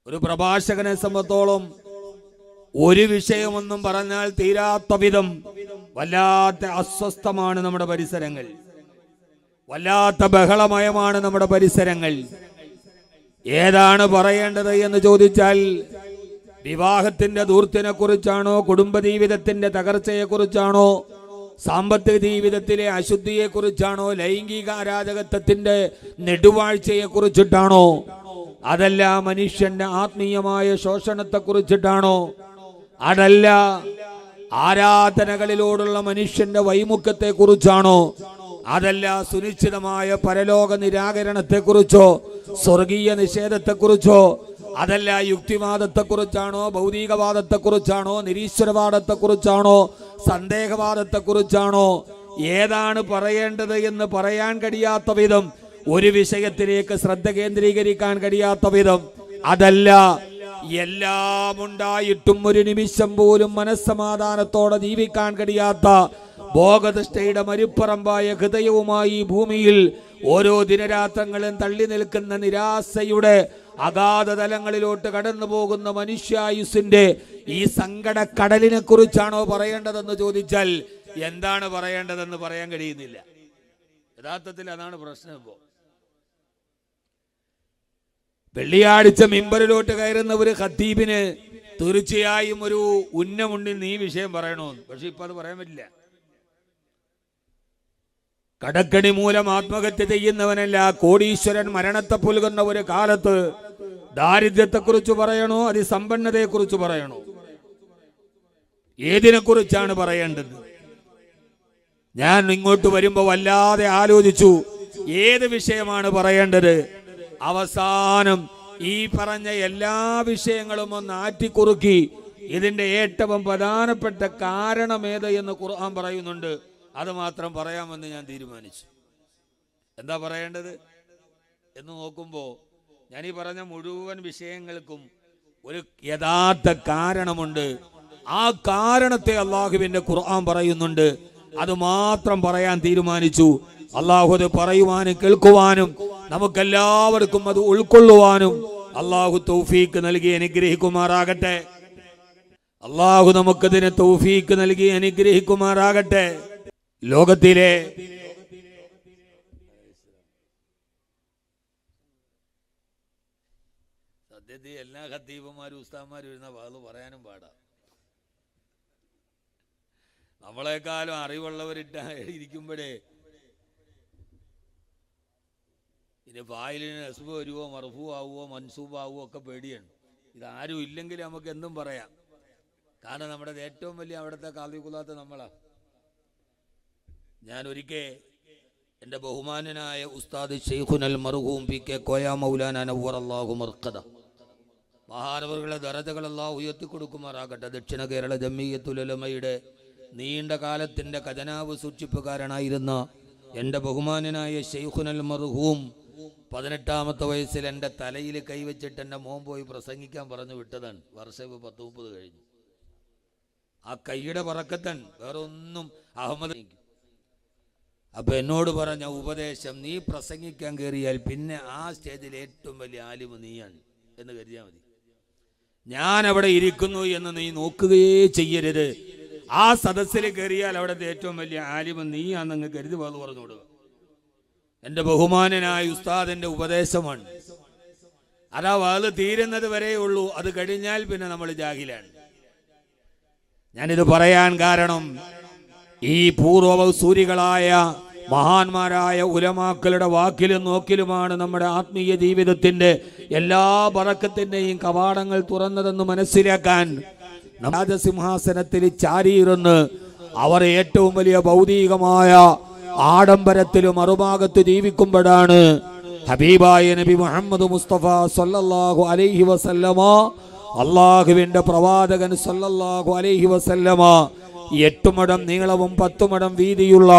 ഒരു പ്രഭാഷകനെ സംബന്ധിച്ചോളം ഒരു വിഷയമൊന്നും പറഞ്ഞാൽ തീരാത്ത വിധം വല്ലാത്ത അസ്വസ്ഥമാണ് നമ്മുടെ പരിസരങ്ങൾ, വല്ലാത്ത ബഹളമയമാണ് നമ്മുടെ പരിസരങ്ങൾ. ഏതാണ് പറയേണ്ടത് എന്ന് ചോദിച്ചാൽ വിവാഹത്തിന്റെ ദൂർത്തിനെ കുറിച്ചാണോ, കുടുംബജീവിതത്തിന്റെ തകർച്ചയെ കുറിച്ചാണോ, സാമ്പത്തിക ജീവിതത്തിലെ അശുദ്ധിയെ കുറിച്ചാണോ, ലൈംഗിക അരാജകത്വത്തിന്റെ നെടുവാഴ്ചയെ കുറിച്ചിട്ടാണോ, അതല്ല മനുഷ്യന്റെ ആത്മീയമായ ശോഷണത്തെ കുറിച്ചിട്ടാണോ, അതല്ല ആരാധനകളിലോടുള്ള മനുഷ്യന്റെ വൈമുഖ്യത്തെ കുറിച്ചാണോ, അതല്ല സുനിശ്ചിതമായ പരലോക നിരാകരണത്തെ കുറിച്ചോ, സ്വർഗീയ നിഷേധത്തെ കുറിച്ചോ, അതല്ല യുക്തിവാദത്തെ കുറിച്ചാണോ, ഭൗതികവാദത്തെ കുറിച്ചാണോ, നിരീശ്വരവാദത്തെ കുറിച്ചാണോ, സന്ദേഹവാദത്തെ കുറിച്ചാണോ, ഏതാണ് പറയേണ്ടത് എന്ന് പറയാൻ കഴിയാത്ത വിധം, ഒരു വിഷയത്തിലേക്ക് ശ്രദ്ധ കേന്ദ്രീകരിക്കാൻ കഴിയാത്ത വിധം, അതല്ല എല്ലാം ഉണ്ടായിട്ടും ഒരു നിമിഷം പോലും മനസ്സമാധാനത്തോടെ ജീവിക്കാൻ കഴിയാത്ത ഭോഗദൃഷ്ടയുടെ മരുപ്പറമ്പായ ഹൃദയവുമായി ഭൂമിയിൽ ഓരോ ദിനരാത്രങ്ങളും തള്ളി നിൽക്കുന്ന നിരാശയുടെ അഗാധ തലങ്ങളിലോട്ട് കടന്നു പോകുന്ന മനുഷ്യായുസിന്റെ ഈ സങ്കട കടലിനെ കുറിച്ചാണോ പറയേണ്ടതെന്ന് ചോദിച്ചാൽ എന്താണ് പറയേണ്ടതെന്ന് പറയാൻ കഴിയുന്നില്ല. യഥാർത്ഥത്തിൽ അതാണ് പ്രശ്നം. ഇപ്പോ വെള്ളിയാഴ്ച മിമ്പറിലോട്ട് കയറുന്ന ഒരു ഖത്തീബിന് തീർച്ചയായും ഒരു ഉന്നമുണ്ട്, നീ വിഷയം പറയണമെന്ന്. പക്ഷെ ഇപ്പൊ അത് പറയാൻ പറ്റില്ല. കടക്കണി മൂലം ആത്മഹത്യ ചെയ്യുന്നവനല്ല കോടീശ്വരൻ മരണത്തെ പുൽകുന്ന ഒരു കാലത്ത് ദാരിദ്ര്യത്തെക്കുറിച്ച് പറയണോ, അതിസമ്പന്നതയെക്കുറിച്ച് പറയണോ, ഏതിനെ കുറിച്ചാണ് പറയേണ്ടത്? ഞാൻ ഇങ്ങോട്ട് വരുമ്പോ വല്ലാതെ ആലോചിച്ചു ഏത് വിഷയമാണ് പറയേണ്ടത്. അവസാനം ഈ പറഞ്ഞ എല്ലാ വിഷയങ്ങളും ഒന്ന് ആറ്റിക്കുറുക്കി ഇതിന്റെ ഏറ്റവും പ്രധാനപ്പെട്ട കാരണമേത് എന്ന് ഖുർആൻ പറയുന്നുണ്ട്. അത് മാത്രം പറയാമെന്ന് ഞാൻ തീരുമാനിച്ചു. എന്താ പറയേണ്ടത് എന്ന് നോക്കുമ്പോൾ ഞാൻ ഈ പറഞ്ഞ മുഴുവൻ വിഷയങ്ങൾക്കും ഒരു യഥാർത്ഥ കാരണമുണ്ട്. ആ കാരണത്തെ അള്ളാഹുവിന്റെ ഖുർആൻ പറയുന്നുണ്ട്. അത് മാത്രം പറയാൻ തീരുമാനിച്ചു. അള്ളാഹു അത് പറയുവാനും കേൾക്കുവാനും നമുക്കെല്ലാവർക്കും അത് ഉൾക്കൊള്ളുവാനും അള്ളാഹു തൗഫീക്ക് നൽകി അനുഗ്രഹിക്കുമാറാകട്ടെ. അള്ളാഹു നമുക്കതിന് തൗഫീക്ക് നൽകി അനുഗ്രഹിക്കുമാറാകട്ടെ. ലോകത്തിലെ സത്യത്തിൽ എല്ലാ ഖത്തീബുമാരും ഉസ്താദ്മാരും ഇരുന്ന വാള് പറയാനും പാടാ. നമ്മളെക്കാളും അറിവുള്ളവരിട്ട ഇരിക്കുമ്പോഴേ ഇനി ഫായിലിന് നസ്ബ് വരുവോ, മർഫൂ ആവുമോ, മൻസൂബ് ആവുമോ ഒക്കെ പേടിയാണ്. ഇതാരും ഇല്ലെങ്കിൽ നമുക്ക് എന്തും പറയാം. കാരണം നമ്മുടെ ഏറ്റവും വലിയ അവിടുത്തെ കാലിക്കുലാത്ത നമ്മളാ. ഞാൻ ഒരിക്കൽ എൻ്റെ ബഹുമാനനായ ഉസ്താദ് ശൈഖുനൽ മർഹൂം പി കെ കോയ മൗലാന നവ്വറല്ലാഹു മർഖദ മഹാനവറുകളെ ദറജകൾ അല്ലാഹു ഉയർത്തിക്കൊടുക്കുമാറാകട്ടെ. ദക്ഷിണ കേരള ജംഇയ്യത്തുൽ ഉലമയുടെ നീണ്ട കാലത്തിൻ്റെ ഖജനാവ് സൂക്ഷിപ്പുകാരനായിരുന്ന എൻ്റെ ബഹുമാനനായ ശൈഖുനൽ മർഹൂം 18ാമത്തെ വയസ്സിൽ എൻ്റെ തലയിൽ കൈവച്ചിട്ട് എൻ്റെ മോൻ പോയി പ്രസംഗിക്കാൻ പറഞ്ഞു വിട്ടതാണ്. വർഷം 10-30 കഴിഞ്ഞു. ആ കൈയുടെ പറക്കത്തൻ വേറെ ഒന്നും അഹമ്മദ്. അപ്പൊ എന്നോട് പറഞ്ഞ ഉപദേശം, നീ പ്രസംഗിക്കാൻ കയറിയാൽ പിന്നെ ആ സ്റ്റേജിൽ ഏറ്റവും വലിയ ആലിമ് നീയാണ് എന്ന് കരുതിയാൽ മതി. ഞാൻ അവിടെ ഇരിക്കുന്നു എന്ന് നീ നോക്കുകയേ ചെയ്യരുത്. ആ സദസ്സിൽ കയറിയാൽ അവിടുത്തെ ഏറ്റവും വലിയ ആലിമ് നീയാണെന്ന് കരുതി പറഞ്ഞുകൊടുക്കുക. എൻ്റെ ബഹുമാനനായ ഉസ്താദിന്റെ ഉപദേശമാണ്. അതാ വാള് തീരുന്നത് വരെ ഉള്ളൂ. അത് കഴിഞ്ഞാൽ പിന്നെ നമ്മൾ ജാഹിലാണ്. ഞാനിത് പറയാൻ കാരണം ഈ പൂർവസൂരികളായ മഹാന്മാരായ ഉലമാക്കളുടെ വാക്കിലും നോക്കിലുമാണ് നമ്മുടെ ആത്മീയ ജീവിതത്തിന്റെ എല്ലാ ബറക്കത്തിന്റെയും കവാടങ്ങൾ തുറന്നതെന്ന് മനസ്സിലാക്കാൻ രാജസിംഹാസനത്തിൽ ചാരിയിരുന്ന് അവർ ഏറ്റവും വലിയ ഭൗതികമായ ആഡംബരത്തിലും മറുഭാഗത്ത് ജീവിക്കുമ്പോഴാണ് ഹബീബായ നബി മുഹമ്മദ് മുസ്തഫ സല്ലല്ലാഹു അലൈഹി വസല്ലമ, അള്ളാഹുവിന്റെ പ്രവാചകൻ സല്ലല്ലാഹു അലൈഹി വസല്ലമ 8 മടം നീളവും 10 മടം വീതിയുള്ള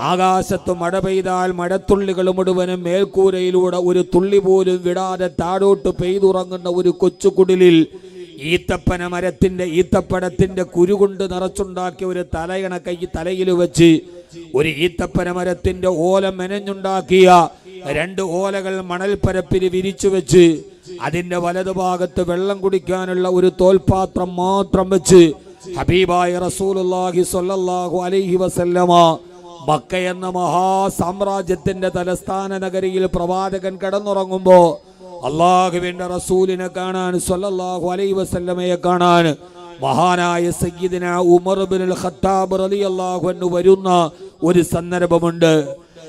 ആകാശത്ത് മഴ പെയ്താൽ മഴത്തുള്ളികൾ മുഴുവനും മേൽക്കൂരയിലൂടെ ഒരു തുള്ളി പോലും വിടാതെ താഴോട്ട് പെയ്തുറങ്ങുന്ന ഒരു കൊച്ചുകുടിലിൽ ഈത്തപ്പന മരത്തിന്റെ ഈത്തപ്പഴത്തിന്റെ കുരുകൊണ്ട് നിറച്ചുണ്ടാക്കിയ ഒരു തലയണ കൈ തലയിൽ വെച്ച് ഒരു ഈത്തപ്പന മരത്തിന്റെ ഓല മെനഞ്ഞുണ്ടാക്കിയ 2 ഓലകൾ മണൽപ്പരപ്പിൽ വിരിച്ചു വെച്ച് അതിന്റെ വലതുഭാഗത്ത് വെള്ളം കുടിക്കാനുള്ള ഒരു തോൽപാത്രം മാത്രം വെച്ച് ഹബീബായ റസൂലുള്ളാഹി സ്വല്ലല്ലാഹു അലൈഹി വസല്ലമ മക്ക എന്ന മഹാസാമ്രാജ്യത്തിന്റെ തലസ്ഥാന നഗരിയിൽ പ്രവാചകൻ കിടന്നുറങ്ങുമ്പോ അള്ളാഹുവിന്റെ റസൂലിനെ കാണാൻ സ്വല്ലല്ലാഹു അലൈഹി വസല്ലമയെ കാണാൻ മഹാനായ സയ്യിദുന ഉമർ ഇബ്നുൽ ഖത്താബ് റളിയല്ലാഹു അൻഹു വരുന്ന ഒരു സന്ദർഭമുണ്ട്.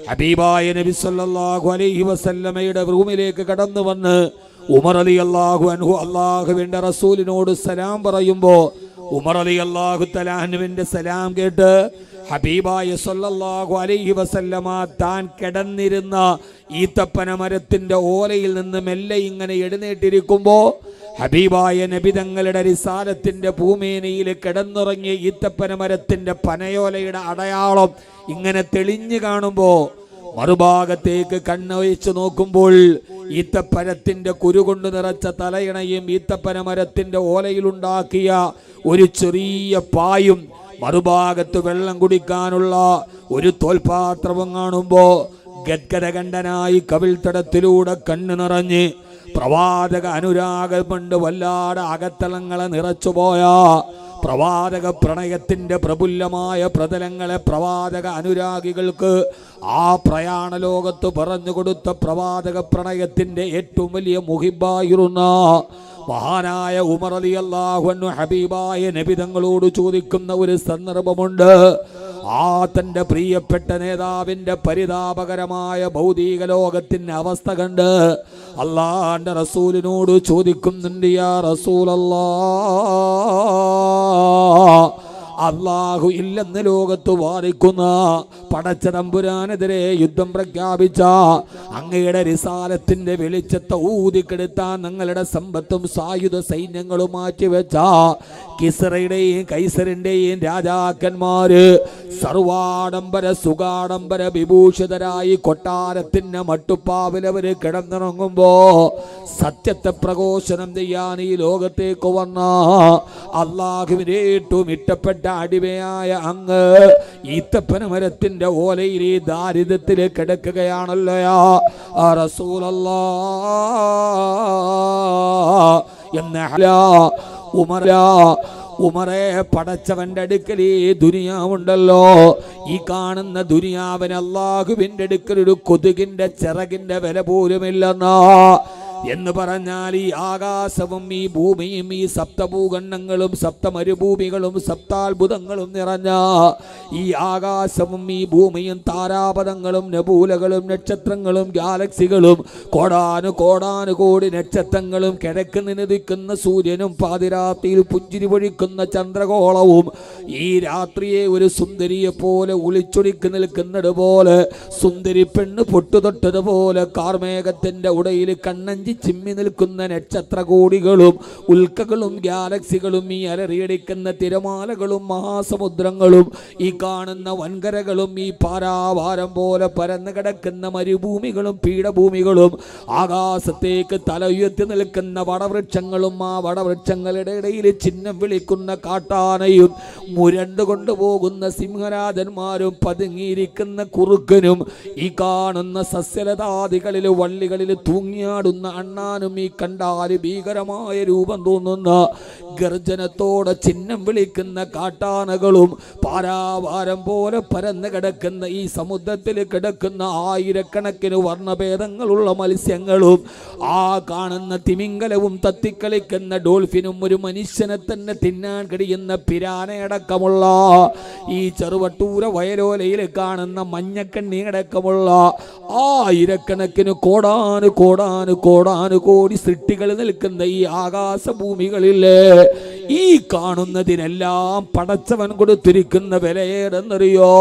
ഹബീബായ നബി സല്ലല്ലാഹു അലൈഹി വസല്ലമയുടെ റൂമിലേക്ക് കടന്നു വന്ന് ഉമർ റളിയല്ലാഹു അൻഹു അള്ളാഹുവിന്റെ റസൂലിനോട് സലാം പറയുമ്പോ ഉമർ റളിയല്ലാഹു തആല അൻഹുവിന്റെ സലാം കേട്ട് ഹബീബായ സല്ലല്ലാഹു അലൈഹി വസല്ലമ താൻ കിടന്നിരുന്ന ഈത്തപ്പന മരത്തിന്റെ ഓലയിൽ നിന്ന് മെല്ലെ ഇങ്ങനെ എഴുന്നേറ്റിരിക്കുമ്പോ ഹബീബായ നബി തങ്ങളുടെ റിസാലത്തിന്റെ ഭൂമേനയിൽ കിടന്നുറങ്ങിയ ഈത്തപ്പന മരത്തിന്റെ പനയോലയുടെ അടയാളം ഇങ്ങനെ തെളിഞ്ഞു കാണുമ്പോ മറുഭാഗത്തേക്ക് കണ്ണൊഴിച്ചു നോക്കുമ്പോൾ ഈത്തപ്പനത്തിന്റെ കുരുകൊണ്ട് നിറച്ച തലയിണയും ഈത്തപ്പന മരത്തിന്റെ ഓലയിലുണ്ടാക്കിയ ഒരു ചെറിയ പായും മറുഭാഗത്ത് വെള്ളം കുടിക്കാനുള്ള ഒരു തോൽപാത്രവും കാണുമ്പോ ഗദ്ഗദകണ്ഠനായി കവിൾത്തടത്തിലൂടെ കണ്ണു നിറഞ്ഞ് പ്രവാചക അനുരാഗം കൊണ്ട് വല്ലാതെ അകത്തളങ്ങളെ നിറച്ചുപോയ പ്രവാചക പ്രണയത്തിന്റെ പ്രഫുല്ലമായ പ്രതലങ്ങളെ പ്രവാചക അനുരാഗികൾക്ക് ആ പ്രയാണ ലോകത്ത് പറഞ്ഞു കൊടുത്ത പ്രവാചക പ്രണയത്തിന്റെ ഏറ്റവും വലിയ മുഹിബായിരുന്ന മഹാനായ ഉമർ റളിയല്ലാഹു അൻഹു ഹബീബായ നബി തങ്ങളോട് ചോദിക്കുന്ന ഒരു സന്ദർഭമുണ്ട്. ആ തന്റെ പ്രിയപ്പെട്ട നേതാവിന്റെ പരിതാപകരമായ ഭൗതിക ലോകത്തിന്റെ അവസ്ഥ കണ്ട് അല്ലാഹുവിന്റെ റസൂലിനോട് ചോദിക്കുന്നുണ്ട്, യാ റസൂലല്ലാഹ്, അല്ലാഹു ഇല്ലെന്ന് ലോകത്ത് വാദിക്കുന്ന പടച്ച തമ്പുരാനെതിരെ യുദ്ധം പ്രഖ്യാപിച്ച അങ്ങയുടെ റിസാലത്തിന്റെ വെളിച്ചത്തെ ഊതിക്കെടുത്താൻ ഞങ്ങളുടെ സമ്പത്തും സായുധ സൈന്യങ്ങളും മാറ്റിവെച്ച കിസ്റയുടെയും കൈസറിന്റെയും രാജാക്കന്മാര് സർവാഡംബര സുഖാഡംബര വിഭൂഷിതരായി കൊട്ടാരത്തിന്റെ മട്ടുപ്പാവിലവര് കിടന്നിറങ്ങുമ്പോ സത്യത്തെ പ്രഘോഷണം ചെയ്യാൻ ഈ ലോകത്തേക്ക് വന്ന അല്ലാഹുവിന്റെ ഏറ്റവും ഇഷ്ടപ്പെട്ട അടിമയായ അങ്ങ് ഈത്തപ്പന മരത്തിന്റെ ഓലയിൽ ഈ ദാരിദ്ര്യത്തിൽ കിടക്കുകയാണല്ലോ യാ റസൂലല്ലാഹ് എന്ന ഉമറെ പടച്ചവന്റെ അടുക്കൽ ഈ ദുനിയാവുണ്ടല്ലോ, ഈ കാണുന്ന ദുനിയാവിന് അല്ലാഹുവിന്റെ അടുക്കൽ ഒരു കൊതുകിന്റെ ചിറകിന്റെ വില പോലുമില്ലെന്നാ എന്ന് പറഞ്ഞാൽ ഈ ആകാശവും ഈ ഭൂമിയും ഈ സപ്തഭൂഖണ്ഡങ്ങളും സപ്തമരുഭൂമികളും സപ്താത്ഭുതങ്ങളും നിറഞ്ഞ ഈ ആകാശവും ഈ ഭൂമിയും താരാപഥങ്ങളും നബൂലകളും നക്ഷത്രങ്ങളും ഗാലക്സികളും കോടാനുകോടി നക്ഷത്രങ്ങളും കിഴക്ക് നിനദിക്കുന്ന സൂര്യനും പാതിരാത്രിയിൽ പുഞ്ചിരി പൊഴിക്കുന്ന ചന്ദ്രഗോളവും ഈ രാത്രിയെ ഒരു സുന്ദരിയെ പോലെ ഒളിച്ചൊടിക്ക് നിൽക്കുന്നത് പോലെ സുന്ദരി പെണ്ണ് പൊട്ടുതൊട്ടതുപോലെ കാർമേഘത്തിന്റെ ഉടയിൽ കണ്ണഞ്ചി ചിമ്മി നിൽക്കുന്ന നക്ഷത്രകോടികളും ഉൽക്കകളും ഗാലക്സികളും ഈ അലറിയടിക്കുന്ന തിരമാലകളും മഹാസമുദ്രങ്ങളും ഈ കാണുന്ന വൻകരകളും ഈ പാരാവാരം പോലെ പരന്നു കിടക്കുന്ന മരുഭൂമികളും പീഠഭൂമികളും ആകാശത്തേക്ക് തല ഉയർത്തി നിൽക്കുന്ന വടവൃക്ഷങ്ങളും ആ വടവൃക്ഷങ്ങളുടെ ഇടയിൽ ചിഹ്നം വിളിക്കുന്ന കാട്ടാനയും മുരണ്ടു കൊണ്ടുപോകുന്ന സിംഹരാജന്മാരും പതുങ്ങിയിരിക്കുന്ന കുറുക്കനും ഈ കാണുന്ന സസ്യലതാദികളിൽ വള്ളികളിൽ തൂങ്ങിയാടുന്ന അണ്ണാനും ഈ കണ്ടാല് ഭീകരമായ രൂപം തോന്നുന്ന ഗർജനത്തോടെ ചിഹ്നം വിളിക്കുന്ന കാട്ടാനകളും പാരാവാരം പോലെ പരന്നു കിടക്കുന്ന ഈ സമുദ്രത്തിൽ കിടക്കുന്ന ആയിരക്കണക്കിന് വർണ്ണഭേദങ്ങളുള്ള മത്സ്യങ്ങളും ആ കാണുന്ന തിമിംഗലവും തത്തിക്കളിക്കുന്ന ഡോൾഫിനും ഒരു മനുഷ്യനെ തന്നെ തിന്നാൻ കഴിയുന്ന പിരാനയടക്കമുള്ള ഈ ചെറുവട്ടൂര വയലോലയിൽ കാണുന്ന മഞ്ഞക്കണ്ണി അടക്കമുള്ള ആയിരക്കണക്കിന് കോടാനുകോടി സൃഷ്ടികൾ നിൽക്കുന്ന ഈ ആകാശഭൂമികളിലെ ഈ കാണുന്നതിനെല്ലാം പടച്ചവൻ കൊടുത്തിരിക്കുന്ന വിലയേടെന്നറിയോ?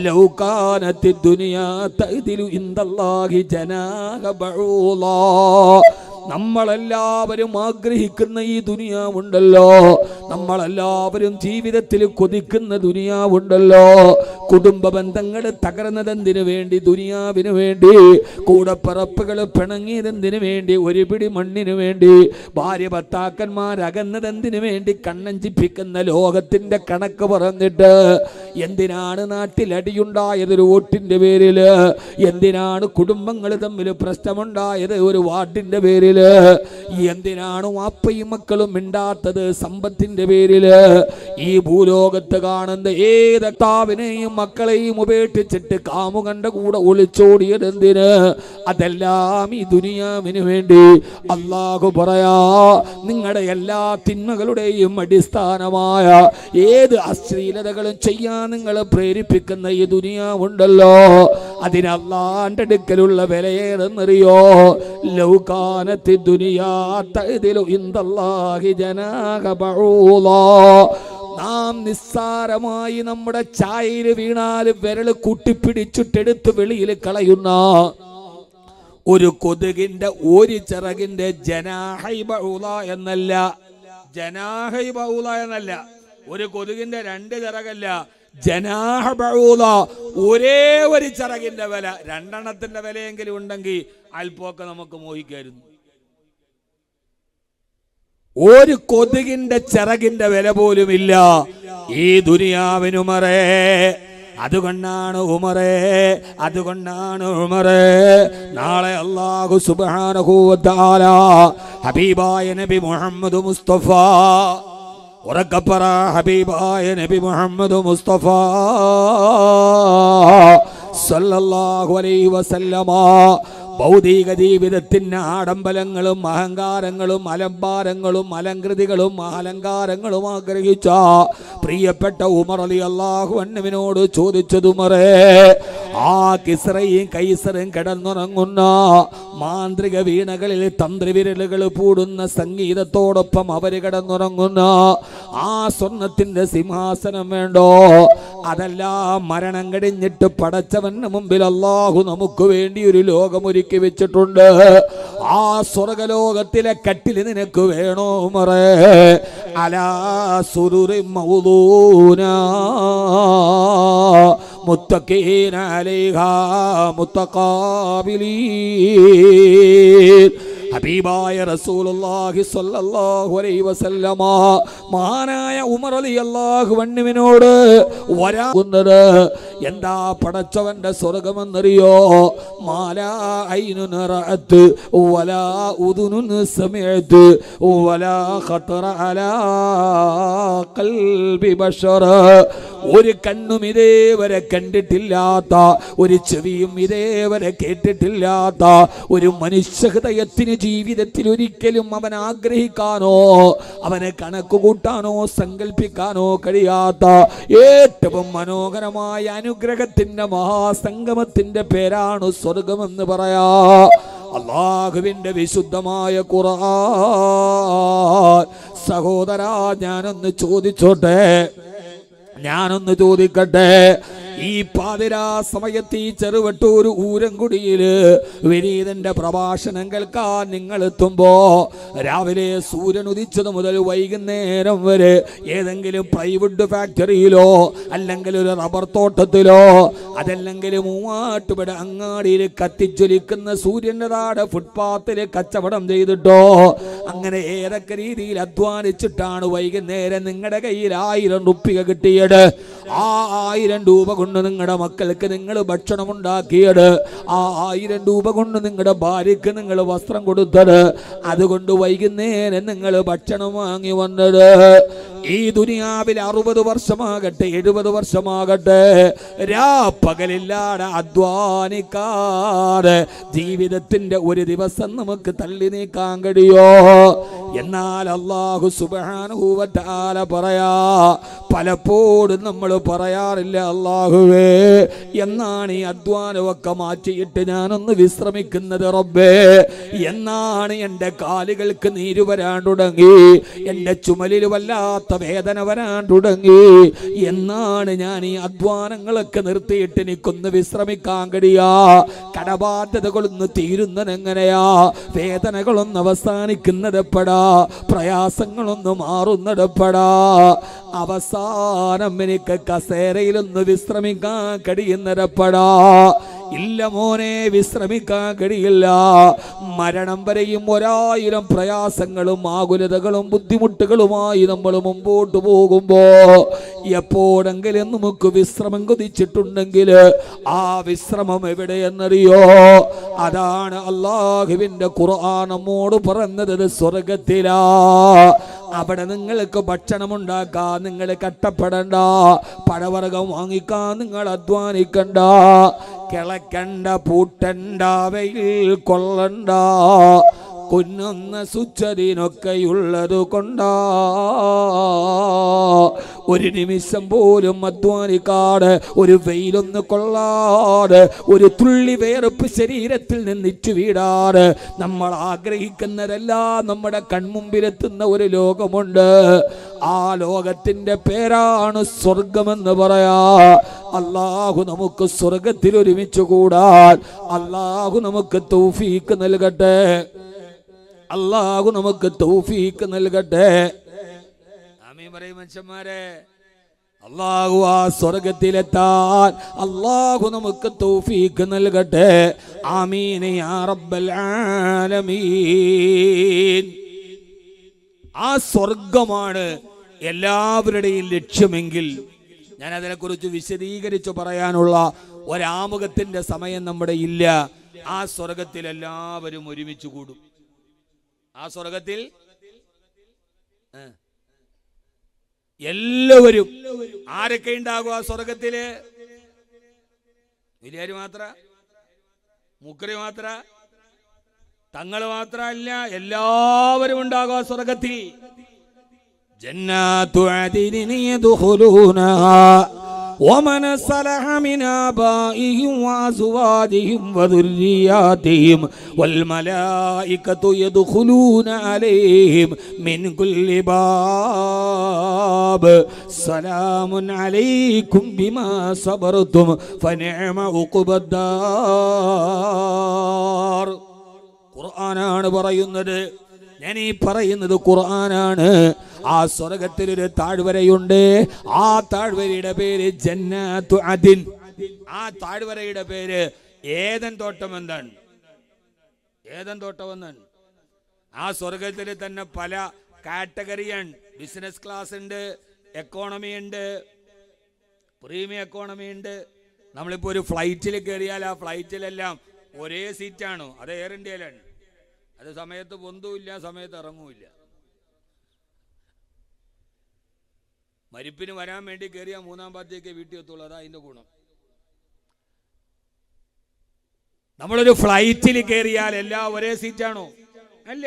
ലൗകാനത്തി ദുനിയാ തഅദിലു ഇൻദല്ലാഹി ജനാഹ ബഊളാ. നമ്മളെല്ലാവരും ആഗ്രഹിക്കുന്ന ഈ ദുനിയാവുണ്ടല്ലോ, നമ്മളെല്ലാവരും ജീവിതത്തിൽ കൊതിക്കുന്ന ദുനിയാവുണ്ടല്ലോ, കുടുംബ ബന്ധങ്ങൾ തകർന്നതെന്തിനു വേണ്ടി? ദുനിയാവിന് വേണ്ടി. കൂടപ്പിറപ്പുകൾ പിണങ്ങിയതെന്തിനു വേണ്ടി? ഒരു പിടി മണ്ണിനു വേണ്ടി. ഭാര്യ ഭർത്താക്കന്മാരകന്നതെന്തിനു വേണ്ടി? കണ്ണഞ്ചിപ്പിക്കുന്ന ലോകത്തിന്റെ കണക്ക് പറഞ്ഞിട്ട് എന്തിനാണ് നാട്ടിലടിയുണ്ടായത്? ഒരു വോട്ടിന്റെ പേരില്. എന്തിനാണ് കുടുംബങ്ങൾ തമ്മിൽ പ്രശ്നമുണ്ടായത്? ഒരു വാർഡിന്റെ പേരിൽ. പേരില്? എന്തിനാണ് വാപ്പയും മക്കളും മിണ്ടാത്തത്? സമ്പത്തിന്റെ പേരില്. ഈ ഭൂലോകത്ത് കാണുന്ന ഏത് താവിനെയും മക്കളെയും ഉപേക്ഷിച്ചിട്ട് കാമുകന്റെ കൂടെ ഒളിച്ചോടിയത് എന്തിന്? അതെല്ലാം ഈ ദുനിയാവിന് വേണ്ടി. അല്ലാഹു പറയാ, നിങ്ങളുടെ എല്ലാ തിന്മകളുടെയും അടിസ്ഥാനമായ ഏത് അശ്ലീലതകളും ചെയ്യാൻ നിങ്ങളെ പ്രേരിപ്പിക്കുന്ന ഈ ദുനിയാവുണ്ടല്ലോ, അതിന് അല്ലാഹുവിന്റെ അടുക്കലുള്ള വിലയേതെന്നറിയോ? ലൗകാനത്തി ദുനിയാ തഅദിലു ഇൻദല്ലാഹി ജനാഹ ബഊളാ. നാം നിസ്സാരമായി നമ്മുടെ ചായയിൽ വീണാൽ വിരൽ കൂട്ടിപ്പിടിച്ചിട്ടെടുത്ത് വെളിയിൽ കളയുന്ന ഒരു കൊതുകിന്റെ ഒരു ചിറകിന്റെ ജനാഹൈ ബഊള എന്നല്ല, ജനാഹൈ ബഊള എന്നല്ല, ഒരു കൊതുകിന്റെ രണ്ട് ചിറകല്ല, ജനാഹ ബഊള, ഒരേ ഒരു ചിറകിന്റെ വില. രണ്ടെണ്ണത്തിന്റെ വിലയെങ്കിലും ഉണ്ടെങ്കിൽ അല്പമൊക്കെ നമുക്ക് മോഹിക്കായിരുന്നു. ഒരു കൊതുകിന്റെ ചിറകിന്റെ വില പോലുമില്ല ഈ ദുനിയാവിന് ഉമറേ. അതുകൊണ്ടാണ് ഉമറേ നാളെ അല്ലാഹു സുബ്ഹാനഹു വ തആല ഹബീബായ നബി മുഹമ്മദ് മുസ്തഫ, ഉറക്കപ്പറ, ഹബീബായ നബി മുഹമ്മദ് മുസ്തഫ സല്ലല്ലാഹു അലൈഹി വസല്ലമ ഭൗതിക ജീവിതത്തിന് ആഡംബരങ്ങളും അഹങ്കാരങ്ങളും അലംഭാരങ്ങളും അലങ്കൃതികളും അലങ്കാരങ്ങളും ആഗ്രഹിച്ച പ്രിയപ്പെട്ട ഉമർ റളിയല്ലാഹു അൻഹുവിനോട് ചോദിച്ചത്, ഉമറേ, ആ കിസ്റയും കൈസറും കിടന്നുറങ്ങുന്ന മാന്ത്രിക വീണകളിൽ തന്ത്രവിരലുകൾ പൂടുന്ന സംഗീതത്തോടൊപ്പം അവര് കിടന്നുറങ്ങുന്ന ആ സ്വർണത്തിന്റെ സിംഹാസനം വേണ്ടോ? അതല്ല, മരണം കഴിഞ്ഞിട്ട് പടച്ചവന്റെ മുമ്പിൽ അല്ലാഹു നമുക്ക് വേണ്ടി ഒരു ലോകമൊരുക്കി വെച്ചിട്ടുണ്ട്. ആ സ്വർഗലോകത്തിലെ കട്ടില് നിനക്ക് വേണോ ഉമറേ? അലാ സുറുറി മൗദൂന മുത്തഖീന അലൈഹാ മുത്തഖാബിലീൻ. ഹബീബായ റസൂലുള്ളാഹി സ്വല്ലല്ലാഹു അലൈഹി വസല്ലമ മഹാനായ ഉമർ റളിയല്ലാഹു അൻഹുവിനോട് വരാകുന്നത് എന്താ? പടച്ചവന്റെ സ്വർഗമെന്നറിയോ? മാലാ ഐനുൻ റഅത്ത് വലാ ഉദുനുൻ സമഅത്ത് വലാ ഖതറ അലാ ഖൽബി ബശർ. ഒരു കണ്ണും ഇതേവരെ കണ്ടിട്ടില്ലാത്ത, ഒരു ചെവിയും ഇതേവരെ കേട്ടിട്ടില്ലാത്ത, ഒരു മനുഷ്യ ഹൃദയത്തിന് ജീവിതത്തിൽ ഒരിക്കലും അവൻ ആഗ്രഹിക്കാനോ അവനെ കണക്ക് കൂട്ടാനോ സങ്കല്പിക്കാനോ കഴിയാത്ത ഏറ്റവും മനോഹരമായ അനുഗ്രഹത്തിന്റെ മഹാസംഗമത്തിന്റെ പേരാണ് സ്വർഗമെന്ന് പറയാ. അല്ലാഹുവിന്റെ വിശുദ്ധമായ ഖുർആൻ. സഹോദരാ, ഞാനൊന്ന് ചോദിക്കട്ടെ, ഈ പാതിരാ സമയത്ത് ഈ ചെറുവട്ടൂർ ഊരൻകുടിയില് വിനീതന്റെ പ്രഭാഷണം കേൾക്കാൻ നിങ്ങൾ എത്തുമ്പോ രാവിലെ സൂര്യൻ ഉദിച്ചത് മുതൽ വൈകുന്നേരം വരെ ഏതെങ്കിലും പ്ലൈവുഡ് ഫാക്ടറിയിലോ അല്ലെങ്കിൽ ഒരു റബ്ബർ തോട്ടത്തിലോ അതല്ലെങ്കിൽ മൂവാട്ടുപുഴ അങ്ങാടിയിൽ കത്തിജ്വലിക്കുന്ന സൂര്യന്റെ താഴെ ഫുട്പാത്തിൽ കച്ചവടം ചെയ്തിട്ടോ അങ്ങനെ ഏതൊക്കെ രീതിയിൽ അധ്വാനിച്ചിട്ടാണ് വൈകുന്നേരം നിങ്ങളുടെ കയ്യിൽ 1000 റുപ്യ കിട്ടിയത്? ആ 1000 രൂപ കൊണ്ട് നിങ്ങളുടെ മക്കൾക്ക് നിങ്ങൾ ഭക്ഷണം ഉണ്ടാക്കിയത്, ആ 1000 രൂപ കൊണ്ട് നിങ്ങളുടെ ഭാര്യക്ക് നിങ്ങൾ വസ്ത്രം കൊടുത്തത്, അതുകൊണ്ട് വൈകുന്നേരം നിങ്ങൾ ഭക്ഷണം വാങ്ങി വന്നത്. ഈ ദുനിയാവിൽ 60 വർഷമാകട്ടെ 70 വർഷമാകട്ടെ രാപ്പകലില്ലാതെ അധ്വാനിക്കാതെ ജീവിതത്തിന്റെ ഒരു ദിവസം നമുക്ക് തള്ളി നീക്കാൻ കഴിയോ? എന്നാൽ അല്ലാഹു സുബ്ഹാനഹു വ തആല പറയാ, പലപ്പോഴും നമ്മൾ പറയാറില്ല, അല്ലാഹുവേ എന്നാണ് ഈ അധ്വാനമൊക്കെ മാറ്റിയിട്ട് ഞാനൊന്ന് വിശ്രമിക്കുന്നത് റബ്ബേ? എന്നാണ് എൻ്റെ കാലുകൾക്ക് നീര് വരാൻ തുടങ്ങി, എൻ്റെ ചുമലിൽ വല്ലാത്ത വേദന വരാൻ തുടങ്ങി? എന്നാണ് ഞാൻ ഈ അധ്വാനങ്ങളൊക്കെ നിർത്തിയിട്ട് എനിക്കൊന്ന് വിശ്രമിക്കാൻ കഴിയാ? കടബാധ്യതകളൊന്ന് തീരുന്നത് എങ്ങനെയാ? വേദനകളൊന്ന് അവസാനിക്കുന്നത് എപ്പോഴാ? പ്രയാസങ്ങളൊന്ന് മാറുന്നത് എപ്പോഴാ? അവസാനം എനിക്ക് കസേരയിലൊന്ന് വിശ്രമിക്കാൻ കഴിയുന്നതെപ്പോഴാ? ഇല്ല മോനെ, വിശ്രമിക്കാൻ കഴിയില്ല. മരണം വരെയും 1000 പ്രയാസങ്ങളും ആകുലതകളും ബുദ്ധിമുട്ടുകളുമായി നമ്മൾ മുമ്പോട്ട് പോകുമ്പോ എപ്പോഴെങ്കിലും നമുക്ക് വിശ്രമം കൊതിച്ചിട്ടുണ്ടെങ്കിൽ ആ വിശ്രമം എവിടെയെന്നറിയോ? അതാണ് അല്ലാഹുവിന്റെ ഖുർആൻ നമ്മോട് പറഞ്ഞത്, സ്വർഗത്തിലാ. അവിടെ നിങ്ങൾക്ക് ഭക്ഷണം ഉണ്ടാക്കാൻ നിങ്ങൾ കഷ്ടപ്പെടണ്ട, പഴവർഗം വാങ്ങിക്കാൻ നിങ്ങൾ അധ്വാനിക്കണ്ട, കിളക്കണ്ട, പൂട്ടണ്ട, വെയിൽ കൊള്ളണ്ട, കുന്നുന്ന സുച്ചതിനൊക്കെയുള്ളത് കൊണ്ടാ. ഒരു നിമിഷം പോലും അധ്വാനിക്കാതെ, ഒരു വെയിലൊന്ന് കൊള്ളാതെ, ഒരു തുള്ളി വേർപ്പ് ശരീരത്തിൽ നിന്നിച്ചു വീടാതെ നമ്മൾ ആഗ്രഹിക്കുന്നതെല്ലാം നമ്മുടെ കൺമുമ്പിലെത്തുന്ന ഒരു ലോകമുണ്ട്. ആ ലോകത്തിന്റെ പേരാണ് സ്വർഗമെന്ന് പറയാ. അല്ലാഹു നമുക്ക് സ്വർഗത്തിൽ ഒരുമിച്ച് കൂടാൻ അല്ലാഹു നമുക്ക് തൗഫീക്ക് നൽകട്ടെ. അല്ലാഹു നമുക്ക് തൗഫീക്ക് നൽകട്ടെ. ആമീൻ പറയും മനുഷ്യന്മാരെ. അല്ലാഹു ആ സ്വർഗത്തിലെത്താൻ അല്ലാഹു നമുക്ക് തൗഫീക്ക് നൽകട്ടെ. ആമീൻ യാ റബ്ബൽ ആലമീൻ. ആ സ്വർഗമാണ് എല്ലാവരുടെയും ലക്ഷ്യമെങ്കിൽ ഞാൻ അതിനെക്കുറിച്ച് വിശദീകരിച്ചു പറയാനുള്ള ഒരാമുഖത്തിന്റെ സമയം നമ്മുടെ ഇല്ല. ആ സ്വർഗത്തിൽ എല്ലാവരും ഒരുമിച്ച് കൂടും. ആ സ്വർഗത്തിൽ എല്ലാവരും ആരൊക്കെ ഉണ്ടാകും? ആ സ്വർഗത്തില് വലിയാര് മാത്ര, മുക്കറി മാത്ര, തങ്ങൾ മാത്രല്ല, എല്ലാവരും ഉണ്ടാകും ആ സ്വർഗത്തിൽ. ജന്നാത്തു അദിനിൻ യദ്ഖുലൂനഹാ ومن صلح من آبائهم وأزواجهم وذرياتهم والملائكة يدخلون عليهم من كل باب سلام عليكم بما صبرتم فنعم عقبى الدار. ഖുർആനാണ് പറയുന്നത്. ഞാൻ ഈ പറയുന്നത് ഖുർആനാണ്. ആ സ്വർഗത്തിലൊരു താഴ്വരയുണ്ട്. ആ താഴ്വരയുടെ പേര് ജന്നത്തു അദിൻ. ആ താഴ്വരയുടെ പേര് ഏദൻ തോട്ടം എന്നാണ്. ഏദൻ തോട്ടം എന്നാണ്. ആ സ്വർഗത്തിൽ തന്നെ പല കാറ്റഗറിയാണ്. ബിസിനസ് ക്ലാസ് ഉണ്ട്, എക്കോണമി ഉണ്ട്, പ്രീമിയം എക്കോണമി ഉണ്ട്. നമ്മളിപ്പോൾ ഒരു ഫ്ലൈറ്റിൽ കയറിയാൽ ആ ഫ്ലൈറ്റിലെല്ലാം ഒരേ സീറ്റാണോ? അത് എയർ ഇന്ത്യയിലാണ്. അത് സമയത്ത് പൊന്തുമില്ല, സമയത്ത് ഇറങ്ങുമില്ല. മരിപ്പിന് വരാൻ വേണ്ടി കയറിയാൽ 3-ാം പാതിയൊക്കെ വീട്ടിൽ എത്തുള്ളൂ. അതാ അതിന്റെ ഗുണം. നമ്മളൊരു ഫ്ലൈറ്റിൽ കയറിയാൽ എല്ലാം ഒരേ സീറ്റാണോ? അല്ല.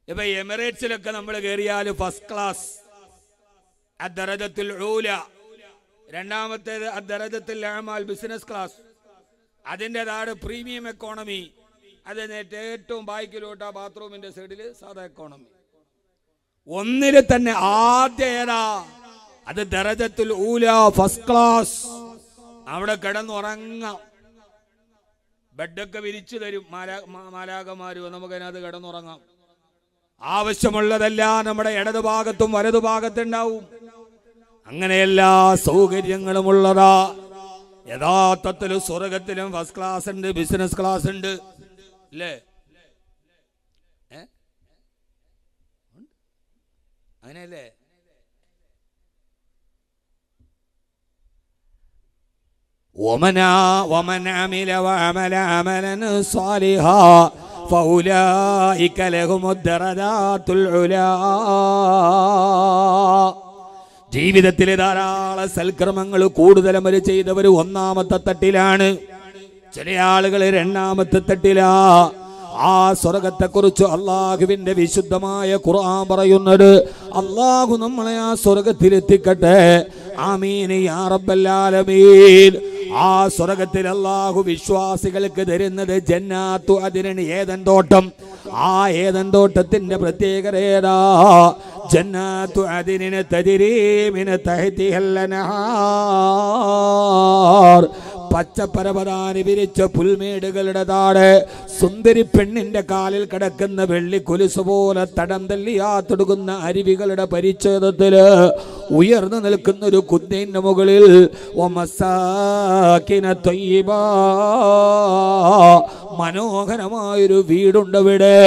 ഇപ്പൊ എമിറേറ്റ്സിലൊക്കെ നമ്മൾ കയറിയാൽ ഫസ്റ്റ് ക്ലാസ് അദ്ദറജത്തുൽ ഊല, രണ്ടാമത്തേത് അദ്ദറജത്തുൽ അഅമാൽ ബിസിനസ് ക്ലാസ്, അതിൻ്റെ താഴെ പ്രീമിയം എക്കോണമി, അതിനേറ്റ് ഏറ്റവും ബാക്കിലോട്ട് ആ ബാത്റൂമിന്റെ സൈഡിൽ സാധാ എക്കോണമി. ഒന്നിൽ തന്നെ ആദ്യ ഏതാ? അത് ദറജത്തുൽ ഊല, ഫസ്റ്റ് ക്ലാസ്. അവിടെ കിടന്നുറങ്ങാം. ബെഡൊക്കെ വിരിച്ചു തരും മാലാകമാര്. നമുക്കതിനകത്ത് കിടന്നുറങ്ങാം. ആവശ്യമുള്ളതെല്ലാം നമ്മുടെ ഇടതുഭാഗത്തും വലതുഭാഗത്തുണ്ടാവും. അങ്ങനെ എല്ലാ സൗകര്യങ്ങളും ഉള്ളതാ. യഥാർത്ഥത്തിൽ സ്വർഗത്തിലും ഫസ്റ്റ് ക്ലാസ് ഉണ്ട്, ബിസിനസ് ക്ലാസ് ഉണ്ട്, അല്ലേ? അങ്ങനെയല്ലേ? ومن عمل وعمل عملا صالحا فأولئك لهم الدرجات العلى. ജീവിതത്തിലെ ധാരാളം സൽക്കർമ്മങ്ങൾ കൂടുതൽ അമൽ ചെയ്തവർ 1-ാമത്തെ തട്ടിലാണ്. ചില ആളുകൾ 2-ാമത്തെ തട്ടിലാ. ആ സ്വർഗത്തെക്കുറിച്ച് അള്ളാഹുവിന്റെ വിശുദ്ധമായ ഖുർആൻ പറയുന്നത്. അള്ളാഹു നമ്മളെ ആ സ്വർഗത്തിലെത്തിക്കട്ടെ. ആമീൻ യാ റബ്ബൽ ആലമീൻ. ആ സ്വർഗത്തിൽ അള്ളാഹു വിശ്വാസികൾക്ക് തരുന്നത് ജന്നാത്തു അദിൻ, ഏദൻ തോട്ടം. ആ ഏദൻ തോട്ടത്തിന്റെ പ്രത്യേകത ഏതാ? ജന്നാത്തു അദിൻ തജ്രീ മിൻ തഹ്തിഹൽ അൻഹാർ. പച്ചപ്പരപതാനി വിരിച്ച പുൽമേടുകളുടെ താഴെ സുന്ദരി പെണ്ണിന്റെ കാലിൽ കിടക്കുന്ന വെള്ളി കൊലുസ് പോലെ തടം തല്ലിയാത്തൊടുക്കുന്ന അരുവികളുടെ പരിച്ഛേദത്തില് ഉയർന്നു നിൽക്കുന്ന ഒരു കുന്നിന്റെ മുകളിൽ മനോഹരമായൊരു വീടുണ്ട്. ഇവിടെ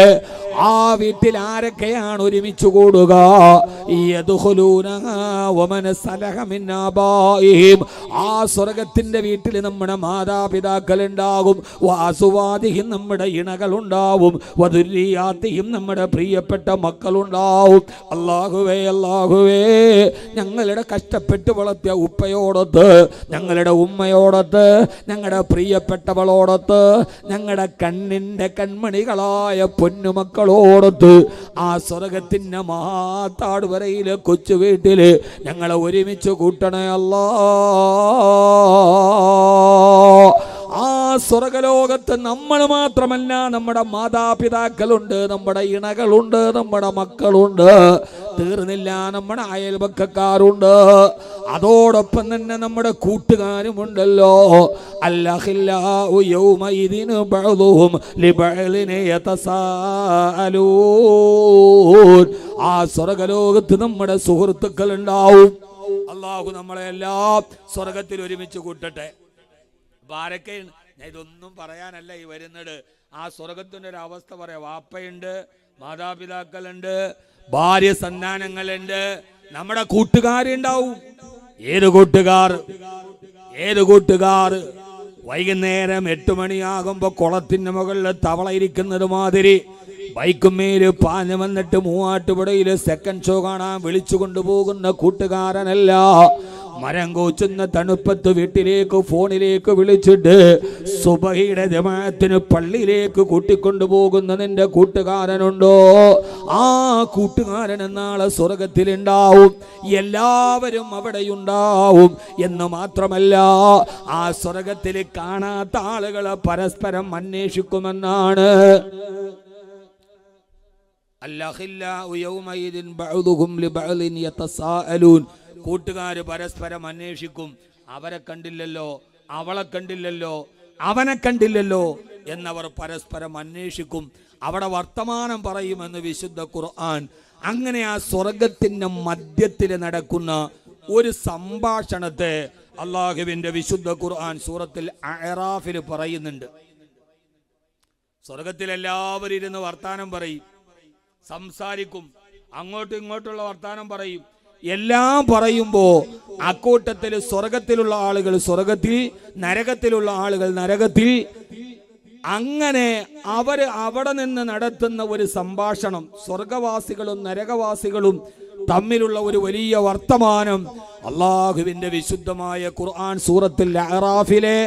ആ വീട്ടിൽ ആരൊക്കെയാണ് ഒരുമിച്ച് കൂടുക? ആ സ്വർഗത്തിന്റെ വീട്ടിൽ നമ്മുടെ മാതാപിതാക്കൾ ഉണ്ടാകും, വാസുവാദിയും നമ്മുടെ ഇണകൾ ഉണ്ടാവും, വധുരിയാത്തിയും നമ്മുടെ പ്രിയപ്പെട്ട മക്കളുണ്ടാവും. അല്ലാഹുവേ അല്ലാഹുവേ, ഞങ്ങളുടെ കഷ്ടപ്പെട്ട് വളർത്തിയ ഉപ്പയോടൊത്ത്, ഞങ്ങളുടെ ഉമ്മയോടൊത്ത്, ഞങ്ങളുടെ പ്രിയപ്പെട്ടവളോടൊത്ത്, ഞങ്ങളുടെ കണ്ണിന്റെ കൺമണികളായ പൊന്നുമക്കളോടൊത്ത് ആ സ്വർഗത്തിന്റെ മഹാത്താടുവരയിലെ കൊച്ചു വീട്ടില് ഞങ്ങളെ ഒരുമിച്ച് കൂട്ടണേ അല്ലാ. ആ സ്വർഗലോകത്ത് നമ്മൾ മാത്രമല്ല, നമ്മുടെ മാതാപിതാക്കളുണ്ട്, നമ്മുടെ ഇണകളുണ്ട്, നമ്മുടെ മക്കളുണ്ട്, തീർന്നില്ല, നമ്മുടെ അയൽപക്കക്കാരുണ്ട്, അതോടൊപ്പം തന്നെ നമ്മുടെ കൂട്ടുകാരുമുണ്ടല്ലോ. അല്ലഹില്ലാഹു യൗമഇദിൻ ബഅദുഹും ലിബഅലിൻ യതസാഅലൂൻ. ആ സ്വർഗലോകത്ത് നമ്മുടെ സുഹൃത്തുക്കൾ ഉണ്ടാവും. അല്ലാഹു നമ്മളെല്ലാം സ്വർഗത്തിൽ ഒരുമിച്ച് കൂട്ടട്ടെ. ആരൊക്കെ? ഞാൻ ഇതൊന്നും പറയാനല്ല ഈ വരുന്നത്. ആ സ്വർഗത്തിന്റെ ഒരു അവസ്ഥ പറയാം. വാപ്പയുണ്ട്, മാതാപിതാക്കളുണ്ട്, ഭാര്യ സന്താനങ്ങളുണ്ട്, നമ്മുടെ കൂട്ടുകാരുണ്ടാവും. ഏത് കൂട്ടുകാർ? വൈകുന്നേരം 8 മണിയാകുമ്പോ കുളത്തിന്റെ മുകളിൽ തവള ഇരിക്കുന്നത് മാതിരി ബൈക്കുമേല് പാഞ്ഞു വന്നിട്ട് മൂവാറ്റുപുഴയില് സെക്കൻഡ് ഷോ കാണാൻ വിളിച്ചു കൊണ്ടുപോകുന്ന കൂട്ടുകാരനല്ല. മരം കോച്ചുന്ന തണുപ്പത്ത് വീട്ടിലേക്ക് ഫോണിലേക്ക് വിളിച്ചിട്ട് സുബഹിയുടെ ജമാഅത്തിന് പള്ളിയിലേക്ക് കൂട്ടിക്കൊണ്ടുപോകുന്ന നിന്റെ കൂട്ടുകാരനുണ്ടോ? ആ കൂട്ടുകാരൻ നാളെ സ്വർഗത്തിലുണ്ടാവും. എല്ലാവരും അവിടെയുണ്ടാവും എന്ന് മാത്രമല്ല, ആ സ്വർഗത്തിൽ കാണാത്ത ആളുകളെ പരസ്പരം അന്വേഷിക്കുമെന്നാണ്. അല്ലഹില്ലാഹു യൗമഇദിൻ ബഅദുഹും ലിബഅലിൻ യതസാഅലൂൻ. കൂട്ടുകാര് പരസ്പരം അന്വേഷിക്കും. അവരെ കണ്ടില്ലല്ലോ, അവളെ കണ്ടില്ലല്ലോ, അവനെ കണ്ടില്ലല്ലോ എന്നവർ പരസ്പരം അന്വേഷിക്കും. അവിടെ വർത്തമാനം പറയുമെന്ന് വിശുദ്ധ ഖുർആൻ. അങ്ങനെ ആ സ്വർഗത്തിന്റെ മധ്യത്തിൽ നടക്കുന്ന ഒരു സംഭാഷണത്തെ അള്ളാഹുവിന്റെ വിശുദ്ധ ഖുർആൻ സൂറത്തുൽ അഅറാഫിൽ പറയുന്നുണ്ട്. സ്വർഗത്തിൽ എല്ലാവരും ഇരുന്ന് വർത്താനം പറയും, സംസാരിക്കും, അങ്ങോട്ടും ഇങ്ങോട്ടുള്ള വർത്താനം പറയും. എല്ലാം പറയുമ്പോ അക്കൂട്ടത്തിൽ സ്വർഗത്തിലുള്ള ആളുകൾ സ്വർഗത്തിൽ, നരകത്തിലുള്ള ആളുകൾ നരകത്തിൽ. അങ്ങനെ അവര് അവിടെ നിന്ന് നടത്തുന്ന ഒരു സംഭാഷണം, സ്വർഗവാസികളും നരകവാസികളും തമ്മിലുള്ള ഒരു വലിയ വർത്തമാനം അള്ളാഹുവിന്റെ വിശുദ്ധമായ ഖുർആൻ സൂറത്തുൽ അഅറാഫിലെ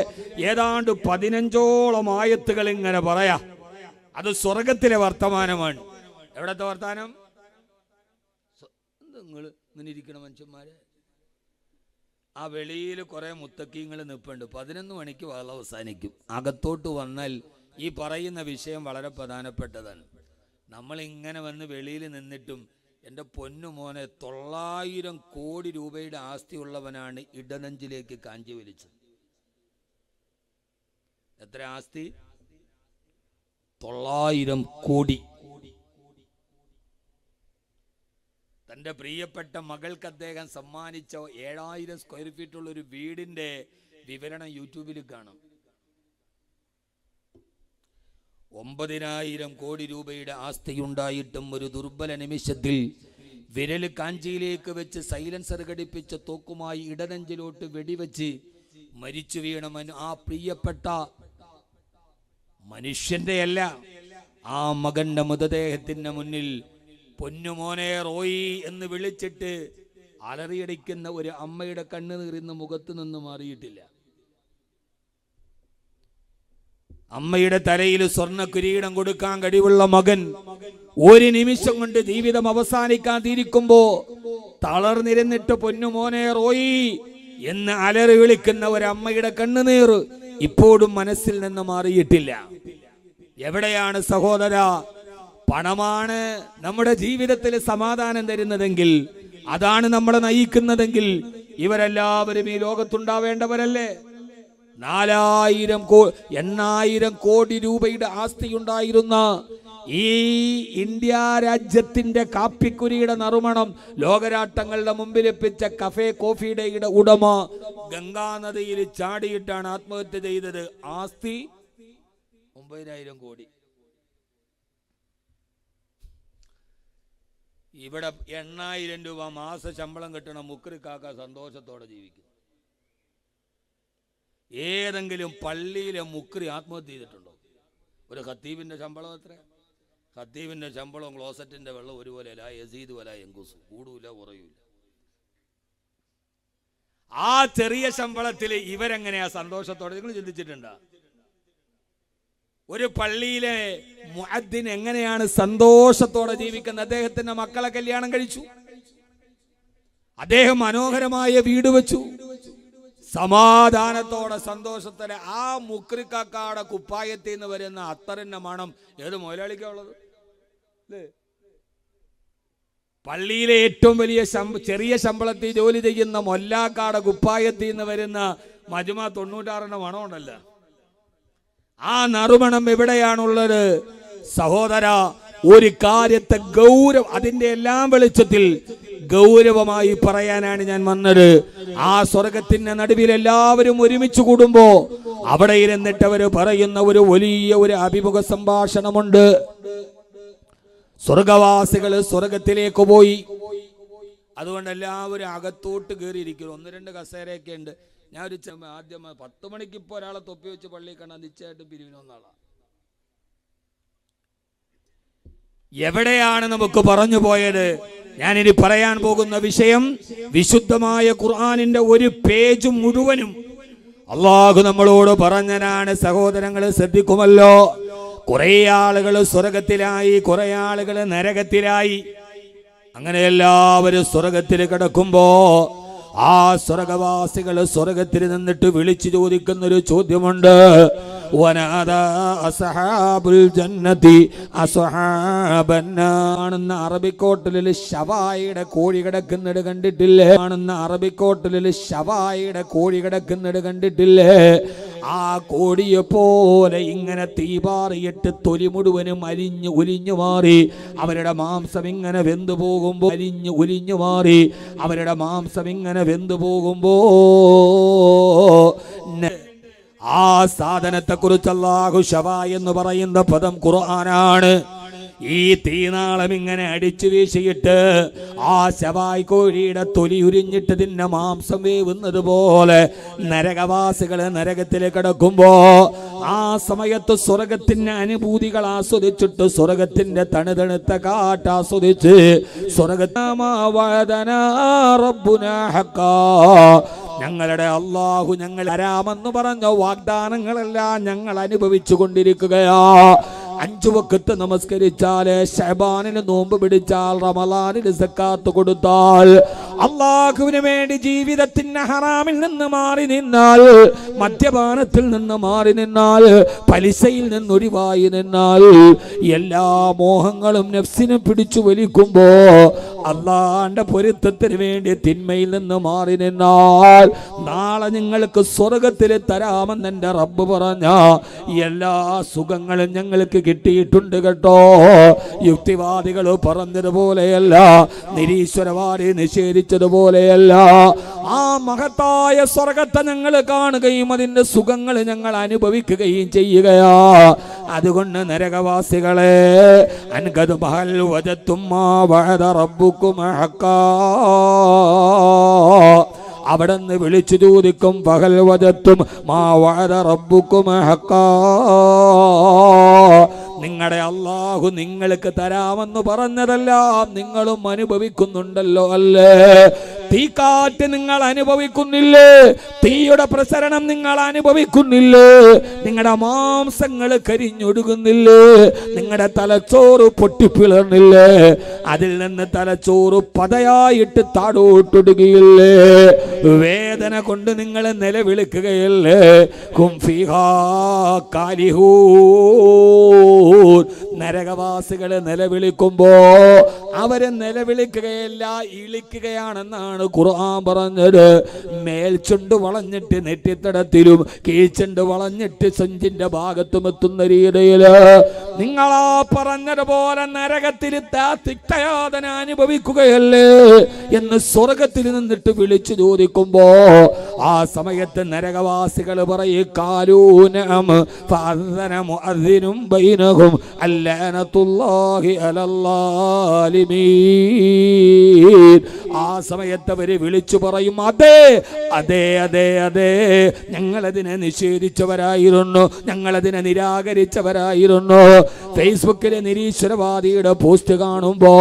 ഏതാണ്ട് 15ഓളം ആയത്തുകൾ ഇങ്ങനെ പറയാ. അത് സ്വർഗത്തിലെ വർത്തമാനമാണ്. എവിടത്തെ വർത്താനം? നിങ്ങൾ ഇങ്ങനെ ഇരിക്കണ മനുഷ്യന്മാരെ, ആ വെളിയിൽ കുറെ മുത്തക്കിങ്ങൾ നിൽപ്പുണ്ട്. 11 മണിക്ക് വാള അവസാനിക്കും. അകത്തോട്ട് വന്നാൽ ഈ പറയുന്ന വിഷയം വളരെ പ്രധാനപ്പെട്ടതാണ്. നമ്മളിങ്ങനെ വന്ന് വെളിയിൽ നിന്നിട്ടും എൻ്റെ പൊന്നു മോനെ 900 കോടി രൂപയുടെ ആസ്തിയുള്ളവനാണ് ഇടനെഞ്ചിലേക്ക് കാഞ്ചി വലിച്ചത്. എത്ര ആസ്തി? 900 കോടി. തൻ്റെ പ്രിയപ്പെട്ട മകൾക്ക് അദ്ദേഹം സമ്മാനിച്ച 7000 സ്ക്വയർ ഫീറ്റ് ഉള്ള ഒരു വീടിന്റെ വിവരണം യൂട്യൂബിൽ കാണാം. 9000 കോടി രൂപയുടെ ആസ്തിയുണ്ടായിട്ടും ഒരു ദുർബല നിമിഷത്തിൽ വിരൽ കാഞ്ചിയിലേക്ക് വെച്ച് സൈലൻസർ ഘടിപ്പിച്ച തോക്കുമായി ഇടനെഞ്ചിലോട്ട് വെടിവെച്ച് മരിച്ചു വീണ ആ പ്രിയപ്പെട്ട മനുഷ്യന്റെ അല്ല, ആ മകന്റെ മൃതദേഹത്തിന്റെ മുന്നിൽ പൊന്നുമോനെ റോയി എന്ന് വിളിച്ചിട്ട് അലറിയടിക്കുന്ന ഒരു അമ്മയുടെ കണ്ണുനീർ ഇന്ന് മുഖത്ത് നിന്ന് മാറിയിട്ടില്ല. അമ്മയുടെ തലയിൽ സ്വർണ്ണ കിരീടം കൊടുക്കാൻ കഴിവുള്ള മകൻ ഒരു നിമിഷം കൊണ്ട് ജീവിതം അവസാനിക്കാതിരിക്കുമ്പോ തളർന്നിരുന്നിട്ട് പൊന്നുമോനെ റോയി എന്ന് അലറി വിളിക്കുന്ന ഒരു അമ്മയുടെ കണ്ണുനീർ ഇപ്പോഴും മനസ്സിൽ നിന്ന് മാറിയിട്ടില്ല. എവിടെയാണ് സഹോദര? പണമാണ് നമ്മുടെ ജീവിതത്തിൽ സമാധാനം തരുന്നതെങ്കിൽ, അതാണ് നമ്മളെ നയിക്കുന്നതെങ്കിൽ ഇവരെല്ലാവരും ഈ ലോകത്തുണ്ടാവേണ്ടവരല്ലേ? $8,000 കോടി രൂപയുടെ ആസ്തിയുണ്ടായിരുന്ന ഈ ഇന്ത്യ രാജ്യത്തിന്റെ കാപ്പിക്കുരിയുടെ നറുമണം ലോകരാട്ടങ്ങളുടെ മുമ്പിൽ എത്തിച്ച കഫേ കോഫിയുടെ ഉടമ ഗംഗാനദിയിൽ ചാടിയിട്ടാണ് ആത്മഹത്യ ചെയ്തത്. ആസ്തി 9,000 കോടി. ഇവിടെ 8,000 രൂപ മാസ ശമ്പളം കിട്ടണ മുക്രിക്കാക്ക സന്തോഷത്തോടെ ജീവിക്കും. ഏതെങ്കിലും പള്ളിയിലെ മുക്രി ആത്മഹത്യ ചെയ്തിട്ടുണ്ടോ? ഒരു ഖത്തീബിന്റെ ശമ്പളം എത്ര? ഖത്തീബിന്റെ ശമ്പളം ക്ലോസറ്റിന്റെ വെള്ളം ഒരുപോലെയല്ല. യസീദ് വല എങ്കൂസ്, കൂടൂല കുറയൂല. ആ ചെറിയ ശമ്പളത്തിൽ ഇവരെങ്ങനെയാ സന്തോഷത്തോടെ? നിങ്ങൾ ചിന്തിച്ചിട്ടുണ്ടോ? ഒരു പള്ളിയിലെ മുഅദ്ദിൻ എങ്ങനെയാണ് സന്തോഷത്തോടെ ജീവിക്കുന്നത്? അദ്ദേഹത്തിന്റെ മക്കളെ കല്യാണം കഴിച്ചു, അദ്ദേഹം മനോഹരമായ വീട് വെച്ചു, സമാധാനത്തോടെ സന്തോഷത്തോടെ. ആ മുക്രിക്കാക്കാടെ കുപ്പായത്തിൽ നിന്ന് വരുന്ന അത്തറിന്റെ മണം ഏത് മുതലാളിക്കുള്ളത്? പള്ളിയിലെ ഏറ്റവും വലിയ ചെറിയ ശമ്പളത്തിൽ ജോലി ചെയ്യുന്ന മൊല്ലാക്കാടെ കുപ്പായത്തിൽ നിന്ന് വരുന്ന മജ്മ 96 മണമുണ്ടല്ല, ആ നറുമണം എവിടെയാണുള്ളത്? സഹോദര, ഒരു കാര്യത്തെ അതിന്റെ എല്ലാം വെളിച്ചത്തിൽ ഗൗരവമായി പറയാനാണ് ഞാൻ വന്നത്. ആ സ്വർഗത്തിന്റെ നടുവിൽ എല്ലാവരും ഒരുമിച്ച് കൂടുമ്പോ അവിടെ ഇരുന്നിട്ട് അവര് പറയുന്ന ഒരു വലിയ അഭിമുഖ സംഭാഷണമുണ്ട്. സ്വർഗവാസികൾ സ്വർഗത്തിലേക്ക് പോയി. അതുകൊണ്ട് എല്ലാവരും അകത്തോട്ട് കയറിയിരിക്കുന്നു. 1-2 കസേരയൊക്കെ ഉണ്ട്. ഞാൻ ആദ്യം 10 മണിക്ക് ഇപ്പോൾ ഒരാളെ തൊപ്പി വെച്ച് പള്ളിയിൽ കണ്ടാൽ നിശ്ചയമായിട്ടും പിരിവിനൊന്നാളാ. എവിടെയാണ് നമുക്ക് പറഞ്ഞു പോയത്? ഞാനിനി പറയാൻ പോകുന്ന വിഷയം വിശുദ്ധമായ ഖുർആനിന്റെ ഒരു പേജ് മുഴുവനും അള്ളാഹു നമ്മളോട് പറഞ്ഞതാണ്. സഹോദരങ്ങളെ ശ്രദ്ധിക്കുമല്ലോ. കുറെ ആളുകൾ സ്വർഗത്തിലായി, കുറെ ആളുകൾ നരകത്തിലായി. അങ്ങനെ എല്ലാവരും സ്വർഗത്തിൽ കിടക്കുമ്പോ ആ സ്വർഗവാസികൾ സ്വർഗത്തിൽ നിന്നിട്ട് വിളിച്ചു ചോദിക്കുന്നൊരു ചോദ്യമുണ്ട്. അറബിക്കോട്ടിൽ ശവായിയുടെ കോഴി കിടക്കുന്നത് കണ്ടിട്ടില്ലേ? അറബിക്കോട്ടിൽ ശവായിയുടെ കോഴി കിടക്കുന്നത് കണ്ടിട്ടില്ലേ? ആ കോഴിയെ പോലെ ഇങ്ങനെ തീപാറിയിട്ട് തൊലി മുഴുവനും ഉലിഞ്ഞു മാറി അവരുടെ മാംസം ഇങ്ങനെ വെന്തു പോകുമ്പോ ഉലിഞ്ഞു മാറി അവരുടെ മാംസം ഇങ്ങനെ വെന്തു പോകുമ്പോ ആ സാധനത്തെ കുറിച്ച് അല്ലാഹു ശവാ എന്ന് പറയുന്ന പദം ഖുർആനാണ്. ഈ തീനാളം ഇങ്ങനെ അടിച്ചു വീശിയിട്ട് ആ ശവായ് കോഴിയുടെ തൊലി ഉരിഞ്ഞിട്ട് തിന്നെ മാംസം വേവുന്നത് പോലെ നരകവാസികള് നരകത്തിൽ കിടക്കുമ്പോ ആ സമയത്ത് സ്വർഗത്തിന്റെ അനുഭൂതികൾ ആസ്വദിച്ചിട്ട് സ്വർഗത്തിന്റെ തണുതണുത്ത കാറ്റാസ്വദിച്ച് ഞങ്ങളുടെ അല്ലാഹു ഞങ്ങൾ തരാമെന്ന് പറഞ്ഞ വാഗ്ദാനങ്ങളെല്ലാം ഞങ്ങൾ അനുഭവിച്ചു കൊണ്ടിരിക്കുകയാ. 5 വഖത്ത് നമസ്കരിച്ചാൽ, ശഅബാനിൽ നോമ്പ് പിടിച്ചാൽ, റമളാനിൽ സക്കാത്ത് കൊടുത്താൽ, അല്ലാഹുവിന് വേണ്ടി ജീവിതത്തിന്റെ ഹറാമിൽ നിന്ന് മാറി നിന്നാൽ, മദ്യപാനത്തിൽ നിന്ന് മാറി നിന്നാൽ, പലിശയിൽ നിന്ന് ഒഴിവായി നിന്നാൽ, എല്ലാ മോഹങ്ങളും നഫ്സിനെ പിടിച്ചു വലിക്കുമ്പോ അല്ലാഹുവിന്റെ പൊരുത്തത്തിന് വേണ്ടി തിന്മയിൽ നിന്ന് മാറി നിന്നാൽ നാളെ നിങ്ങൾക്ക് സ്വർഗത്തിൽ തരാമെന്ന് എൻ്റെ റബ്ബ് പറഞ്ഞ എല്ലാ സുഖങ്ങളും ഞങ്ങൾക്ക് കിട്ടിയിട്ടുണ്ട് കേട്ടോ. യുക്തിവാദികൾ പറഞ്ഞതുപോലെയല്ല, നിരീശ്വരവാദി നിഷേധിച്ചതുപോലെയല്ല. ആ മഹത്തായ സ്വർഗത്തെ ഞങ്ങൾ കാണുകയും അതിന്റെ സുഖങ്ങൾ ഞങ്ങൾ അനുഭവിക്കുകയും ചെയ്യുകയാ. അതുകൊണ്ട് നരകവാസികളെ അൻകദ് ബഹൽ വജത്തും മാ വഅദ റബ്ബുക്കും ഹഖാ, അവിടെന്ന് വിളിച്ചു ചോദിക്കും പകൽ വജത്തും മാ വഅദ റബ്ബുക്കും ഹഖാ, നിങ്ങളുടെ അല്ലാഹു നിങ്ങൾക്ക് തരാമെന്ന് പറഞ്ഞതെല്ലാം നിങ്ങളും അനുഭവിക്കുന്നുണ്ടല്ലോ അല്ലേ? തീക്കാറ്റ് നിങ്ങൾ അനുഭവിക്കുന്നില്ലേ? തീയുടെ പ്രസരണം നിങ്ങൾ അനുഭവിക്കുന്നില്ലേ? നിങ്ങളുടെ മാംസങ്ങൾ കരിഞ്ഞൊടുകുന്നില്ലേ? നിങ്ങളുടെ തലച്ചോറ് പൊട്ടിപ്പിളർന്നില്ലേ? അതിൽ നിന്ന് തലച്ചോറ് പതയായിട്ട് താഴോട്ടൊടുകയില്ലേ? വേദന കൊണ്ട് നിങ്ങൾ നിലവിളിക്കുകയല്ലേ? കും ഫീഹാ കാലിഹൂൻ, നരകവാസികളെ നിലവിളിക്കുമ്പോ അവരെ നിലവിളിക്കുകയല്ല, ഇളിക്കുകയാണെന്നാണ് ഖുർആൻ പറഞ്ഞത്. മേൽചുണ്ട് വളഞ്ഞിട്ട് നെറ്റിത്തടത്തിലും കീഴ്ചുണ്ട് വളഞ്ഞിട്ട് സഞ്ചിന്റെ ഭാഗത്തും എത്തുന്ന രീതിയില് നിങ്ങളാ പറഞ്ഞതുപോലെ നരകത്തിൽ തിക്തയാതന അനുഭവിക്കുകയല്ലേ എന്ന് സ്വർഗത്തിൽ നിന്നിട്ട് വിളിച്ചു ചോദിക്കുമ്പോ ആ സമയത്ത് നരകവാസികൾ പറയും കാലൂനം ഫഅദ്ദന ബൈനഹും അല്ലാനത്തുല്ലാഹി അലല്ലാലിമീൻ. ആ സമയത്ത് അവര് വിളിച്ചു പറയും അതെ അതെ അതെ അതെ, ഞങ്ങളതിനെ നിഷേധിച്ചവരായിരുന്നു, ഞങ്ങളതിനെ നിരാകരിച്ചവരായിരുന്നു. ഫേസ്ബുക്കിലെ നിരീശ്വരവാദിയുടെ പോസ്റ്റ് കാണുമ്പോ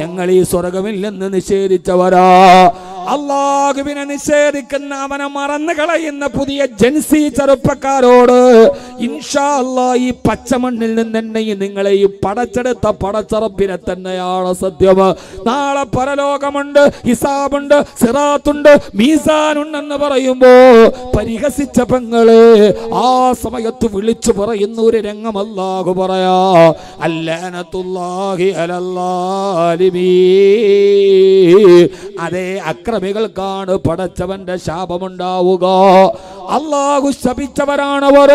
ഞങ്ങൾ ഈ സ്വർഗമില്ലെന്ന് നിഷേധിച്ചവരാ. അല്ലാഹുവിനെ നിഷേധിക്കുന്ന, അവനെ മറന്നു കളയുന്ന പുതിയ ജൻസി ചെറുപ്പക്കാരോട് ഇൻഷാ അല്ലാഹ് ഈ പച്ചമണ്ണിൽ നിന്ന് തന്നെ നിങ്ങളെ ഈ പടച്ചെടുത്ത പടച്ചറപ്പിനെ തന്നെയാണ് സത്യം. നാളെ പരലോകമുണ്ട്, ഹിസാബുണ്ട്, സിറാത്തുണ്ട്, മീസാനുണ്ടെന്ന് പറയുമ്പോ പരിഹസിച്ച പെങ്ങളെ ആ സമയത്ത് വിളിച്ചു പറയുന്ന ഒരു രംഗം അല്ലാഹു പറയാ അല്ലാനത്തുല്ലാഹി അലല്ലാലിമീൻ. അതേ അക്രമികൾക്കാണ് പടച്ചവന്റെ ശാപമുണ്ടാവുക. അല്ലാഹു ശപിച്ചവരാണവർ,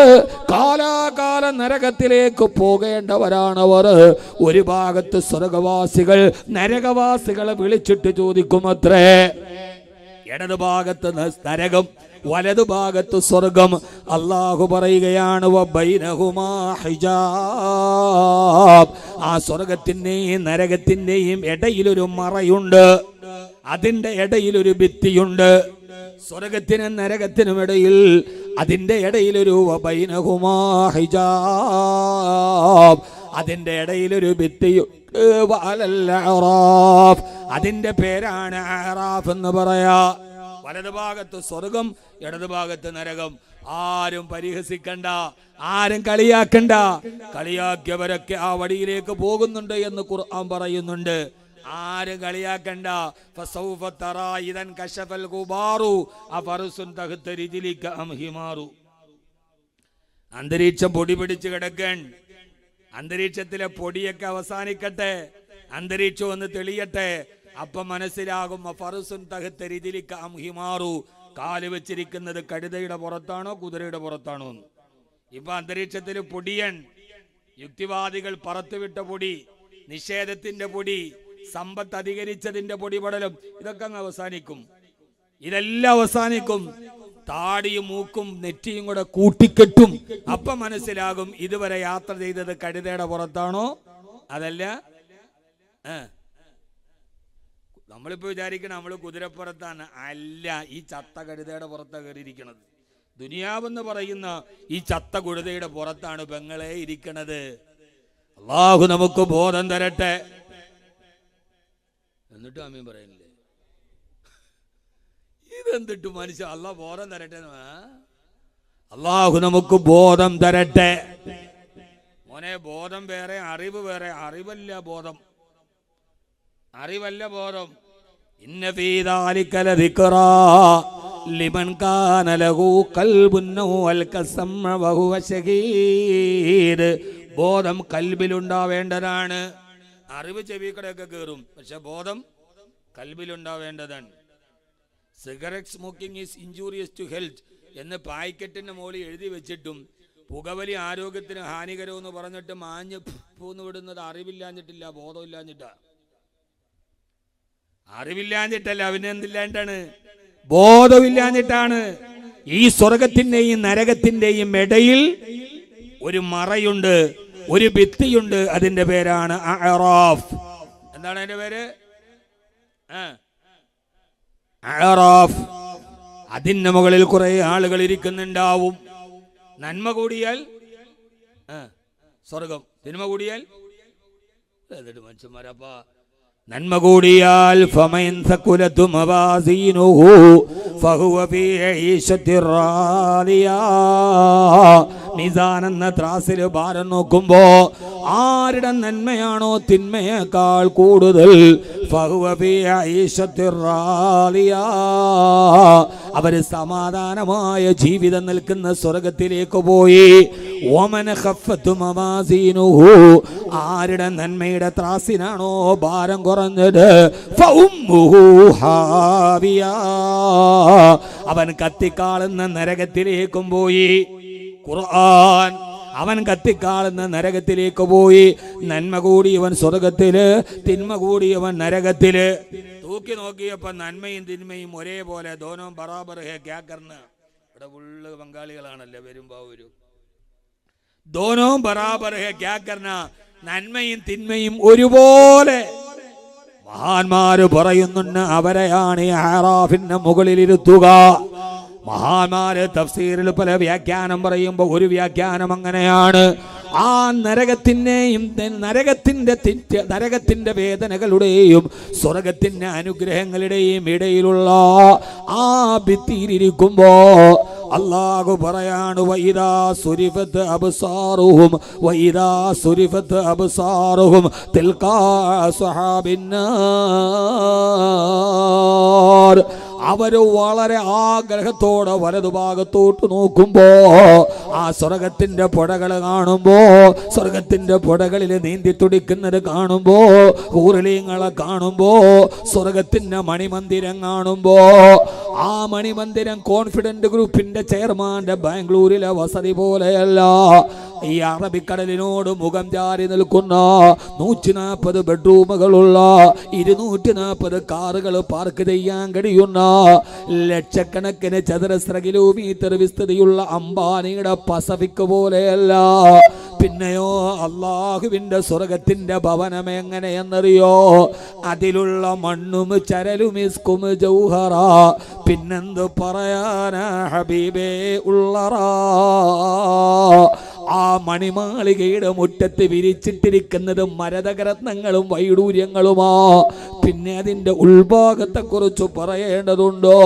കാലാകാല നരകത്തിലേക്ക് പോകേണ്ടവരാണവർ. ഒരു ഭാഗത്ത് സ്വർഗവാസികൾ നരകവാസികളെ വിളിച്ചിട്ട് ചോദിക്കുമത്രേ, ഇടതുഭാഗത്ത് നരകം, വലതുഭാഗത്ത് സ്വർഗം. അല്ലാഹു പറയുകയാണ് വബൈനഹുമാ ഹിജാബ്. ആ സ്വർഗത്തിന്റെയും നരകത്തിന്റെയും ഇടയിലൊരു മറയുണ്ട്, അതിന്റെ ഇടയിലൊരു ഭിത്തിയുണ്ട്. സ്വർഗത്തിനും നരകത്തിനും ഇടയിൽ അതിന്റെ ഇടയിലൊരു വബൈനഹുമാ ഹിജാബ്, അതിന്റെ ഇടയിലൊരു ഭിത്തിയുണ്ട്. അതിന്റെ പേരാണ് അറാഫ് എന്ന് പറയാ. വലതുഭാഗത്ത് സ്വർഗം, ഇടതുഭാഗത്ത് നരകം. ആരും പരിഹസിക്കണ്ട, ആരും കളിയാക്കണ്ട. കളിയാക്കിയവരൊക്കെ ആ വഴിയിലേക്ക് പോകുന്നുണ്ട് എന്ന് ഖുർആൻ പറയുന്നുണ്ട്. ആരും കളിയാക്കണ്ട. ഫസൗഫ തറാ ഇദൻ കശഫൽ ഗുബാറു അഫർസുൻ തഹ്ത റിജ്ലിക അം ഹിമാറു. അന്തരീക്ഷം പൊടി പിടിച്ച് കിടക്കാൻ, അന്തരീക്ഷത്തിലെ പൊടിയൊക്കെ അവസാനിക്കട്ടെ, അന്തരീക്ഷം ഒന്ന് തെളിയട്ടെ, അപ്പം മനസ്സിലാകും അഫർസുൻ തഹ്ത റിജ്ലിക അം ഹിമാറു, കാല് വെച്ചിരിക്കുന്നത് കഴുതയുടെ പുറത്താണോ കുതിരയുടെ പുറത്താണോ എന്ന്. ഇപ്പൊ അന്തരീക്ഷത്തിൽ പൊടിയൻ, യുക്തിവാദികൾ പറത്തുവിട്ട പൊടി, നിഷേധത്തിന്റെ പൊടി, സമ്പത്ത് അധികരിച്ചതിന്റെ പൊടിപടലം, ഇതൊക്കെ അങ്ങ് അവസാനിക്കും. ഇതെല്ലാം അവസാനിക്കും. താടിയും മൂക്കും നെറ്റിയും കൂടെ കൂട്ടിക്കെട്ടും. അപ്പം മനസ്സിലാകും ഇതുവരെ യാത്ര ചെയ്തത് കഴുതയുടെ പുറത്താണോ അതല്ല. നമ്മളിപ്പോ വിചാരിക്കണം നമ്മള് കുതിരപ്പുറത്താണ്. അല്ല, ഈ ചത്ത കഴുതയുടെ പുറത്താണ് കയറിയിരിക്കണത്. ദുനിയാവെന്ന് പറയുന്ന ഈ ചത്ത കഴുതയുടെ പുറത്താണ് പെങ്ങളെ ഇരിക്കണത്. അല്ലാഹു നമുക്ക് ബോധം തരട്ടെ. എന്നിട്ട് ആമീൻ പറയുന്നില്ലേ? ഇതെന്തിട്ട് മനുഷ്യ അല്ലാഹു ബോധം തരട്ടെ. അല്ലാഹു നമുക്ക് ബോധം തരട്ടെ. മോനെ, ബോധം വേറെ, അറിവ് വേറെ. അറിവല്ല ബോധം, അറിവല്ല ബോധം. ഇന്ന ഫീ ദാലിക ലദിക്റാ ലിമൻ കാന ലഹു ഖൽബുൻ വൽക സമഅ വഹുവ ശഹീദ്. ബോധം കൽബിലുണ്ടാവേണ്ടതാണ്. അറിവ് ചെവിക്കടയൊക്കെ കയറും, പക്ഷെ ബോധം കൽബിലുണ്ടാവേണ്ടതാണ്. Cigarette smoking is injurious to health എന്ന് പായ്ക്കറ്റിന്റെ മുകളിൽ എഴുതി വെച്ചിട്ടും പുകവലി ആരോഗ്യത്തിന് ഹാനികരമെന്ന് പറഞ്ഞിട്ട് മാഞ്ഞ് പോന്ന് വിടുന്നത് അറിവില്ലാഞ്ഞിട്ടില്ല, ബോധമില്ലാഞ്ഞിട്ടാ. അറിവില്ലാഞ്ഞിട്ടല്ല, അവനെന്തില്ലാണ്ടാണ്, ബോധമില്ലാഞ്ഞിട്ടാണ്. ഈ സ്വർഗത്തിന്റെയും നരകത്തിന്റെയും ഇടയിൽ ഒരു മറയുണ്ട്, ഒരു ഭിത്തിയുണ്ട്. അതിന്റെ പേരാണ് അറാഫ്. എന്താണ് അതിന്റെ പേര്? അറാഫ്. അതിന്റെ മുകളിൽ കുറെ ആളുകൾ ഇരിക്കുന്നുണ്ടാവും. നന്മ കൂടിയാൽ സ്വർഗം, തിന്മ കൂടിയാൽ മനുഷ്യന്മാരപ്പ. നന്മ കൂടിയാൽ ഫമൻ സകുലതു മവാസീനുഹു ഫഹുവ ഫീ ഈശത്തിർ റാദിയ. മീസാൻ എന്ന ത്രാസിൽ ഭാരം നോക്കുമ്പോ ആരുടെ നന്മയാണോ തിന്മയേക്കാൾ കൂടുതൽ, ഫഹുവ ഫീ ഈശത്തിർ റാദിയ, അവര് സമാധാനമായ ജീവിതം നിൽക്കുന്ന സ്വർഗത്തിലേക്ക് പോയി. വമൻ ഖഫ്ഫതു മവാസീനുഹു, ആരുടെ നന്മയുടെ ത്രാസിനാണോ ഭാരം കുറഞ്ഞത് ഫഉമ്മുഹു ഹാവിയ, അവൻ കത്തിക്കാളുന്ന നരകത്തിലേക്കും പോയി. ഖുർആൻ അവൻ കത്തിക്കാളുന്ന നരകത്തിലേക്ക് പോയി. നന്മ കൂടിയവൻ സ്വർഗത്തില്, തിന്മ കൂടിയവൻ നരകത്തില്. തൂക്കി നോക്കിയപ്പോ നന്മയും തിന്മയും ഒരേപോലെ ദോനോ ബറാബർ ഹേ ക്യാ കർന. ഇവിടെ ഫുള്ള് ബംഗാളികളാണല്ലേ വരുമ്പോ ഒരു ദോനോ ബറാബർ ഹേ ക്യാ കർന, നന്മയും തിന്മയും ഒരുപോലെ. മഹാന്മാര് പറയുന്നുണ്ട് അവരെയാണ് ആറാഫിന്റെ മുകളിലിരുത്തുക. മഹാന്മാര് തഫ്സീറിൽ പല വ്യാഖ്യാനം പറയുമ്പോൾ ഒരു വ്യാഖ്യാനം അങ്ങനെയാണ്, ആ നരകത്തിന്റെ വേദനകളുടെയും സ്വർഗത്തിന്റെ അനുഗ്രഹങ്ങളുടെയും ഇടയിലുള്ള ആ ഭിത്തിയിലിരിക്കുമ്പോ അല്ലാഹു പറയാണ് വഇദാ സുരിഫത് അബ്സാറുഹും തിൽകാ സ്വഹാബിന്നാർ. അവര് വളരെ ആഗ്രഹത്തോടെ വലതുഭാഗത്തോട്ട് നോക്കുമ്പോ ആ സ്വർഗത്തിന്റെ പുഴകൾ കാണുമ്പോ, സ്വർഗത്തിന്റെ പുഴകളിൽ നീന്തി തുടിക്കുന്നത് കാണുമ്പോ, ഊർലിങ്ങളെ കാണുമ്പോ, സ്വർഗത്തിന്റെ മണിമന്ദിരം കാണുമ്പോ, ആ മണിമന്ദിരം കോൺഫിഡന്റ് ഗ്രൂപ്പിന്റെ ചെയർമാന്റെ ബാംഗ്ലൂരിലെ വസതി പോലെയല്ല. ഈ അറബിക്കടലിനോട് മുഖം ചാരി നിൽക്കുന്ന 140 ബെഡ്റൂമുകളുള്ള 240 കാറുകൾ പാർക്ക് ചെയ്യാൻ കഴിയുന്ന ലക്ഷക്കണക്കിന് ചതുരശ്ര കിലോമീറ്റർ വിസ്തൃതിയുള്ള അംബാനിയുടെ പസഫിക് പോലെയല്ല. പിന്നെയോ അള്ളാഹുവിന്റെ സ്വർഗത്തിന്റെ ഭവനം എങ്ങനെയെന്നറിയോ? അതിലുള്ള മണ്ണും ചരലും ഇസ്കും ജൗഹറ, പിന്നെന്ത് പറയാനാ ഹബീബേ ഉള്ളറാ. ആ മണിമാളികയുടെ മുറ്റത്ത് വിരിച്ചിട്ടിരിക്കുന്നത് മരതകരത്നങ്ങളും വൈഡൂര്യങ്ങളുമാ. പിന്നെ അതിന്റെ ഉൾഭാഗത്തെ കുറിച്ച് പറയേണ്ടതുണ്ടോ?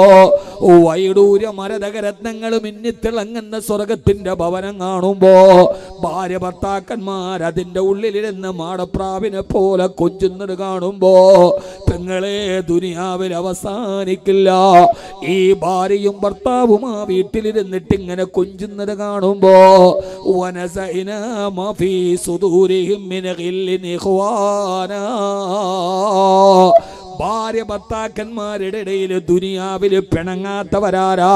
വൈഡൂര്യ മരതകരത്നങ്ങൾ മിന്നിത്തിളങ്ങുന്ന സ്വർഗത്തിന്റെ ഭവനം കാണുമ്പോ ഭാര്യ ഭർത്താക്കന്മാർ അതിന്റെ ഉള്ളിലിരുന്ന് മാടപ്രാവിനെ പോലെ കൊഞ്ചുന്നത് കാണുമ്പോ പെങ്ങളെ ദുനിയാവിൽ അവസാനിക്കില്ല. ഈ ഭാര്യയും ഭർത്താവും ആ വീട്ടിലിരുന്നിട്ട് ഇങ്ങനെ കൊഞ്ചുന്നത് കാണുമ്പോ വനസഇനാ മാ ഫീ സുദൂരിഹിം മിൻ ഗില്ലിൻ ഇഖ്വാനാ. ഭാര്യ ഭർത്താക്കന്മാരുടെ ഇടയിൽ ദുനിയാവിൽ പിണങ്ങാത്തവരാരാ?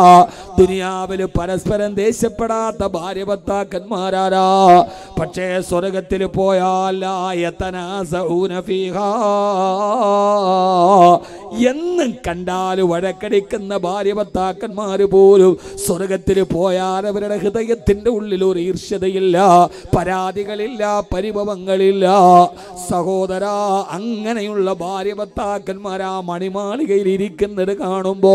ദുനിയാവിൽ പരസ്പരം ദേഷ്യപ്പെടാത്ത ഭാര്യ ഭർത്താക്കന്മാരാരാ? പക്ഷേ സ്വർഗത്തിൽ പോയാൽ എന്നും കണ്ടാൽ വഴക്കടിക്കുന്ന ഭാര്യ ഭർത്താക്കന്മാര് പോലും സ്വർഗത്തിൽ പോയാൽ അവരുടെ ഹൃദയത്തിന്റെ ഉള്ളിൽ ഒരു ഈർഷ്യതയില്ല, പരാതികളില്ല, പരിഭവങ്ങളില്ല. സഹോദരാ, അങ്ങനെയുള്ള ഭാര്യ ഭർത്താക്കന്മാർ ആ മണിമാളികയിൽ ഇരിക്കുന്നത് കാണുമ്പോ,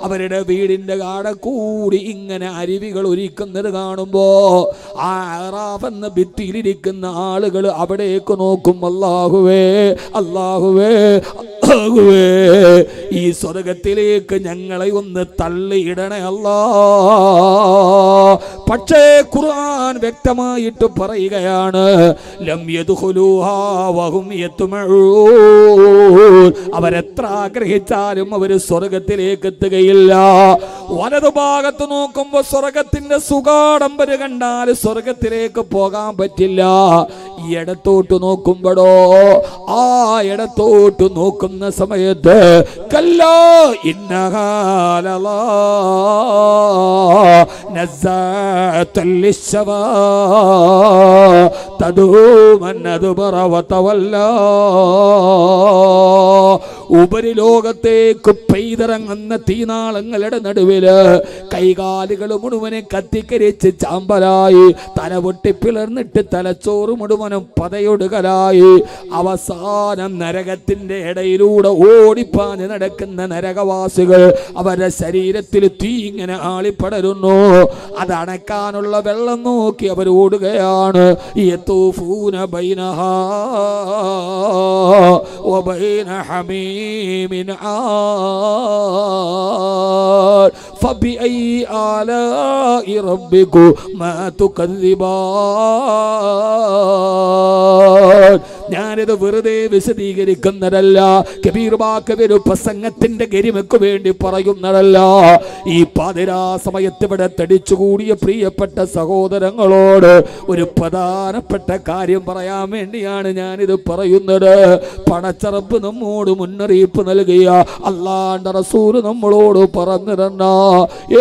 അവരുടെ വീടിന്റെ കാട കൂടി ഇങ്ങനെ അരുവികൾ ഒരുക്കുന്നത് കാണുമ്പോ, ആ അറാഫ് എന്ന ഭിത്തിയിലിരിക്കുന്ന ആളുകൾ അവിടേക്ക് നോക്കും. അല്ലാഹുവേ, അല്ലാഹുവേ, അല്ലാഹുവേ, ഈ സ്വർഗത്തിലേക്ക് ഞങ്ങളെ ഒന്ന് തള്ളിയിടണേ അല്ലാ. പക്ഷേ ഖുർആൻ വ്യക്തമായിട്ട് പറയുകയാണ്, ലം യദ്ഖുലൂഹാ വഹും യത്മഊൻ. അവരെത്ര ആഗ്രഹിച്ചാലും അവർ സ്വർഗത്തിലേക്ക് എത്തുകയില്ല. വലതുഭാഗത്ത് നോക്കുമ്പോൾ സ്വർഗത്തിന്റെ സുഖാഡംബര കണ്ടാൽ സ്വർഗത്തിലേക്ക് പോകാൻ പറ്റില്ല. ഇടത്തോട്ട് നോക്കുമ്പോഴോ, ആ ഇടത്തോട്ട് നോക്കുന്ന സമയത്ത് കല്ലാ ഇന്നഹാ ലളാ നസ്സാഅത്തൻ ലിശ്ശവാ തദൂ മൻ അദ്ബറ വതവല്ലാ. ഉപരിലോകത്തേക്ക് പെയ്തിറങ്ങുന്ന തീനാളങ്ങളുടെ നടുവില് കൈകാലുകൾ മുഴുവനെ കത്തിക്കരിച്ച് ചാമ്പലായി, തല പൊട്ടി പിളർന്നിട്ട് തലച്ചോറ് മുഴുവനും പതയൊടുകലായി. അവസാനം നരകത്തിന്റെ ഇടയിലൂടെ ഓടിപ്പാഞ്ഞ് നടക്കുന്ന നരകവാസികൾ, അവരുടെ ശരീരത്തിൽ തീ ഇങ്ങനെ ആളിപ്പടരുന്നു. അതണക്കാനുള്ള വെള്ളം നോക്കി അവർ ഓടുകയാണ്. യതൂഫൂന ബൈനഹാ വബൈന ഹമീമിൻ ആൻ ഫബിഅയി ആലാഇ റബ്ബികുമാ തുകദ്ദിബാൻ. ഞാനിത് വെറുതെ വിശദീകരിക്കുന്നതല്ല, കബീർ ബാക്കവി ഒരു പ്രസംഗത്തിന്റെ ഗരിമയ്ക്ക് വേണ്ടി പറയുന്നതല്ല. ഈ പാതിരാ സമയത്ത് ഇവിടെ തടിച്ചുകൂടിയ പ്രിയപ്പെട്ട സഹോദരങ്ങളോട് ഒരു പ്രധാനപ്പെട്ട കാര്യം പറയാൻ വേണ്ടിയാണ് ഞാനിത് പറയുന്നത്. പടച്ചറപ്പ് നമ്മോട് മുന്നറിയിപ്പ് നൽകിയ അല്ലാഹുവിന്റെ റസൂൽ നമ്മളോട് പറഞ്ഞിരുന്ന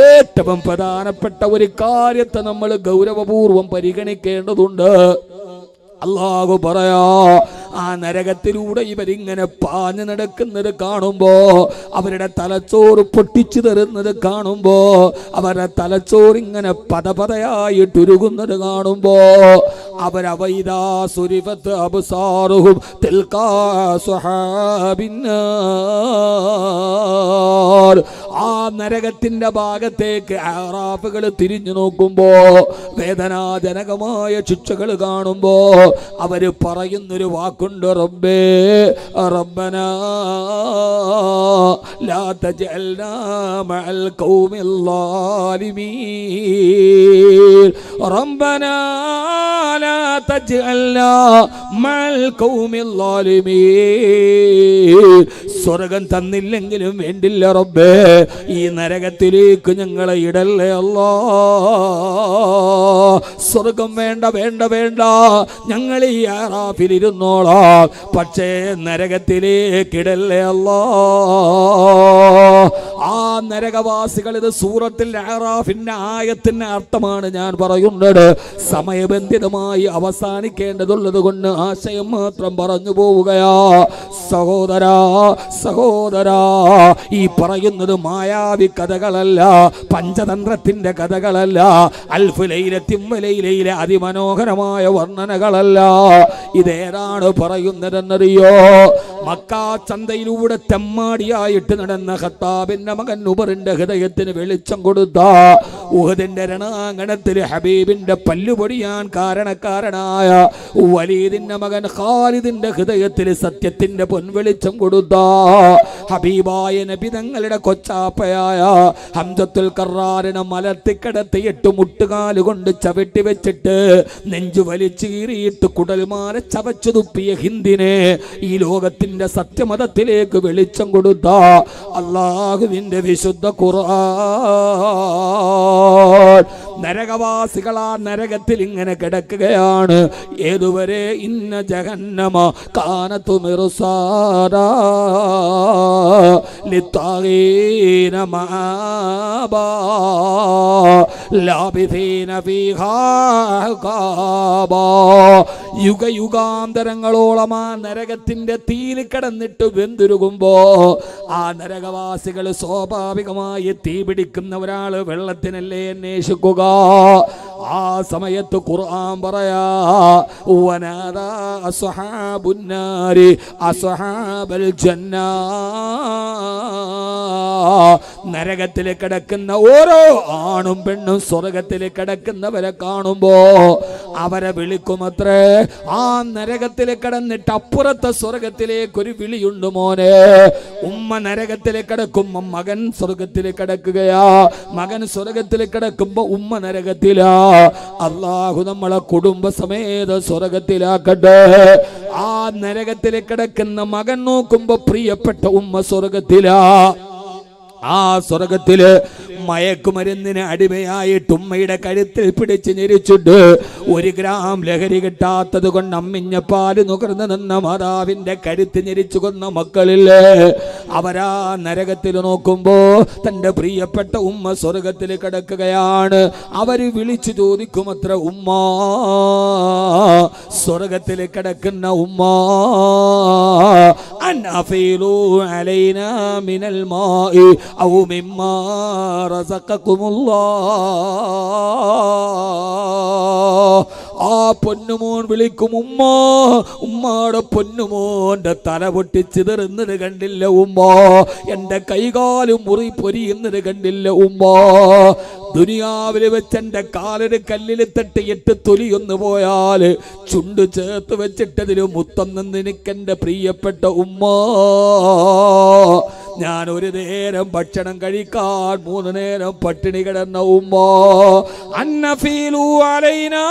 ഏറ്റവും പ്രധാനപ്പെട്ട ഒരു കാര്യത്തെ നമ്മൾ ഗൗരവപൂർവം പരിഗണിക്കേണ്ടതുണ്ട്. അല്ലാഹു പറയാ, ആ നരകത്തിലൂടെ ഇവരിങ്ങനെ പാഞ്ഞു നടക്കുന്നത് കാണുമ്പോ, അവരുടെ തലച്ചോറ് പൊട്ടിച്ചു തരുന്നത് കാണുമ്പോ, അവരുടെ തലച്ചോറിങ്ങനെ പതപതയായിട്ടുരുകുന്നത് കാണുമ്പോ, അവരവൈദാ സുരിഫത്ത് അബ്സാറുഹും തിൽകാ സ്വഹാബിന്നാർ, ആ നരകത്തിന്റെ ഭാഗത്തേക്ക് അറാഫുകൾ തിരിഞ്ഞു നോക്കുമ്പോ, വേദനാജനകമായ ശിക്ഷകൾ കാണുമ്പോ അവര് പറയുന്നൊരു വാക്കുണ്ട്, റബ്ബേ റബ്ബനാ ലാ തജ്അൽനാ മഅൽ ഖൗമിൽ ളാലിമീൻ, റബ്ബനാ ലാ തജ്അൽനാ മഅൽ ഖൗമിൽ ളാലിമീൻ. സ്വർഗം തന്നില്ലെങ്കിലും വേണ്ടില്ല റബ്ബേ, ഈ നരകത്തിലേക്ക് ഞങ്ങളെ ഇടല്ലേ അല്ലാ. സ്വർഗം വേണ്ട വേണ്ട വേണ്ട, ഞങ്ങൾ ഈ അറാഫിൽ ഇരുന്നോളാം, പക്ഷേ നരകത്തിലേക്കിടല്ലേ അല്ലാ. ആ നരകവാസികൾ, ഇത് സൂറത്തിൽ അറാഫിന്റെ ആയത്തിന്റെ അർത്ഥമാണ് ഞാൻ പറയുന്നത്. സമയബന്ധിതമായി അവസാനിക്കേണ്ടതുള്ളത് കൊണ്ട് ആശയം മാത്രം പറഞ്ഞു പോവുകയാ. സഹോദരാ സഹോദരാ, ഈ പറയുന്നത് മായാവി കഥകളല്ല, പഞ്ചതന്ത്രത്തിന്റെ കഥകളല്ല, അൽഫ് ലൈലത്തിൻ വലൈലയിലെ അതിമനോഹരമായ വർണ്ണനകളല്ല. ഇതേതാണ് പറയുന്നതെന്നറിയോ? മക്കാ ചന്തയിലൂടെ തെമ്മാടിയായിട്ട് നടന്ന ഖത്താബിന്റെ മകൻ ഉമറിന്റെ ഹൃദയത്തിന് വെളിച്ചം കൊടുത്ത, ഉഹദിന്റെ രണാങ്കണത്തിൽ ഹബീബിന്റെ പല്ലുപൊടിയാൻ കാരണക്കാരനായ വലീദിന്റെ മകൻ ഖാലിദിന്റെ ഹൃദയത്തിൽ സത്യത്തിന്റെ പൊൻവെളിച്ചം കൊടുത്ത, ഹബീബായ നബി തങ്ങളുടെ കൊച്ചാപ്പയായ ഹംസത്തുൽ കറാറിനെ മലത്തിക്കടത്തിയിട്ട് മുട്ടുകാല് കൊണ്ട് ചവിട്ടി വെച്ചിട്ട് നെഞ്ചു വലിച്ചു കീറിയിട്ട് കുടൽമാരെ ചവച്ചു തുപ്പിയ ഹിന്ദിനെ ഈ ലോകത്തിന്റെ സത്യമതത്തിലേക്ക് വെളിച്ചം കൊടുത്ത അല്ലാഹുവിന്റെ വിശുദ്ധ ഖുർആൻ. നരകവാസികൾ ആ നരകത്തിൽ ഇങ്ങനെ കിടക്കുകയാണ്. ഏതുവരെ? ഇന്ന ജഹന്നമ കാനതു മിർസാദാ ലിത്താഗീന മആബാ ലാബിഥീന ഫീഹാ അഹ്ഖാബാ. യുഗയുഗാന്തരങ്ങളോളം ആ നരകത്തിന്റെ തീയിൽ കിടന്നിട്ട് വെന്തുരുകുമ്പോ ആ നരകവാസികൾ സ്വാഭാവികമായി തീ പിടിക്കുന്ന ഒരാള് വെള്ളത്തിനല്ലേ അന്വേഷിക്കുക. ആ സമയത്ത് ഖുർആൻ പറയാ, വനാദാ അസ്ഹാബുന്നാരി അസ്ഹാബൽ ജന്നാ. നരകത്തിൽ കിടക്കുന്ന ഓരോ ആണും പെണ്ണും സ്വർഗത്തിൽ കിടക്കുന്നവരെ കാണുമ്പോ അവരെ വിളിക്കുമത്രേ. ആ നരകത്തിൽ കിടന്നിട്ട് അപ്പുറത്തെ സ്വർഗത്തിലേക്ക് ഒരു വിളിയുണ്ട്, മോനെ. ഉമ്മ നരകത്തിൽ കിടക്കുമ്പോ മകൻ സ്വർഗത്തിൽ കിടക്കുകയാ, മകൻ സ്വർഗത്തിൽ കിടക്കുമ്പോ ഉമ്മ നരകത്തിലാ. അല്ലാഹു നമ്മളെ കുടുംബസമേത സ്വർഗത്തിലാക്കട്ടെ. ആ നരകത്തിൽ കിടക്കുന്ന മകൻ നോക്കുമ്പോ പ്രിയപ്പെട്ട ഉമ്മ സ്വർഗത്തിലാ. ആ സ്വർഗത്തില് മയക്കുമരുന്നിന് അടിമയായിട്ട് ഉമ്മയുടെ കഴുത്തിൽ പിടിച്ച് ഞെരിച്ചിട്ട് 1 ഗ്രാം ലഹരി കിട്ടാത്തത് കൊണ്ട് അമ്മിഞ്ഞ പാല് നുകർന്നു നിന്ന മാതാവിന്റെ കഴുത്ത് ഞെരിച്ചു കൊന്ന മക്കളില്ലേ, അവരാ നരകത്തിൽ നോക്കുമ്പോ തന്റെ പ്രിയപ്പെട്ട ഉമ്മ സ്വർഗത്തിൽ കിടക്കുകയാണ്. അവര് വിളിച്ചു ചോദിക്കുമത്ര, ഉമ്മ, സ്വർഗത്തിൽ കിടക്കുന്ന ഉമ്മ, അൻഅഫീലു അലൈനാ മിനൽ മാഇ ഔ മിമ്മാ ആ പൊന്നുമോൻ വിളിക്കും, ഉമ്മ. ഉമ്മാടെ പൊന്നുമോന്റെ തല പൊട്ടിച്ചിതറുന്നത് കണ്ടില്ല ഉമ്മ, എന്റെ കൈകാലും മുറി പൊരിയുന്നത് കണ്ടില്ല ഉമ്മ, ദുനിയാവിൽ വെച്ച് എന്റെ കാലിന് കല്ലിൽ തട്ടി 8 തൊലിയൊന്നു പോയാല് ചുണ്ടു ചേർത്ത് വെച്ചിട്ടതിന് മുത്തം നിന്ന് എനിക്കെന്റെ പ്രിയപ്പെട്ട ഉമ്മ. ഞാൻ ഒരു നേരം ഭക്ഷണം കഴിക്കാൻ 3 നേരം പട്ടിണി കിടന്ന ഉമ്മ അന്നഫീലു അലൈനാ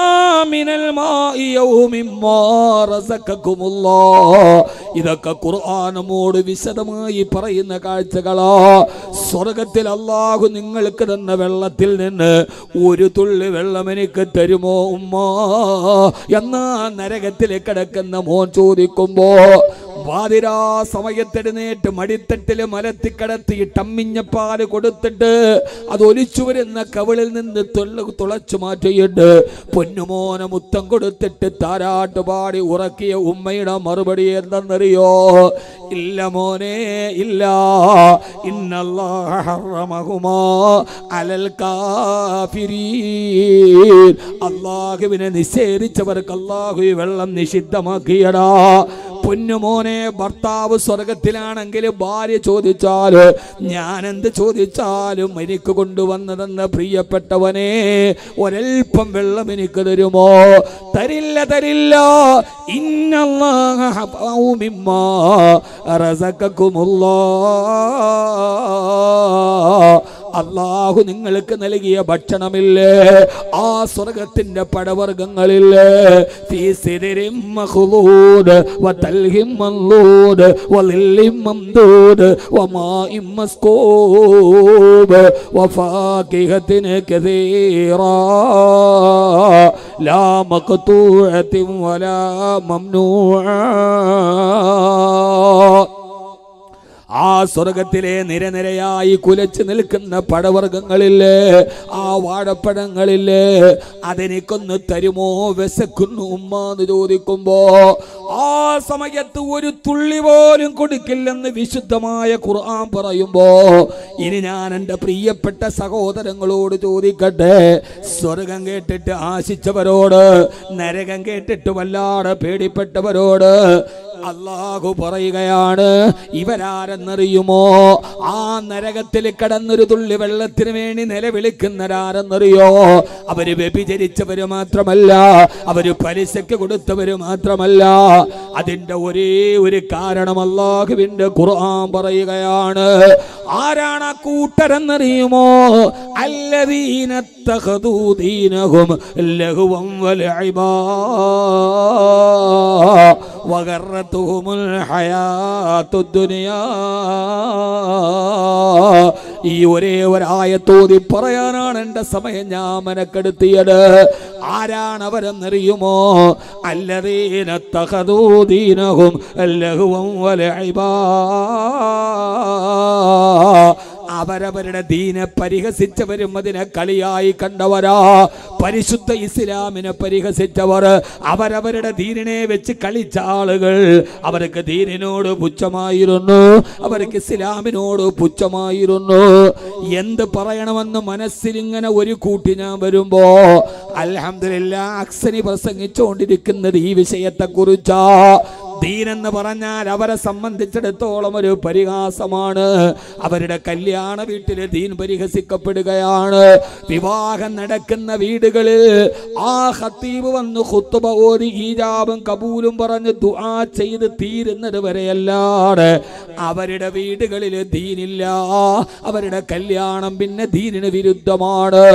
മിനൽ മാഇ യൗമിമ്മാ റസഖകുമുല്ലാഹ്. ഇതൊക്കെ ഖുർആൻ നമ്മോട് വിശദമായി പറയുന്ന കാഴ്ചകളാ. സ്വർഗത്തിൽ അല്ലാഹു നിങ്ങൾക്ക് തന്ന വെള്ളത്തിൽ നിന്ന് ഒരു തുള്ളി വെള്ളം എനിക്ക് തരുമോ ഉമ്മ എന്നാ നരകത്തിൽ കിടക്കുന്ന മോൻ ചോദിക്കുമ്പോ വാതിരാ സമയത്തെഴുന്നേറ്റ് മടിത്തട്ടില് മലത്തിക്കടത്തിയിട്ട് അമ്മിഞ്ഞപ്പാല് കൊടുത്തിട്ട് അത് ഒലിച്ചു വരുന്ന കവിളിൽ നിന്ന് തുളച്ചു മാറ്റിയിട്ട് പൊന്നുമോനെ മുത്തം കൊടുത്തിട്ട് താരാട്ട് പാടി ഉറക്കിയ ഉമ്മയുടെ മറുപടി എന്തെന്നറിയോ? ഇല്ല മോനെ ഇല്ല, ഇന്നല്ലാഹ ഹറമഹുമാ അലൽ കാഫിരീൻ. അല്ലാഹുവിനെ നിഷേധിച്ചവർക്ക് അല്ലാഹു ഈ വെള്ളം നിഷിദ്ധമാക്കിയടാ. പൊന്നുമോനെ, ഭർത്താവ് സ്വർഗത്തിലാണെങ്കിൽ ഭാര്യ ചോദിച്ചാല് ഞാൻ എന്ത് ചോദിച്ചാലും എനിക്ക് കൊണ്ടുവന്നതെന്ന പ്രിയപ്പെട്ടവനെ ഒരൽപ്പം വെള്ളം എനിക്ക് തരുമോ? തരില്ല തരില്ല. ഇന്നല്ലാഹ മിമ്മാ റസഖകുമുല്ലാഹ്. അല്ലാഹു നിങ്ങൾക്ക് നൽകിയ ഭക്ഷണമില്ലേ, ആ സ്വർഗത്തിന്റെ പഴവർഗ്ഗങ്ങളില്ലേ, ഫീ സിദരിൻ മഖ്ലൂദ് വതൽഹിം മൻലൂദ് വലില്ലിം മംദൂദ് വമാഇൻ മസ്കൂബ് വഫാകിഹത്തിൻ കസീറാ ലാ മഖ്തൂഅത്തിൻ വലാ മംനൂആ. ആ സ്വർഗത്തിലെ നിരനിരയായി കുലച്ചു നിൽക്കുന്ന പഴവർഗ്ഗങ്ങളില്ലേ, ആ വാഴപ്പഴങ്ങളില്ലേ, അതെനിക്കൊന്ന് തരുമോ? വിശക്കുന്നു ഉമ്മ എന്ന് ചോദിക്കുമ്പോ ആ സമയത്ത് ഒരു തുള്ളി പോലും കൊടുക്കില്ലെന്ന് വിശുദ്ധമായ ഖുർആൻ പറയുമ്പോ ഇനി ഞാൻ എൻ്റെ പ്രിയപ്പെട്ട സഹോദരങ്ങളോട് ചോദിക്കട്ടെ, സ്വർഗം കേട്ടിട്ട് ആശിച്ചവരോട്, നരകം കേട്ടിട്ട് വല്ലാതെ പേടിപ്പെട്ടവരോട് അല്ലാഹു പറയുകയാണ്, ഇവരാരെന്നറിയുമോ? ആ നരകത്തിൽ കിടന്നൊരു തുള്ളി വെള്ളത്തിന് വേണ്ടി നിലവിളിക്കുന്നവരാരെന്നറിയോ? അവര് വ്യഭിചരിച്ചവര് മാത്രമല്ല, അവര് പലിശയ്ക്ക് കൊടുത്തവര് മാത്രമല്ല. അതിന്റെ ഒരേ ഒരു കാരണം അല്ലാഹുവിന്റെ ഖുർആൻ പറയുകയാണ്. ആരാണ് ആ കൂട്ടരെന്നറിയുമോ? അല്ലദീന തഖദൂ ദീനഹും ലഹുവൻ വലഇബാ വഗറത്തുഹുമുൽ ഹയാത്തുദ് ദുനിയാ. ഈ ഒരേ ഒരായത്തോതി പറയാനാണ് എൻ്റെ സമയം ഞാൻ മെനക്കെടുത്തിയത്. ആരാണ് അവരെന്നറിയുമോ? അല്ലദീന തഖദൂ ദീനഹും ലഹുവൻ വലഇബാ. അവരവരുടെ ദീനെ പരിഹസിച്ചവരും അതിനെ കളിയായി കണ്ടവരാ. പരിശുദ്ധ ഇസ്ലാമിനെ പരിഹസിച്ചവർ, അവരവരുടെ ദീനിനെ വെച്ച് കളിച്ച ആളുകൾ, അവർക്ക് ദീനിനോട് പുച്ഛമായിരുന്നു, അവർക്ക് ഇസ്ലാമിനോട് പുച്ഛമായിരുന്നു. എന്ത് പറയണമെന്ന് മനസ്സിലിങ്ങനെ ഒരു കൂട്ടി ഞാൻ വരുമ്പോ അൽഹംദുലില്ലാഹ് അക്സനി പ്രസംഗിച്ചുകൊണ്ടിരിക്കുന്നത് ഈ വിഷയത്തെക്കുറിച്ചാ. ദീനെന്ന് പറഞ്ഞാൽ അവരെ സംബന്ധിച്ചിടത്തോളം ഒരു പരിഹാസമാണ്. അവരുടെ കല്യാണ വീട്ടിലെ ദീൻ പരിഹസിക്കപ്പെടുകയാണ്. വിവാഹം നടക്കുന്ന വീടുകളിൽ ആ ഖത്തീബ് വന്ന് ഖുത്ബ ഓതി ഈജാബും കബൂലും പറഞ്ഞ് ദുആ ചെയ്ത് തീരുന്നത് വരെയല്ലാതെ അവരുടെ വീടുകളിൽ ദീനില്ല. അവരുടെ കല്യാണം പിന്നെ ദീനിന് വിരുദ്ധമാണ്.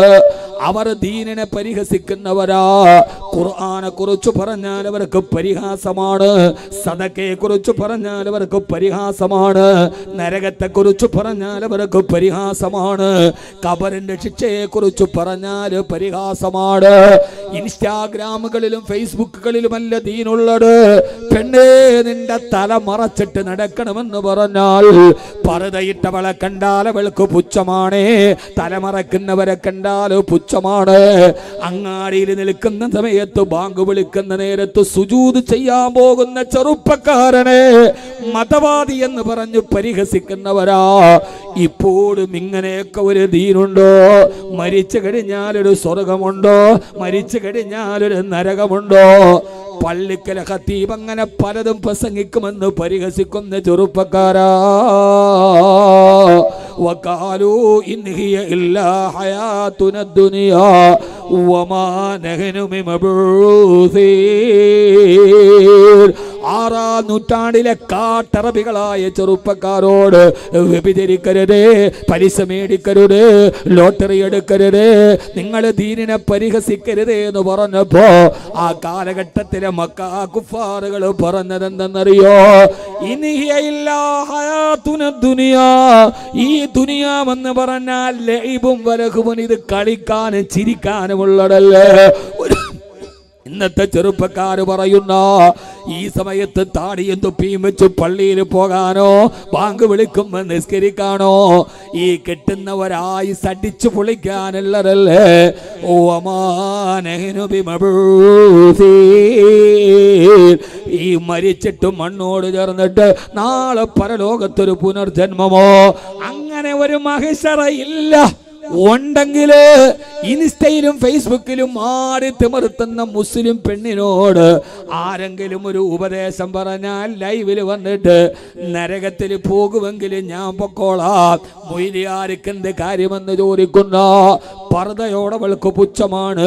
അവർ ദീനിനെ പരിഹസിക്കുന്നവരാ. ഖുർആനെ കുറിച്ച് പറഞ്ഞാൽ അവർക്ക് പരിഹാസമാണ്. സദഖയെ കുറിച്ച് പറഞ്ഞാൽ അവർക്ക് പരിഹാസമാണ്. നരകത്തെ കുറിച്ച് പറഞ്ഞാൽ അവർക്ക് പരിഹാസമാണ്. ഖബറിന്റെ ശിക്ഷയെ കുറിച്ച് പറഞ്ഞാൽ പരിഹാസമാണ്. ഇൻസ്റ്റാഗ്രാമുകളിലും ഫേസ്ബുക്കുകളിലുമല്ല ദീനുള്ളത്. പെണ്ണേ, നിന്റെ തല മറച്ചിട്ട് നടക്കണമെന്ന് പറഞ്ഞാൽ പർദ്ദയിട്ടവളെ കണ്ടാൽ അവൾക്ക് പുച്ഛമാണ്. തലമറക്കുന്നവരെ കണ്ടാൽ പുച്ഛമാണ്. അങ്ങാടിയിൽ നിൽക്കുന്ന സമയത്ത് ബാങ്ക് വിളിക്കുന്ന നേരത്ത് സുജൂദ് ചെയ്യാൻ പോകുന്ന ചെറുപ്പക്കാരനെ മതവാദി എന്ന് പറഞ്ഞു പരിഹസിക്കുന്നവരാ. ഇപ്പോഴും ഇങ്ങനെയൊക്കെ ഒരു ദീനുണ്ടോ? മരിച്ചു കഴിഞ്ഞാൽ ഒരു സ്വർഗമുണ്ടോ? മരിച്ചു കഴിഞ്ഞാൽ ഒരു നരകമുണ്ടോ? പള്ളിക്കലെ ഖത്തീബ് അങ്ങനെ പലതും പ്രസംഗിക്കുമെന്ന് പരിഹസിക്കുന്ന ചെറുപ്പക്കാരാ. വഖാലൂ ഇൻ ഹിയ ഇല്ലാ ഹയാതുന ദുനിയാ വമാ നഹ്നു ബിമബ്ഊസീൻ. 6-ാം നൂറ്റാണ്ടിലെ കാട്ടറബികളായ ചെറുപ്പക്കാരോട് വ്യഭിചരിക്കരുത്, പലിശ മേടിക്കരുത്, ലോട്ടറി എടുക്കരുത്, നിങ്ങൾ ദീനിനെ പരിഹസിക്കരുത് എന്ന് പറഞ്ഞപ്പോ ആ കാലഘട്ടത്തിലെ മക്ക കുഫാറുകൾ പറഞ്ഞതെന്തെന്നറിയോ? ഈ ദുനിയാവെന്ന് പറഞ്ഞാൽ ലൈബും വലഹുവും, ഇത് കളിക്കാനും ചിരിക്കാനുമുള്ളതല്ലേ. ഇന്നത്തെ ചെറുപ്പക്കാര് പറയുന്ന ഈ സമയത്ത് താടിയും തൊപ്പിയും വെച്ച് പള്ളിയിൽ പോകാനോ ബാങ്ക് വിളിക്കുമ്പോൾ നിസ്കരിക്കാനോ ഈ കെട്ടുന്നവരായി സടിച്ചു പൊളിക്കാനുള്ളതല്ലേ. ഓ ഈ മരിച്ചിട്ട് മണ്ണോട് ചേർന്നിട്ട് നാളെ പരലോകത്തൊരു പുനർജന്മമോ? അങ്ങനെ ഒരു മഹിഷറ ഇല്ല. ഉണ്ടെങ്കിൽ ഇൻസ്റ്റയിലും ഫേസ്ബുക്കിലും മാറി തിമർത്തുന്ന മുസ്ലിം പെണ്ണിനോട് ആരെങ്കിലും ഒരു ഉപദേശം പറഞ്ഞാൽ ലൈവിൽ വന്നിട്ട് നരകത്തിൽ പോകുമെങ്കിൽ ഞാൻ പൊക്കോളാം, മൊയ്ലിയാർക്ക് എന്ത് കാര്യമെന്ന് ചോദിക്കുന്ന പർദ്ദയോടവൾക്ക് പുച്ഛമാണ്,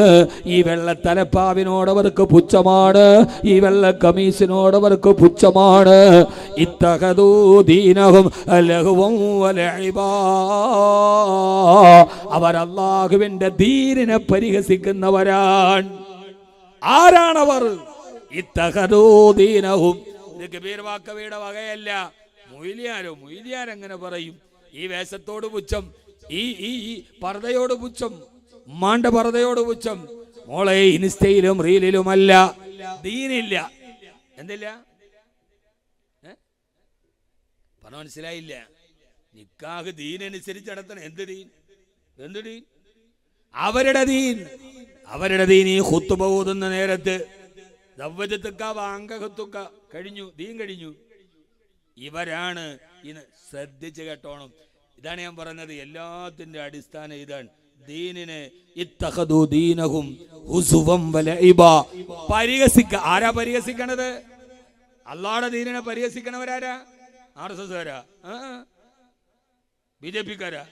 ഈ വെള്ള തലപ്പാവിനോടവർക്ക് പുച്ഛമാണ്, ഈ വെള്ള കമീസിനോടവർക്ക് പുച്ഛമാണ്. ഇത്തഖദൂ ദീനഹും ലഹ്വൻ വലഇബാ, അവർ അല്ലാഹുവിന്റെ ദീനിനെ പരിഹസിക്കുന്നവരാണ്. ആരാണവർ? ഇത്തഖദൂ ദീനഹും. ഇത് കബീർ വാക്കവിയുടെ വകയല്ല. മൊയ്ലിയാർ എങ്ങനെ പറയും? ഈ വേഷത്തോട് പുച്ഛം, ഈ പർദ്ദയോട് പുച്ഛം, ഉമ്മാന്റെ പർദ്ദയോട് പുച്ഛം. മോളെ ഇൻസ്റ്റയിലും റീലിലുമല്ല, ദീനില്ല. എന്തില്ല? പറഞ്ഞ മനസ്സിലായില്ല. നിക്കാഹ് ദീനനുസരിച്ച് നടത്തണം. എന്ത് ദീൻ? അവരുടെ ദീൻ ഈ ഖുത്ബ ഓതുന്ന നേരത്ത് കഴിഞ്ഞു, ദീൻ കഴിഞ്ഞു. ഇവരാണ് ഇന്ന് ശ്രദ്ധിച്ച് കേട്ടോണം. ഇതാണ് ഞാൻ പറഞ്ഞത്, എല്ലാത്തിന്റെ അടിസ്ഥാനം ഇതാണ്. ദീനിനെ ഇത്തഖദൂ ദീനഹും ഹുസുവൻ വലഇബാ. ആരാ പരിഹസിക്കണത്? അല്ലാഹുവിന്റെ ദീനിനെ പരിഹസിക്കണവരാരാ? ആർഎസ്എസ്കാരാ? ബിജെപിക്കാരാ?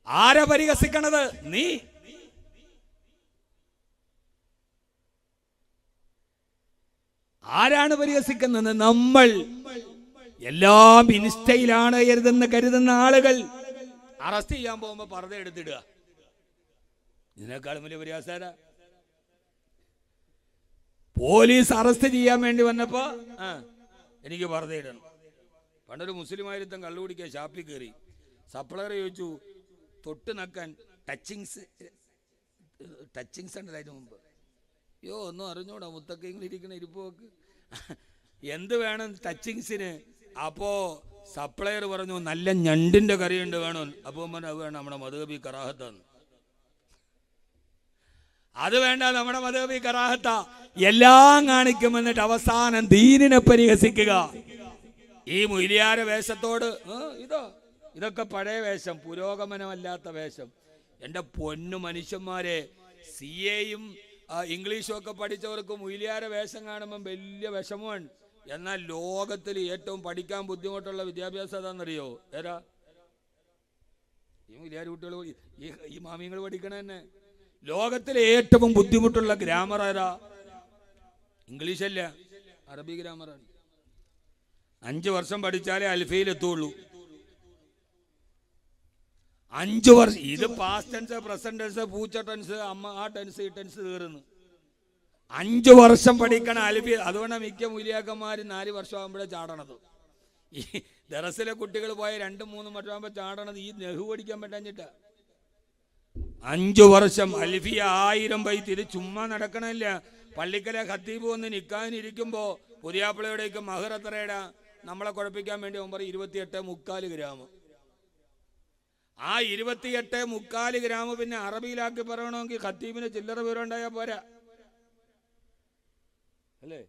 ആരാ പരിഹസിക്കണത്? നീ. ആരാണ് പരിഹസിക്കുന്നത്? നമ്മൾ. എല്ലാം ഇൻസ്റ്റയിലാണ് കരുതുന്ന ആളുകൾ അറസ്റ്റ് ചെയ്യാൻ പോകുമ്പോ പർദ്ദ എടുത്തിടുക. ഇതിനേക്കാളും വലിയ പ്രയാസാര. പോലീസ് അറസ്റ്റ് ചെയ്യാൻ വേണ്ടി വന്നപ്പോ എനിക്ക് പർദ്ദ ഇടണം. പണ്ടൊരു മുസ്ലിമായിരുത്തം കള്ളു കുടിക്കാൻ ഷാപ്പിൽ കയറി. സപ്ലയർ ചോദിച്ചു തൊട്ട് നക്കാൻ ടച്ചിങ്സ് ഉണ്ടല്ലോ അതിന് മുമ്പ്. ഒന്നും അറിഞ്ഞൂടാ, മുത്തക്കയിലിരിക്കണ ഇരിപ്പോക്ക് എന്ത് വേണം ടച്ചിങ്സിന്? അപ്പോ സപ്ലയർ പറഞ്ഞു നല്ല ഞണ്ടിന്റെ കറിയുണ്ട് വേണം. അപ്പൊ അത് വേണം, നമ്മുടെ മദ്ഹബി കറാഹത്താണ്. അത് വേണ്ട, നമ്മുടെ മദ്ഹബി കറാഹത്ത. എല്ലാം കാണിക്കും, എന്നിട്ട് അവസാനം ദീനിനെ പരിഹസിക്കുക. ഈ മൊയ്ലിയാര വേഷത്തോട് ഇതൊക്കെ പഴയ വേഷം, പുരോഗമനമല്ലാത്ത വേഷം. എൻ്റെ പൊന്നു മനുഷ്യന്മാരെ, CAയും ഇംഗ്ലീഷും ഒക്കെ പഠിച്ചവർക്ക് മൊയ്ലിയാര വേഷം കാണുമ്പം വലിയ വിഷമമാണ്. എന്നാൽ ലോകത്തിൽ ഏറ്റവും പഠിക്കാൻ ബുദ്ധിമുട്ടുള്ള വിദ്യാഭ്യാസം ഏതാണെന്നറിയോ? ഏതാ? ഈ മൊയ്ലിയാർ കുട്ടികൾ, ഈ മാമിങ്ങൾ പഠിക്കണ തന്നെ. ലോകത്തിലെ ഏറ്റവും ബുദ്ധിമുട്ടുള്ള ഗ്രാമർ ഏതാ? ഇംഗ്ലീഷല്ല, അറബി ഗ്രാമറാണ്. 5 വർഷം പഠിച്ചാലേ അൽഫയിലെത്തുള്ളൂ. 5 വർഷം. ഇത് past tense, present tense, future tense, ആ ടെൻസ്, ഈ ടെൻസ് തീർന്നു. 5 വർഷം പഠിക്കണം അൽഫി. അതുകൊണ്ടാണ് മിക്ക മൂലിയാക്കന്മാർ 4 വർഷം ആകുമ്പോഴേ ചാടണത്. ഈ ദറസിലെ കുട്ടികൾ പോയ 2-3 വർഷം ആകുമ്പോൾ ചാടണത് ഈ നെഹു പഠിക്കാൻ പറ്റാഞ്ഞിട്ടാ. 5 വർഷം അൽഫിയ 1000 ബൈത്ത്. ഇത് ചുമ്മാ നടക്കണമില്ല. പള്ളിക്കലെ ഖത്തീബ് വന്ന് നിക്കാനിരിക്കുമ്പോ പുതിയാപ്പിളയുടെയൊക്കെ മഹർ എത്രയുടെ നമ്മളെ കുഴപ്പിക്കാൻ വേണ്ടി 28.25 ഗ്രാം. ആ 28.25 ഗ്രാം പിന്നെ അറബിയിലാക്കി പറയണമെങ്കിൽ ഖത്തീബിന് ചില്ലറ വിവരം ഉണ്ടായാൽ പോരാ അല്ലേ?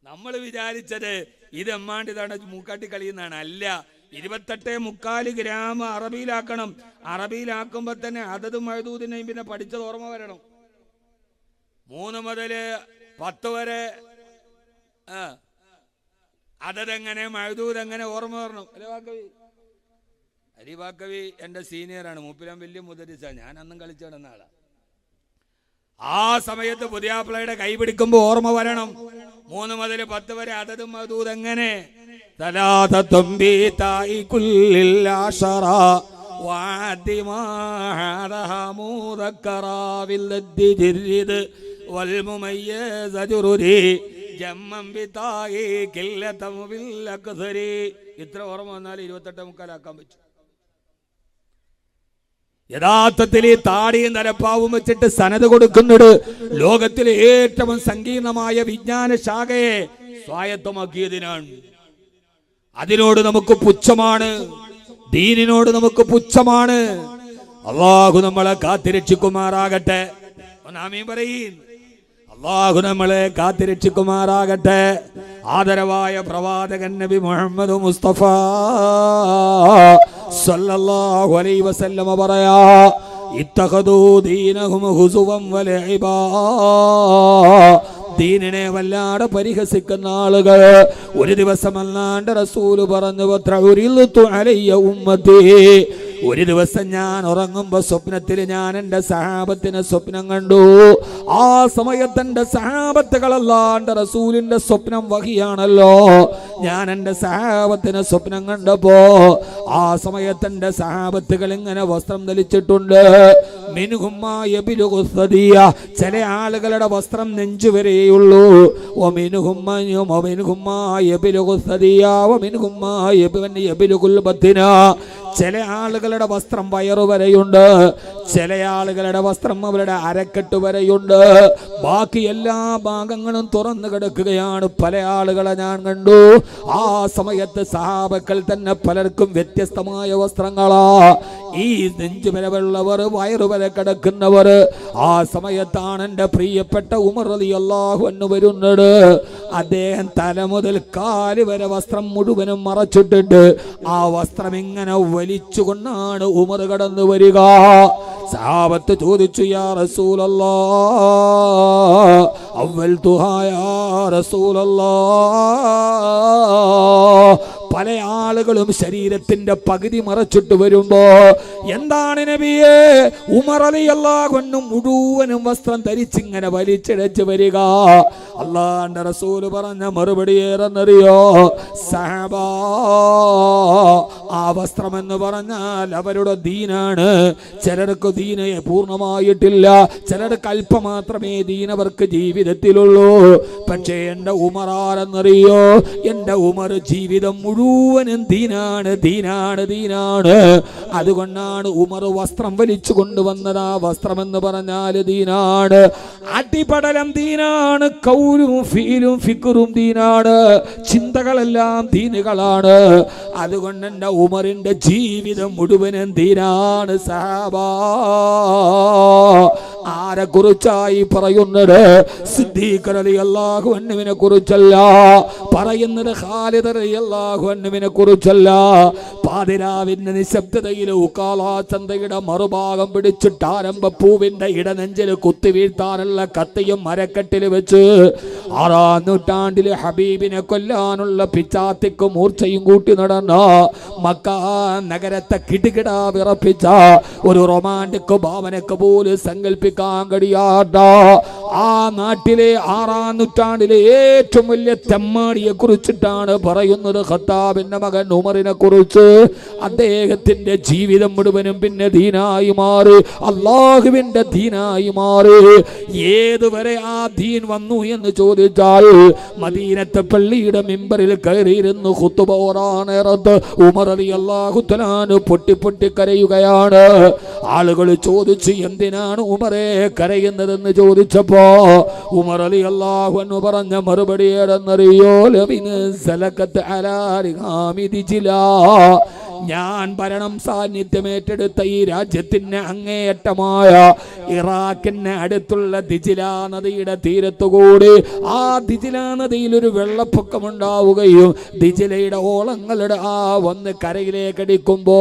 നമ്മൾ വിചാരിച്ചത് ഇത് എമ്മാണ്ട് ഇതാണ് മൂക്കാട്ടി കളിയുന്നതാണ്. അല്ല, 28.25 ഗ്രാം അറബിയിലാക്കണം. അറബിയിലാക്കുമ്പോ തന്നെ അതതും മഴദൂദിനെയും പിന്നെ പഠിച്ചത് ഓർമ്മ വരണം. 3 മുതൽ 10 വരെ അതതെങ്ങനെ മഴദൂദ് എങ്ങനെ ഓർമ്മ വരണം. അലിവാക്കവി എൻ്റെ സീനിയറാണ്. മൂപ്പിലാൻ വലിയ മുദരിസ. ഞാൻ അന്നും കളിച്ചു നടന്ന ആളാ. ആ സമയത്ത് പുതിയാപ്പിളയുടെ കൈ പിടിക്കുമ്പോ ഓർമ്മ വരണം. 3 മുതൽ 10 വരെ അതതും അതൂത് എങ്ങനെ ഇത്ര ഓർമ്മ വന്നാൽ 28:45 പറ്റും. യഥാർത്ഥത്തിൽ ഈ താടിയും തലപ്പാവും വെച്ചിട്ട് സനത് കൊടുക്കുന്നത് ലോകത്തിലെ ഏറ്റവും സങ്കീർണമായ വിജ്ഞാന ശാഖയെ സ്വായത്തമാക്കിയതിനാണ്. അതിനോട് നമുക്ക് പുച്ഛമാണ്, ദീനിനോട് നമുക്ക് പുച്ഛമാണ്. അള്ളാഹു നമ്മളെ കാത്തിരക്ഷിക്കുമാറാകട്ടെ. ആമീൻ പറയീൻ. അള്ളാഹു നമ്മളെ കാത്തിരക്ഷിക്കുമാറാകട്ടെ. ആദരവായ പ്രവാചകൻ നബി മുഹമ്മദ് മുസ്തഫ സല്ലല്ലാഹു അലൈഹി വസല്ലമ പറയാ, ഇത്തഖദൂ ദീനഹും ഹുസുവൻ വലഇബാ. ദീനിനെ വല്ലാതെ പരിഹസിക്കുന്ന ആളുകൾ ഒരു ദിവസം അല്ലാണ്ട് റസൂല് പറഞ്ഞു, ഒരു ദിവസം ഞാൻ ഉറങ്ങുമ്പോ സ്വപ്നത്തിൽ ഞാൻ എൻ്റെ സഹാബത്തിനെ സ്വപ്നം കണ്ടു. ആ സമയത്ത് എൻ്റെ സഹാബത്തുകളല്ലാണ്ട് റസൂലിന്റെ സ്വപ്നം വഹിയാണല്ലോ. ഞാൻ എൻ്റെ സഹാബത്തിനെ സ്വപ്നം കണ്ടപ്പോ ആ സമയത്ത് എൻ്റെ സഹാബത്തുകൾ ഇങ്ങനെ വസ്ത്രം ധരിച്ചിട്ടുണ്ട്. ചില ആളുകളുടെ വസ്ത്രം നെഞ്ചുവരെയുള്ളൂ. ചില ആളുകളുടെ വസ്ത്രം വയറുവരെയുണ്ട്. ചില ആളുകളുടെ വസ്ത്രം അവരുടെ അരക്കെട്ട് വരെയുണ്ട്. ബാക്കി എല്ലാ ഭാഗങ്ങളും തുറന്നു കിടക്കുകയാണ്. പല ആളുകളെ ഞാൻ കണ്ടു. ആ സമയത്ത് സഹാബക്കൾ തന്നെ പലർക്കും വ്യത്യസ്തമായ വസ്ത്രങ്ങളാ. ഈ നെഞ്ചുവരവുള്ളവർ, വയറുവരെ കിടക്കുന്നവർ. ആ സമയത്താണ് എൻ്റെ പ്രിയപ്പെട്ട ഉമർ റളിയല്ലാഹു അൻഹു വരുന്നത്. അദ്ദേഹം തല മുതൽ കാല് വരെ വസ്ത്രം മുഴുവനും മറച്ചിട്ടിട്ട് ആ വസ്ത്രം ഇങ്ങനെ വലിച്ചുകൊണ്ടാണ് ഉമർ കടന്നു വരിക. സഹാബത്ത് ചോദിച്ചു, യാ റസൂലല്ലാഹ്, അവ്വൽതുഹാ യാ റസൂലല്ലാഹ്. പല ആളുകളും ശരീരത്തിന്റെ പകുതി മറച്ചിട്ട് വരുമ്പോ എന്താണ് നബിയേ ഉമർ റളിയല്ലാഹു അൻഹു മുഴുവനും വസ്ത്രം ധരിച്ചിങ്ങനെ വലിച്ചിഴച്ച് വരിക? അല്ലാഹുവിന്റെ റസൂൽ പറഞ്ഞ മറുപടി ഏറെന്നറിയോ? സഹബാ, ആ വസ്ത്രം എന്ന് പറഞ്ഞാൽ അവരുടെ ദീനാണ്. ചിലർക്ക് ദീന് പൂർണ്ണമായിട്ടില്ല, ചിലർക്ക് അല്പം മാത്രമേ ദീൻ അവർക്ക് ജീവിതത്തിലുള്ളൂ. പക്ഷേ എൻ്റെ ഉമറാരെന്നറിയോ? എൻ്റെ ഉമർ ജീവിതം മുഴുവനും ദീനാണ്, ദീനാണ്, ദീനാണ്. അതുകൊണ്ടാണ് ഉമർ വസ്ത്രം വലിച്ചു കൊണ്ടുവന്നത്. ആ വസ്ത്രം എന്ന് പറഞ്ഞാൽ ദീനാണ്, അടിപടലം ദീനാണ്, കൗലും ഫീലും ഫിക്റും ദീനാണ്, ചിന്തകളെല്ലാം ദീനുകളാണ്. അതുകൊണ്ട് എൻ്റെ ഉമറിന്റെ ജീവിതം മുഴുവനും ദീനാണ്. സഹാബാ, ആരെ കുറിച്ചായി പറയുന്നത്? സിദ്ദീഖ് റളിയല്ലാഹു അൻഹുവിനെ കുറിച്ചല്ല പറയുന്നത്, ഖാലിദ് റളിയല്ലാഹു അൻഹുവിനെ കുറിച്ചല്ല. പാതിരാവിന്റെ നിശബ്ദതയിൽ ഉക്കാലാ ചന്തയുടെ മറുഭാഗം പിടിച്ചിട്ട് ആരംഭപ്പൂവിന്റെ ഇടനെഞ്ചിൽ കുത്തിവീഴ്ത്താനുള്ള കത്തിയും മരക്കെട്ടിൽ വെച്ച് 6-ാം നൂറ്റാണ്ടിലെ ഹബീബിനെ കൊല്ലാനുള്ള പിച്ചാത്തിക്ക് മൂർച്ചയും കൂട്ടി നടന്ന മക്ക നഗരത്തെ കിടുകിടാ വിറപ്പിച്ച ഒരു റൊമാന്റിക് ഭാവനക്ക് പോലും സങ്കല്പിക്കാൻ കഴിയാത്ത ആ നാട്ടിലെ 6-ാം നൂറ്റാണ്ടിലെ ഏറ്റവും വലിയ തെമ്മാടിയെ കുറിച്ചിട്ടാണ് പറയുന്നത്. ഖത്താബിന്റെ മകൻ ഉമറിനെ കുറിച്ച്. അദ്ദേഹത്തിന്റെ ജീവിതം മുഴുവനും പിന്നെ ദീനായി മാറി, അള്ളാഹുവിന്റെ ദീനായി മാറി. ഏതുവരെ ആ ദീൻ വന്നു എന്ന് ചോദിച്ചാൽ മദീനത്തെ പള്ളിയുടെ മിമ്പറിൽ കയറിയിരുന്ന് ഖുതുബ ഓതാൻ നേരത്ത് ഉമർ റളിയല്ലാഹു തആല പൊട്ടി പൊട്ടി കരയുകയാണ്. ആളുകൾ ചോദിച്ചു, എന്തിനാണ് ഉമറെ കരയുന്നതെന്ന് ചോദിച്ചപ്പോ ഉമർ റളിയല്ലാഹു അൻഹു പറഞ്ഞ മറുപടി ഏതെന്നറിയോ? ലമിന സലകത്ത് അലാ റിഹാമിദി ജിലാ. ഞാൻ ഭരണം സാന്നിധ്യമേറ്റെടുത്ത ഈ രാജ്യത്തിന് അങ്ങേയറ്റമായ ഇറാഖിന് അടുത്തുള്ള ദിജില നദിയുടെ തീരത്തുകൂടി ആ ദിജില നദിയിൽ ഒരു വെള്ളപ്പൊക്കമുണ്ടാവുകയും ദിജിലയുടെ ഓളങ്ങളുടെ വന്ന് കരയിലേക്ക് അടിക്കുമ്പോ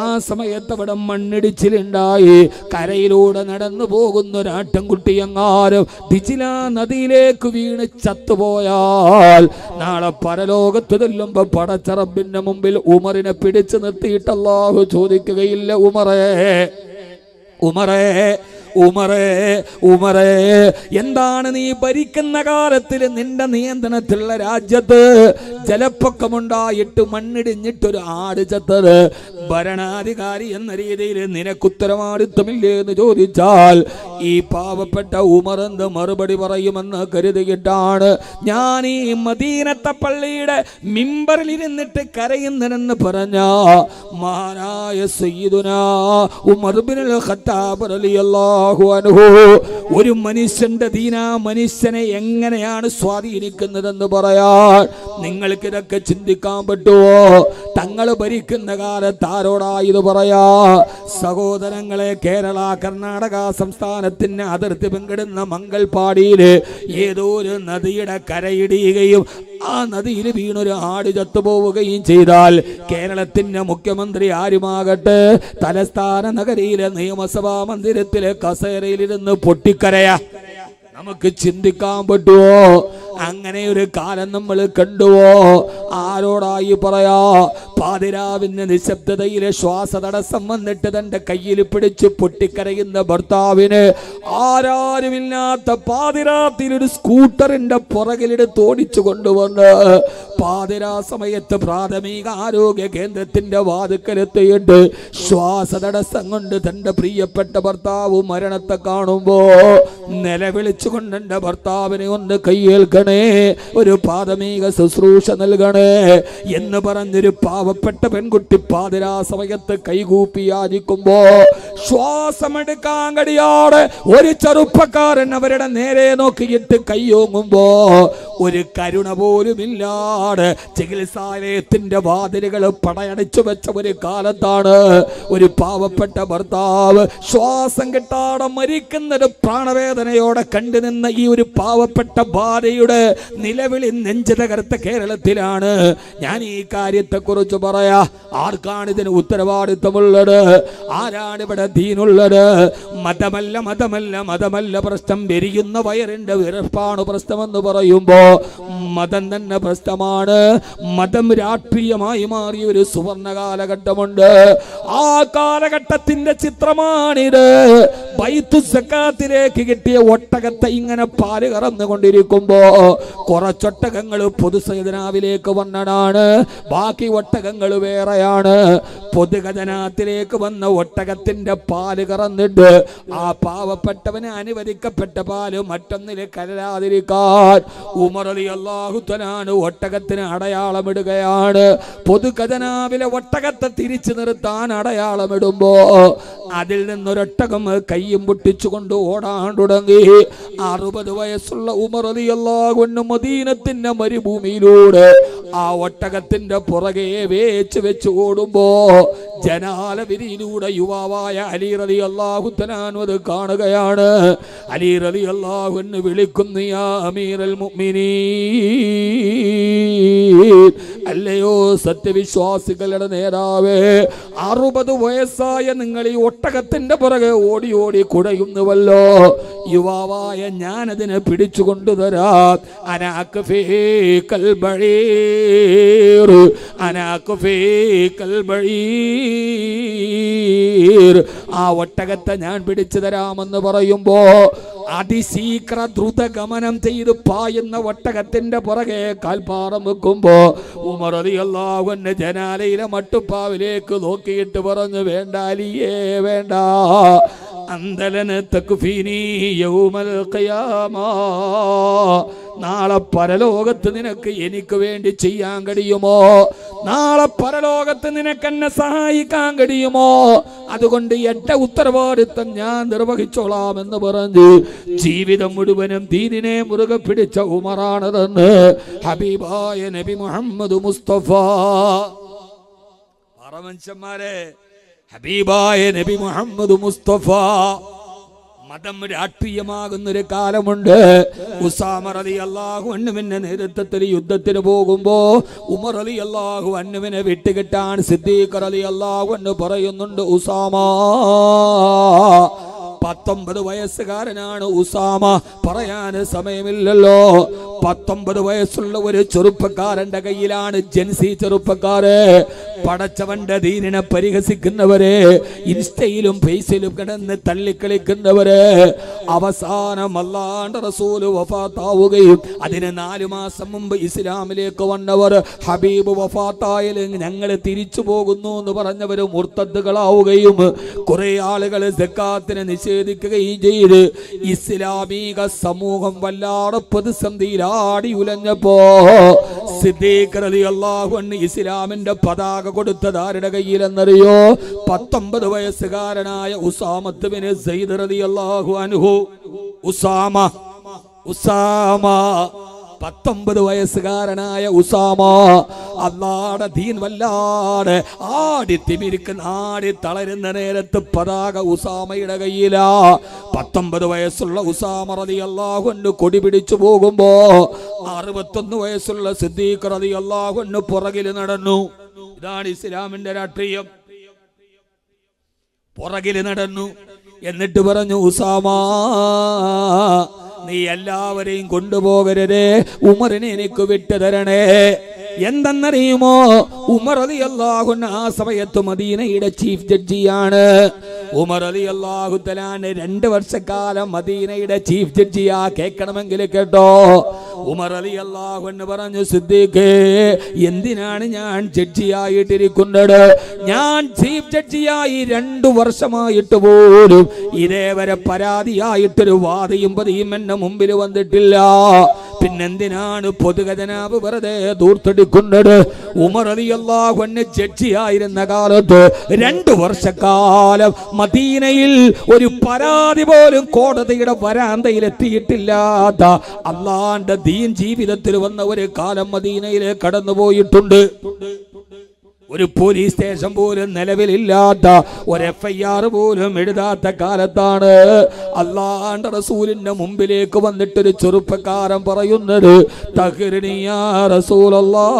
ആ സമയത്ത് അവിടെ മണ്ണിടിച്ചിലുണ്ടായി. കരയിലൂടെ നടന്നു പോകുന്ന ഒരാട്ടിൻകുട്ടി എങ്ങാനും ദിജില നദിയിലേക്ക് വീണ് ചത്തുപോയാൽ നാളെ പരലോകത്ത് ചെല്ലുമ്പോ പടച്ച റബ്ബിന്റെ മുമ്പിൽ ഉമറിനെ പിടിച്ചു നിർത്തിയിട്ട് അല്ലാഹു ചോദിക്കുകയില്ല, ഉമറേ ഉമറേ എന്താണ് നീ ഭരിക്കുന്ന കാലത്തിൽ നിന്റെ നിയന്ത്രണത്തിലുള്ള രാജ്യത്ത് ജലപ്പൊക്കമുണ്ടായിട്ട് മണ്ണിടിഞ്ഞിട്ടൊരു ആട് ചത്തത് ഭരണാധികാരി എന്ന രീതിയിൽ നിനക്ക് ഉത്തരവാദിത്വമില്ലേ എന്ന് ചോദിച്ചാൽ ഈ പാവപ്പെട്ട ഉമർ എന്ത് മറുപടി പറയുമെന്ന് കരുതിയിട്ടാണ് ഞാൻ ഈ മദീനത്തെ പള്ളിയുടെ മിമ്പറിൽ ഇരുന്നിട്ട് കരയുന്നതെന്ന് പറഞ്ഞ മഹാനായ സയ്യിദുനാ ഉമർ ഇബ്നുൽ ഖത്താബ് റളിയല്ലാഹു അൻഹു ഒരു മനുഷ്യന്റെ ദീനാ മനുഷ്യനെ എങ്ങനെയാണ് സ്വാധീനിക്കുന്നതെന്ന് പറയാൻ നിങ്ങൾക്ക് ഇതൊക്കെ ചിന്തിക്കാൻ പറ്റുമോ? തങ്ങൾ ഭരിക്കുന്ന കാലത്ത് ആരോടാ ഇത് പറയാ? സഹോദരങ്ങളെ, കേരള കർണാടക സംസ്ഥാനത്തിന് അതിർത്തി പങ്കിടുന്ന മംഗൾപാടിയില് ഏതോ ഒരു നദിയുടെ കരയിടിയുകയും ആ നദിയിൽ വീണൊരു ആട് ചത്തുപോവുകയും ചെയ്താൽ കേരളത്തിന്റെ മുഖ്യമന്ത്രി ആരുമാകട്ടെ തലസ്ഥാന നഗരിയിലെ നിയമസഭാ മന്ദിരത്തിലെ കസേരയിലിരുന്ന് പൊട്ടിക്കരയാ. നമുക്ക് ചിന്തിക്കാൻ പറ്റുമോ? അങ്ങനെ ഒരു കാലം നമ്മൾ കണ്ടുവോ? ആരോടായി പറയാ? പാതിരാവിന്റെ നിശബ്ദതയിലെ ശ്വാസതടസ്സം വന്നിട്ട് തന്റെ കയ്യിൽ പിടിച്ച് പൊട്ടിക്കരയുന്ന ഭർത്താവിന് ആരാരുമില്ലാത്ത പാതിരാത്തിൽ ഒരു സ്കൂട്ടറിന്റെ പുറകിലെടുത്ത് ഓടിച്ചു കൊണ്ടുവന്ന് പാതിരാ സമയത്ത് പ്രാഥമിക ആരോഗ്യ കേന്ദ്രത്തിന്റെ വാതുക്കലെത്തിയിട്ട് ശ്വാസതടസ്സം കൊണ്ട് തന്റെ പ്രിയപ്പെട്ട ഭർത്താവ് മരണത്തെ കാണുമ്പോ നിലവിളിച്ചുകൊണ്ട് എന്റെ ഭർത്താവിനെ ഒന്ന് കയ്യേൽക്കണേ, ഒരു പ്രാഥമിക ശുശ്രൂഷ നൽകണേ എന്ന് പറഞ്ഞൊരു പാവപ്പെട്ട പെൺകുട്ടി പാതിരാ സമയത്ത് കൈകൂപ്പി യാചിക്കുമ്പോ ശ്വാസമെടുക്കാൻ കഴിയാതെ ഒരു ചെറുപ്പക്കാരൻ അവരുടെ നേരെ നോക്കിയിട്ട് കയ്യോങ്ങുമ്പോ ഒരു കരുണ പോലുമില്ലാതെ ചികിത്സാലയത്തിന്റെ വാതിലുകൾ പടയടിച്ചു വെച്ച ഒരു കാലത്താണ് ഒരു പാവപ്പെട്ട ഭർത്താവ് ശ്വാസം കിട്ടാതെ മരിക്കുന്നത് പ്രാണവേദനയോടെ കണ്ടു നിന്ന ഈ ഒരു പാവപ്പെട്ട ഭാര്യയുടെ നിലവിളി നെഞ്ചു തകർത്ത കേരളത്തിലാണ് ഞാൻ ഈ കാര്യത്തെക്കുറിച്ച് പറയാ. ആർക്കാണ് ഇതിന് ഉത്തരവാദിത്വമുള്ളത്? ആരാണ് ഇവിടെ ദീനുള്ളത്? മതമല്ല പ്രശ്നം. വെരിയുന്ന വയറിന്റെ വിറപ്പാണ് പ്രശ്നമെന്ന് പറയുമ്പോ മതം തന്നെ പ്രശ്നമാണ്. മതം രാഷ്ട്രീയമായി മാറിയ ഒരു സുവർണ കാലഘട്ടമുണ്ട്. ആ കാലഘട്ടത്തിന്റെ ചിത്രമാണിത്. ബൈത്തുൽ സക്കാത്തിലേക്ക് കിട്ടിയ ഒട്ടകത്തെ ഇങ്ങനെ പാല് കറന്നുകൊണ്ടിരിക്കുമ്പോ കുറച്ചൊട്ടകങ്ങൾ പൊതുഖജനാവിലേക്ക് വന്നതാണ്, ബാക്കി ഒട്ടകങ്ങൾ വേറെയാണ്. പൊതുഖജനാത്തിലേക്ക് വന്ന ഒട്ടകത്തിന്റെ പാല് കറന്നിട്ട് ആ പാവപ്പെട്ടവന് അനുവദിക്കപ്പെട്ട പാല് മറ്റൊന്നിൽ കലരാതിരിക്കാൻ ഉമർ റളിയല്ലാഹു തആല ഒട്ടകത്തിന് അടയാളമിടുകയാണ്. പൊതുഖജനാവിലെ ഒട്ടകത്തെ തിരിച്ചു നിർത്താൻ അടയാളമിടുമ്പോ അതിൽ നിന്നൊരൊട്ടകം കയ്യും പൊട്ടിച്ചുകൊണ്ട് ഓടാൻ തുടങ്ങി. 60 വയസ്സുള്ള ഉമർ റളിയല്ലാഹു അൻഹു മദീനത്തിന്റെ മരുഭൂമിയിലൂടെ ആ ഒട്ടകത്തിന്റെ പുറകെ വെച്ച് ഓടുമ്പോ ജനാലവിരിയിലൂടെ യുവാവായ അലി റളിയല്ലാഹു തആല അത് കാണുകയാണ്. അലി റളിയല്ലാഹു അൻഹു വിളിക്കുന്നു, യാ അമീറൽ മുഅ്മിനീൻ, അല്ലയോ സത്യവിശ്വാസികളുടെ നേതാവേ, 60 വയസ്സായ നിങ്ങൾ ഈ ഒട്ടകത്തിന്റെ പുറകെ ഓടി ഓടി കുടയുന്നുവല്ലോ. യുവാവായ ഞാനതിനെ പിടിച്ചു കൊണ്ടുതരാം. അനാക്ക് ഫീക്കൽ ബഈർ, അനാക്ക് ഫീക്കൽ ബഈർ, ആ ഒട്ടകത്തെ ഞാൻ പിടിച്ചു തരാമെന്ന് പറയുമ്പോ അതിശീഘ്ര ദ്രുതഗമനം ചെയ്ത് പായുന്ന ഒട്ടകത്തിന്റെ പുറകെ കാൽപ്പാറം വെക്കുമ്പോ ഉമർ റളിയല്ലാഹു അൻഹു ജനാലയിലെ മട്ടുപ്പാവിലേക്ക് നോക്കിയിട്ട് പറഞ്ഞു, വേണ്ട അലിയേ, വേണ്ട. അന്തലന തക്ഫീനി യൗമൽ ഖിയാമ, നാളെ പരലോകത്ത് നിനക്ക് എനിക്ക് വേണ്ടി ചെയ്യാൻ കഴിയുമോ? നാളെ പരലോകത്ത് നിനക്ക് എന്നെ സഹായിക്കാൻ കഴിയുമോ? അതുകൊണ്ട് എന്റെ ഉത്തരവാദിത്വം ഞാൻ നിർവഹിച്ചോളാം എന്ന് പറഞ്ഞ് ജീവിതം മുഴുവനും ദീനിനെ മുറുകെ പിടിച്ച ഉമറാണതെന്ന് ഹബീബായ നബി മുഹമ്മദ് മുസ്തഫ. മനുഷ്യന്മാരെ, ഹബീബായ നബി മുഹമ്മദ് മുസ്തഫ. മതം രാഷ്ട്രീയമാകുന്നൊരു കാലമുണ്ട്. ഉസാമ റളിയല്ലാഹു അൻഹുവിന്റെ നേതൃത്വത്തിൽ യുദ്ധത്തിന് പോകുമ്പോ ഉമർ റളിയല്ലാഹു അൻഹുവിനെ വിട്ടുകിട്ടാൻ സിദ്ദീഖ് റളിയല്ലാഹു അൻഹു പറയുന്നുണ്ട്, ഉസാമ 19 വയസ്സുകാരനാണ് ഉസാമ, പറയാൻ സമയമില്ലല്ലോ. 19 വയസ്സുള്ള ഒരു ചെറുപ്പക്കാരന്റെ കയ്യിലാണ് ജൻസി ചെറുപ്പക്കാര് പടച്ചവന്റെ ദീനിനെ പരിഹസിക്കുന്നവരെ, ഇൻസ്റ്റയിലും ഫേസിലും കിടന്ന് തള്ളിക്കളിക്കുന്നവരെ, അവസാനം അല്ലാഹുവിന്റെ റസൂൽ വഫാത്താവുകയും അതിന് 4 മാസം മുമ്പ് ഇസ്ലാമിലേക്ക് വന്നവർ ഹബീബ് വഫാത്തായാലും ഞങ്ങൾ തിരിച്ചു പോകുന്നു എന്ന് പറഞ്ഞവർ മുർത്തദ്ദുകളാവുകയും കുറെ ആളുകൾ സക്കാത്തിനെ നിഷേധിക്കുകയും ചെയ്ത് ഇസ്ലാമിക സമൂഹം വല്ലാതെ പ്രതിസന്ധിയിലാടി ഉലഞ്ഞപ്പോ സിദ്ദീഖ് റളിയല്ലാഹു അൻഹു ഇസ്ലാമിന്റെ പതാക കൊടുത്തത് ആരുടെ കയ്യിലെന്നറിയോ? 19 വയസ്സുകാരനായ ഉസാമത്ത് ബിൻ സയ്യിദ് റളിയല്ലാഹു അൻഹു. ഉസാമ 19 വയസ്സുകാരനായ ഉസാമ അല്ലാഹുവിന്റെ ദീൻ വല്ലാതെ ആടി തളരുന്ന നേരത്ത് പതാക ഉസാമയുടെ കയ്യിലാ. 19 വയസ്സുള്ള ഉസാമ റളിയല്ലാഹു അൻഹു കൊടി പിടിച്ചു പോകുമ്പോ 61 വയസ്സുള്ള സിദ്ദീഖ് റളിയല്ലാഹു അൻഹു പുറകിൽ നടന്നു. ഇതാണ് ഇസ്ലാമിന്റെ രാഷ്ട്രീയം. പുറകിൽ നടന്നു. എന്നിട്ട് പറഞ്ഞു, ഉസാമ നീ എല്ലാവരെയും കൊണ്ടുപോകരുതേ, ഉമറിനെ എനിക്ക് വിട്ടുതരണേ. എന്തെന്നറിയുമോ? ഉമർ റളിയല്ലാഹു അൻഹു ആ സമയത്ത് മദീനയുടെ ചീഫ് ജഡ്ജിയാണ്. ഉമർ റളിയല്ലാഹു തആല 2 വർഷക്കാലം മദീനയുടെ ചീഫ് ജഡ്ജിയാ. കേൾക്കണമെങ്കിൽ കേട്ടോ. ഉമർ റളിയല്ലാഹു അൻഹു പറഞ്ഞു, സിദ്ദീഖേ, എന്തിനാണ് ഞാൻ ജഡ്ജിയായിട്ടിരിക്കുന്നത്? ഞാൻ ചീഫ് ജഡ്ജിയായി 2 വർഷമായിട്ട് പോലും ഇതേവരെ പരാതിയായിട്ടൊരു വാദിയും പതിയും എന്നെ മുമ്പിൽ വന്നിട്ടില്ല. പിന്നെന്തിനാണ് പൊതുഖജനാവ് വെറുതെ ദൂർത്തെടുക്കുന്നത്? ഉമർ റളിയല്ലാഹു അൻഹു ജഡ്ജിയായിരുന്ന കാലത്ത് 2 വർഷക്കാലം മദീനയിൽ ഒരു പരാതി പോലും കോടതിയുടെ വരാന്തയിൽ എത്തിയിട്ടില്ലാത്ത അല്ലാഹുവിന്റെ ദീൻ ജീവിതത്തിൽ വന്ന ഒരു കാലം മദീനയിൽ കടന്നുപോയിട്ടുണ്ട്. ഒരു പോലീസ് സ്റ്റേഷൻ പോലും നിലവിലില്ലാത്ത, ഒരു FIR പോലും എഴുതാത്ത കാലത്താണ് അല്ലാഹുവിന്റെ റസൂലിന്റെ മുമ്പിലേക്ക് വന്നിട്ടൊരു ചെറുപ്പക്കാരൻ പറയുന്നത്, തഖ്റിനി യാ റസൂലല്ലാഹ്,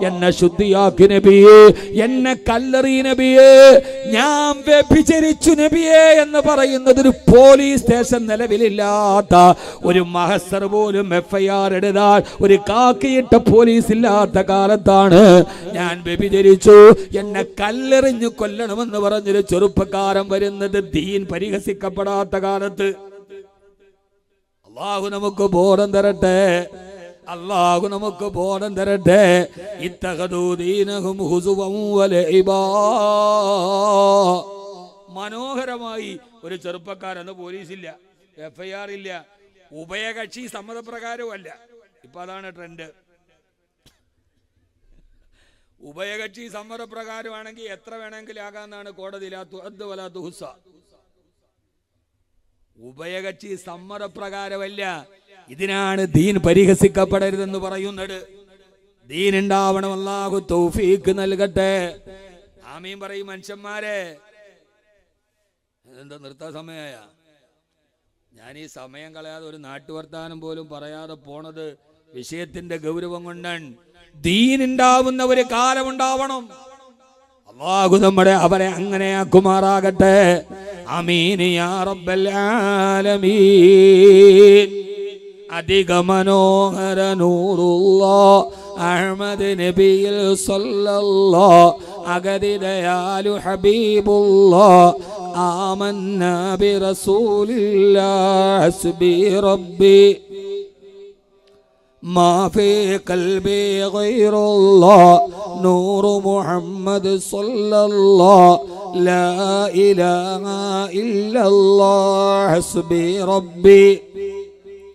എന്നെ ശുദ്ധിയാക്കി നബിയേ, എന്നെ കല്ലെറി നബിയേ, ഞാൻ വ്യഭിചരിച്ചു നബിയേ എന്ന് പറയുന്നത്. ഒരു പോലീസ് സ്റ്റേഷൻ നിലവിലില്ലാത്ത, ഒരു മഹസർ പോലും FIR എഴുതാൻ ഒരു കാക്കിയിട്ട പോലീസ് ഇല്ലാത്ത കാലത്താണ് ഞാൻ വ്യഭിചരിച്ചു, എന്നെ കല്ലെറിഞ്ഞു കൊല്ലണമെന്ന് പറഞ്ഞൊരു ചെറുപ്പക്കാരൻ വരുന്നത്. ദീൻ പരിഹസിക്കപ്പെടാത്ത കാലത്ത്. അല്ലാഹു നമുക്ക് ബോധം തരട്ടെ. അല്ലാഹു നമുക്ക് ബോധം തരട്ടെ. ഇത്തഖദൂ ദീനഹും ഹുസുവൻ വലഇബാ. മനോഹരമായി ഒരു ചെറുപ്പക്കാരൻ, പോലീസില്ല, FIR ഇല്ല, ഉഭയകക്ഷി സമ്മതപ്രകാരമല്ല. ഇപ്പൊ അതാണ് ട്രെൻഡ്. ഉഭയകക്ഷി സമ്മതപ്രകാരമാണെങ്കിൽ എത്ര വേണമെങ്കിലും ആകാന്നാണ് കോടതി. ഉഭയകക്ഷി സമ്മതപ്രകാരമല്ല. ഇതിനാണ് ദീൻ പരിഹസിക്കപ്പെടരുതെന്ന് പറയുന്നത്. ദീൻ ഉണ്ടാവണം. അല്ലാഹു തൗഫീഖ് നൽകട്ടെ. ആമീൻ പറയും മനുഷ്യന്മാരെ. എന്താ നിർത്താൻ സമയമായ? ഞാൻ ഈ സമയം കളയാതെ ഒരു നാട്ടുവർത്താനം പോലും പറയാതെ പോണത് വിഷയത്തിന്റെ ഗൗരവം കൊണ്ടാണ്. ദീൻ ഉണ്ടാവുന്ന ഒരു കാലമുണ്ടാവണം. അല്ലാഹു നമ്മുടെ അവരെ അങ്ങനെ ആക്കുമാറാകട്ടെ. ആമീൻ യാ റബ്ബൽ ആലമീൻ. അധിക മനോഹര നൂറുല്ലാഹ് അഹ്മദ് നബിയിൽ സല്ലല്ലാഹ് അഗതിദയാലു ഹബീബുല്ലാഹ് ആമന്നാ ബി റസൂലില്ലാഹ് ഹസ്ബി റബ്ബി ما في قلبي غير الله نور محمد صلى الله لا إله إلا الله حسبي ربي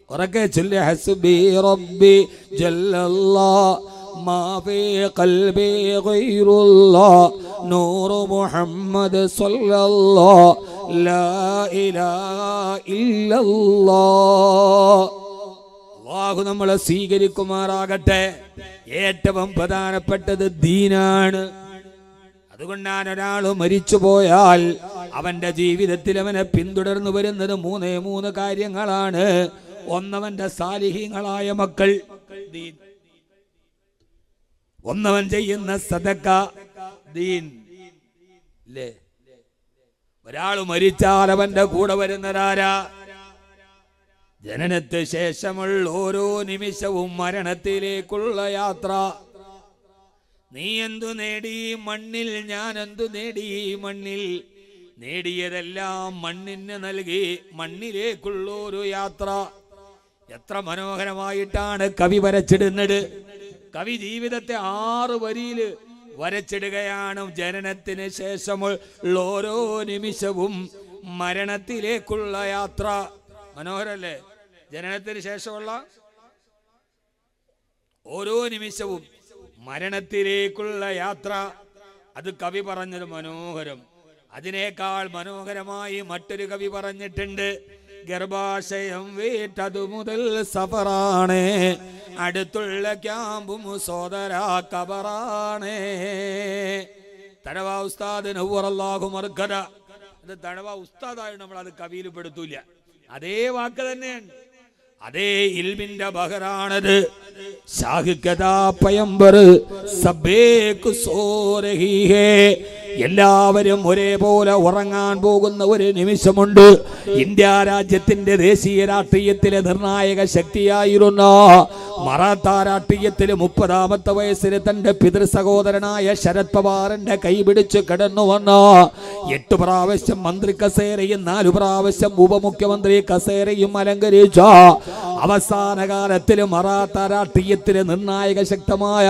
وركج حسبي ربي جل الله ما في قلبي غير الله نور محمد صلى الله لا إله إلا الله. അല്ലാഹു നമ്മളെ സ്വീകരിക്കുമാറാകട്ടെ. ഏറ്റവും പ്രധാനപ്പെട്ടത് ദീനാണ്. അതുകൊണ്ടാണ് ഒരാൾ മരിച്ചു പോയാൽ അവന്റെ ജീവിതത്തിൽ അവനെ പിന്തുടർന്നു വരുന്നത് 3 കാര്യങ്ങളാണ്. ഒന്നവന്റെ സാലിഹീങ്ങളായ മക്കൾ, ദീൻ. ഒന്നവൻ ചെയ്യുന്ന സദക്ക, ദീൻ. അല്ലേ? ഒരാൾ മരിച്ചാൽ അവന്റെ കൂടെ വരുന്നതാരാ? ജനനത്തിന് ശേഷമുള്ള ഓരോ നിമിഷവും മരണത്തിലേക്കുള്ള യാത്ര. നീ എന്തു നേടി മണ്ണിൽ, ഞാൻ എന്തു നേടി മണ്ണിൽ, നേടിയതെല്ലാം മണ്ണിന് നൽകി മണ്ണിലേക്കുള്ളൊരു യാത്ര. എത്ര മനോഹരമായിട്ടാണ് കവി വരച്ചിടുന്നത്. കവി ജീവിതത്തെ 6 വരിയിൽ വരച്ചിടുകയാണ്. ജനനത്തിന് ശേഷമുള്ള ഓരോ നിമിഷവും മരണത്തിലേക്കുള്ള യാത്ര. മനോഹരല്ലേ? ജനനത്തിന് ശേഷമുള്ള ഓരോ നിമിഷവും മരണത്തിലേക്കുള്ള യാത്ര. അത് കവി പറഞ്ഞത് മനോഹരം. അതിനേക്കാൾ മനോഹരമായി മറ്റൊരു കവി പറഞ്ഞിട്ടുണ്ട്. ഗർഭാശയം വീട്ടതു മുതൽ സഫറാണ്, അടുത്തുള്ള ക്യാമ്പും സോദര കബറാണ്. തഴവ ഉസ്താദ് നവ്വറല്ലാഹു മർക്കദ. അത് തഴവ ഉസ്താദായി നമ്മൾ അത് കവിയിൽ പെടുത്തൂല. അതേ വാക്ക് തന്നെയാണ്. അതേ ഇൽമിന്റെ ബഹറാണത്. ഷാഹിക്കതാ പയമ്പർ സബേകു സോരഹി ഹേ. എല്ലാവരും ഒരേപോലെ ഉറങ്ങാൻ പോകുന്ന ഒരു നിമിഷമുണ്ട്. ഇന്ത്യ രാജ്യത്തിന്റെ ദേശീയ രാഷ്ട്രീയത്തിലെ നിർണായക ശക്തിയായിരുന്ന മറാത്ത രാഷ്ട്രീയത്തില് 30ാമത്തെ വയസ്സിൽ തന്റെ പിതൃ സഹോദരനായ ശരത് പവാറിന്റെ കൈപിടിച്ച് കിടന്നു വന്ന 8 പ്രാവശ്യം മന്ത്രി കസേരയും 4 പ്രാവശ്യം ഉപമുഖ്യമന്ത്രി കസേരയും അലങ്കരിച്ച അവസാന കാലത്തില് മറാത്ത രാഷ്ട്രീയത്തിലെ നിർണായക ശക്തമായ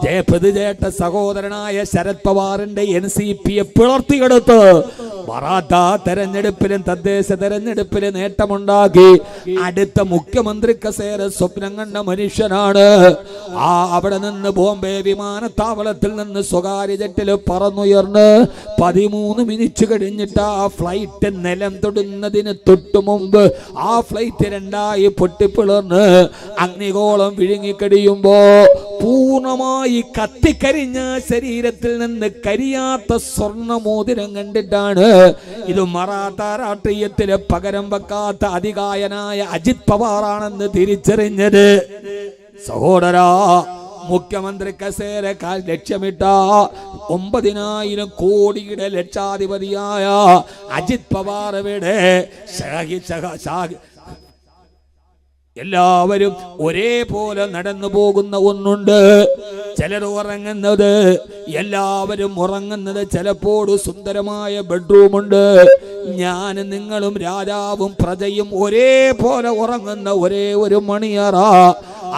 ജയപ്രതിജേട്ട സഹോദരനായ ശരത് പവാറിന്റെ NCPയെ പിളർത്തിയെടുത്ത് മറാത്ത തെരഞ്ഞെടുപ്പിലും തദ്ദേശ തെരഞ്ഞെടുപ്പിലും നേട്ടമുണ്ടാക്കി അടുത്ത മുഖ്യമന്ത്രി കസേര സ്വപ്നം കണ്ട മനുഷ്യനാണ്. അവിടെ നിന്ന് ബോംബെ വിമാനത്താവളത്തിൽ നിന്ന് സ്വകാര്യ ജെറ്റിൽ പറന്നുയർന്ന് 13 മിനിറ്റ് കഴിഞ്ഞിട്ട് ആ ഫ്ലൈറ്റ് നിലം തൊടുന്നതിന് തൊട്ടു മുമ്പ് ആ ഫ്ലൈറ്റ് 2ആയി പൊട്ടിപ്പിളർന്ന് അഗ്നിഗോളം വിഴുങ്ങിക്കടിയുമ്പോ പൂർണ്ണമായി കത്തിക്കരിഞ്ഞ ശരീരത്തിൽ നിന്ന് കരിയാത്ത സ്വർണ്ണമോതിരം കണ്ടിട്ടാണ് ഇത് മറാത്ത രാഷ്ട്രീയത്തില് പകരം വെക്കാത്ത അതികായനായ അജിത് പവാറാണെന്ന് തിരിച്ചറിഞ്ഞത്. സഹോദരാ, മുഖ്യമന്ത്രി കസേര ലക്ഷ്യമിട്ട 9,000 കോടിയുടെ ലക്ഷാധിപതിയായ അജിത് പവാർ ഇവിടെ എല്ലാവരും ഒരേപോലെ നടന്നു പോകുന്ന ഒന്നുണ്ട്. ചിലർ ഉറങ്ങുന്നത്, എല്ലാവരും ഉറങ്ങുന്നത് ചിലപ്പോൾ സുന്ദരമായ ബെഡ്റൂമുണ്ട്. ഞാനും നിങ്ങളും രാജാവും പ്രജയും ഒരേപോലെ ഉറങ്ങുന്ന ഒരേ ഒരു മണിയറ.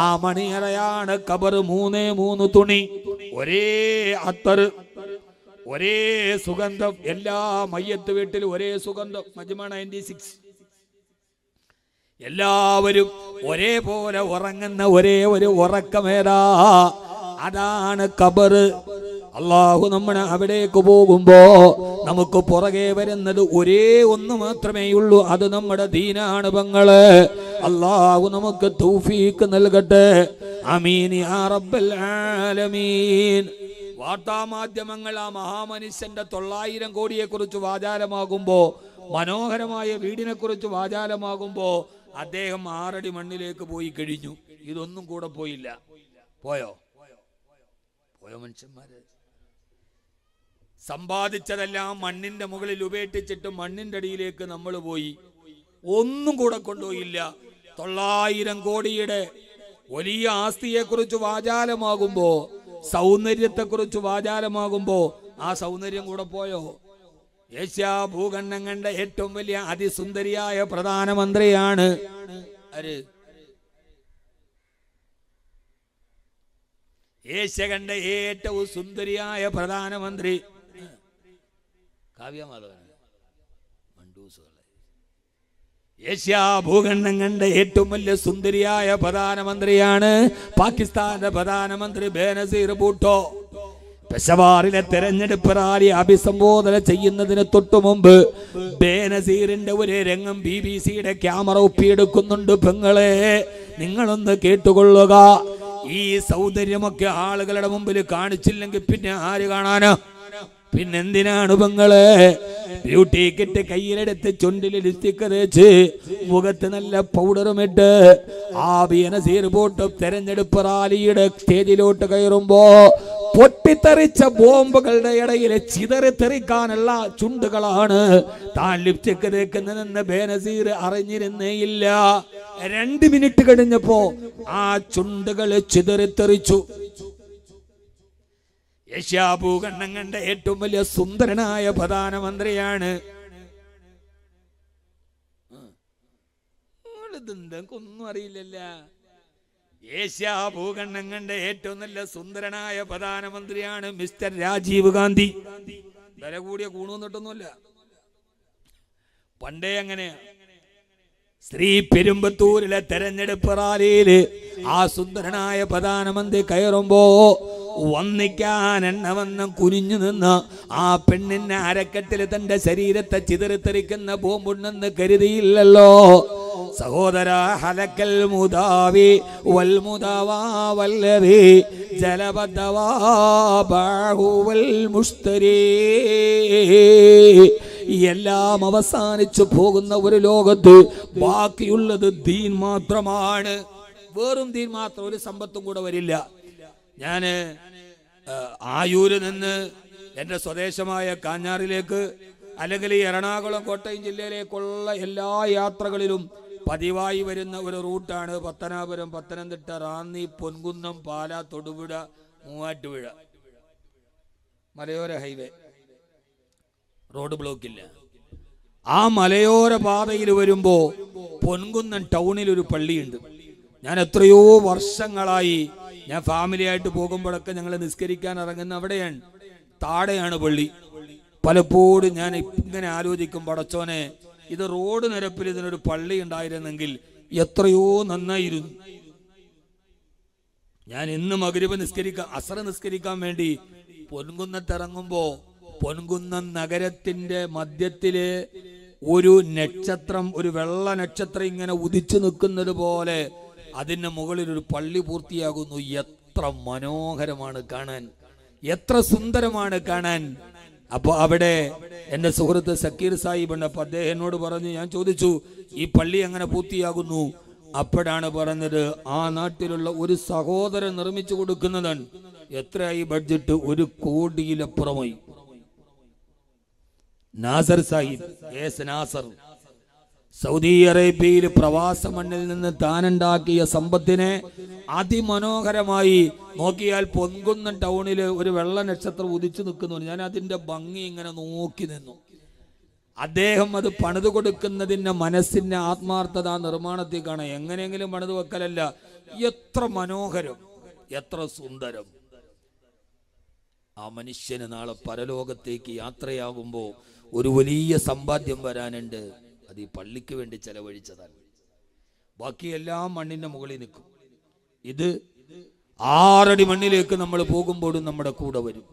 ആ മണിയറയാണ് ഖബർ. 3 തുണി, ഒരേ അത്തറ്, ഒരേ സുഗന്ധം. എല്ലാ മയ്യത്ത് വീട്ടിലും ഒരേ സുഗന്ധം. മജ്മ 96. എല്ലാവരും ഒരേപോലെ ഉറങ്ങുന്ന ഒരേ ഒരു ഉറക്കമേതാ? അതാണ് ഖബർ. അള്ളാഹു നമ്മളെ അവിടേക്ക് പോകുമ്പോ നമുക്ക് പുറകെ വരുന്നത് ഒരേ ഒന്ന് മാത്രമേ ഉള്ളൂ. അത് നമ്മുടെ ദീനാണ് പെങ്ങള്. അള്ളാഹു നമുക്ക് തൗഫീഖ് നൽകട്ടെ. ആമീൻ യാ റബ്ബൽ ആലമീൻ. വാർത്താമാധ്യമങ്ങൾ ആ മഹാമനുഷ്യന്റെ 900 കോടിയെ കുറിച്ച് വാചാലമാകുമ്പോ, മനോഹരമായ വീടിനെ കുറിച്ച് വാചാലമാകുമ്പോ അദ്ദേഹം 6 അടി മണ്ണിലേക്ക് പോയി കഴിഞ്ഞു. ഇതൊന്നും കൂടെ പോയില്ല. പോയോ മനുഷ്യന്മാര്? സമ്പാദിച്ചതെല്ലാം മണ്ണിന്റെ മുകളിൽ ഉപേക്ഷിച്ചിട്ട് മണ്ണിന്റെ അടിയിലേക്ക് നമ്മൾ പോയി. ഒന്നും കൂടെ കൊണ്ടുപോയില്ല. 900 കോടിയുടെ വലിയ ആസ്തിയെ കുറിച്ച് വാചാലമാകുമ്പോ, സൗന്ദര്യത്തെ കുറിച്ച് വാചാലമാകുമ്പോ ആ സൗന്ദര്യം കൂടെ പോയോ? ഏഷ്യ ഭൂഖണ്ഡം കണ്ട ഏറ്റവും വലിയ അതിസുന്ദരിയായ പ്രധാനമന്ത്രിയാണ് ആര്? ഏഷ്യ കണ്ട ഏറ്റവും സുന്ദരിയായ പ്രധാനമന്ത്രി കാവ്യമാധവൻ. ഏഷ്യ ഭൂഖണ്ഡം കണ്ട ഏറ്റവും വലിയ സുന്ദരിയായ പ്രധാനമന്ത്രിയാണ് പാകിസ്ഥാന്റെ പ്രധാനമന്ത്രി ബേനസീർ ഭൂട്ടോ. പെഷവാറിലെ തെരഞ്ഞെടുപ്പ് റാലി അഭിസംബോധന ചെയ്യുന്നതിന് തൊട്ടു മുമ്പ് ബേനസീറിന്റെ ഒരു രംഗം BBC-യുടെ ക്യാമറ ഒപ്പിയെടുക്കുന്നുണ്ട്. പെങ്ങളെ, നിങ്ങളൊന്ന് കേട്ടുകൊള്ളുക. ഈ സൗന്ദര്യമൊക്കെ ആളുകളുടെ മുമ്പിൽ കാണിച്ചില്ലെങ്കിൽ പിന്നെ ആര് കാണാനാ? പിന്നെന്തിനാണ് പെങ്ങളെ? ബ്യൂട്ടി കിറ്റ് കയ്യിലെടുത്ത് ചുണ്ടിൽ ലിപ്സ്റ്റിക് തേച്ച് മുഖത്ത് നല്ല പൗഡറുമിട്ട് ആ ബേനസീർ ഭൂട്ടോ തെരഞ്ഞെടുപ്പ് റാലിയുടെ സ്റ്റേജിലോട്ട് കയറുമ്പോ പൊട്ടിത്തെറിച്ച ബോംബുകളുടെ ഇടയിൽ ചിതറിത്തെറിക്കാനുള്ള ചുണ്ടുകളാണ് താൻ ലിപ്സ്റ്റിക് തേക്കുന്നതെന്ന് ബേനസീർ അറിഞ്ഞിരുന്നേയില്ല. 2 മിനിറ്റ് കഴിഞ്ഞപ്പോ ആ ചുണ്ടുകൾ ചിതറിത്തെറിച്ചു. ഏഷ്യാ ഭൂഖണ്ഡം കണ്ട ഏറ്റവും വലിയ സുന്ദരനായ പ്രധാനമന്ത്രിയാണ്. ഒന്നും അറിയില്ലല്ല. ഏഷ്യാ ഭൂഖണ്ഡം കണ്ട ഏറ്റവും നല്ല സുന്ദരനായ പ്രധാനമന്ത്രിയാണ് മിസ്റ്റർ രാജീവ് ഗാന്ധി. വില കൂടിയ കൂണുന്നിട്ടൊന്നുമല്ല, പണ്ടേ അങ്ങനെയാ. ശ്രീ പെരുമ്പത്തൂരിലെ തെരഞ്ഞെടുപ്പ് റാലിയില് ആ സുന്ദരനായ പ്രധാനമന്ത്രി കയറുമ്പോ വന്നിക്കാൻ എണ്ണവണ്ണം കുനിഞ്ഞു നിന്ന് ആ പെണ്ണിന്റെ അരക്കെട്ടിൽ തന്റെ ശരീരത്തെ ചിതറിത്തെറിക്കുന്ന ബോംബുണ്ടെന്ന് കരുതിയില്ലല്ലോ. സഹോദര, ഹലക്കൽ മുദാവി വൽ മുദാവാ വല്ലവി ജലബദ്ദവാ ബാഹുവൽ മുസ്തരീ. എല്ലാം അവസാനിച്ചു പോകുന്ന ഒരു ലോകത്ത് ബാക്കിയുള്ളത് ദീൻ മാത്രമാണ്. വെറും ദീൻ മാത്രം, ഒരു സമ്പത്തും കൂടെ വരില്ല. ഞാന് ആയൂര് നിന്ന് എൻ്റെ സ്വദേശമായ കാഞ്ഞാറിലേക്ക് അല്ലെങ്കിൽ എറണാകുളം കോട്ടയം ജില്ലയിലേക്കുള്ള എല്ലാ യാത്രകളിലും പതിവായി വരുന്ന ഒരു റൂട്ടാണ് പത്തനാപുരം, പത്തനംതിട്ട, റാന്നി, പൊൻകുന്നം, പാല, തൊടുപുഴ, മൂവാറ്റുപുഴ മലയോര ഹൈവേ. റോഡ് ബ്ലോക്കില്ല. ആ മലയോര പാതയിൽ വരുമ്പോ പൊൻകുന്നം ടൗണിൽ ഒരു പള്ളിയുണ്ട്. ഞാൻ എത്രയോ വർഷങ്ങളായി ഞാൻ ഫാമിലിയായിട്ട് പോകുമ്പോഴൊക്കെ ഞങ്ങൾ നിസ്കരിക്കാൻ ഇറങ്ങുന്ന അവിടെയാണ്. താഴെയാണ് പള്ളി. പലപ്പോഴും ഞാൻ ഇങ്ങനെ ആലോചിക്കും, പടച്ചോനെ, ഇത് റോഡ് നിരപ്പിൽ ഇതിനൊരു പള്ളി ഉണ്ടായിരുന്നെങ്കിൽ എത്രയോ നന്നായിരുന്നു. ഞാൻ ഇന്ന് മഗ്‌രിബ് അസർ നിസ്കരിക്കാൻ വേണ്ടി പൊൻകുന്നത്തിറങ്ങുമ്പോ പൊൻകുന്നം നഗരത്തിന്റെ മധ്യത്തില് ഒരു നക്ഷത്രം, ഒരു വെള്ള നക്ഷത്രം ഇങ്ങനെ ഉദിച്ചു നിൽക്കുന്നത് പോലെ അതിന് മുകളിൽ ഒരു പള്ളി പൂർത്തിയാകുന്നു. എത്ര മനോഹരമാണ് കാണാൻ, എത്ര സുന്ദരമാണ് കാണാൻ. അപ്പൊ അവിടെ എന്റെ സുഹൃത്ത് സക്കീർ സാഹിബുണ്ട്. അപ്പൊ അദ്ദേഹം എന്നോട് പറഞ്ഞു, ഞാൻ ചോദിച്ചു ഈ പള്ളി എങ്ങനെ പൂർത്തിയാകുന്നു? അപ്പോഴാണ് പറഞ്ഞത്, ആ നാട്ടിലുള്ള ഒരു സഹോദരൻ നിർമ്മിച്ചു കൊടുക്കുന്നതാണ്. എത്രയായി ബഡ്ജറ്റ്? 1 കോടിയിലപ്പുറമായി. നാസർ സാഹിബ്, നാസർ, സൗദി അറേബ്യയിൽ പ്രവാസ മണ്ണിൽ നിന്ന് താനുണ്ടാക്കിയ സമ്പത്തിനെ അതിമനോഹരമായി നോക്കിയാൽ പൊൻകുന്നം ടൗണില് ഒരു വെള്ള നക്ഷത്രം ഉദിച്ചു നിൽക്കുന്നു. ഞാൻ അതിന്റെ ഭംഗി ഇങ്ങനെ നോക്കി നിന്നു. അദ്ദേഹം അത് പണിതു കൊടുക്കുന്നതിന്റെ മനസ്സിന്റെ ആത്മാർത്ഥത നിർമ്മാണത്തിൽ കാണാം. എങ്ങനെയെങ്കിലും പണിതു വെക്കലല്ല. എത്ര മനോഹരം, എത്ര സുന്ദരം. ആ മനുഷ്യന് നാളെ പരലോകത്തേക്ക് യാത്രയാകുമ്പോൾ ഒരു വലിയ സമ്പാദ്യം വരാനുണ്ട്. അത് ഈ പള്ളിക്ക് വേണ്ടി ചെലവഴിച്ചതാണ്. ബാക്കിയെല്ലാം മണ്ണിന്റെ മുകളിൽ നിൽക്കും. ഇത് 6 അടി മണ്ണിലേക്ക് നമ്മൾ പോകുമ്പോഴും നമ്മുടെ കൂടെ വരും.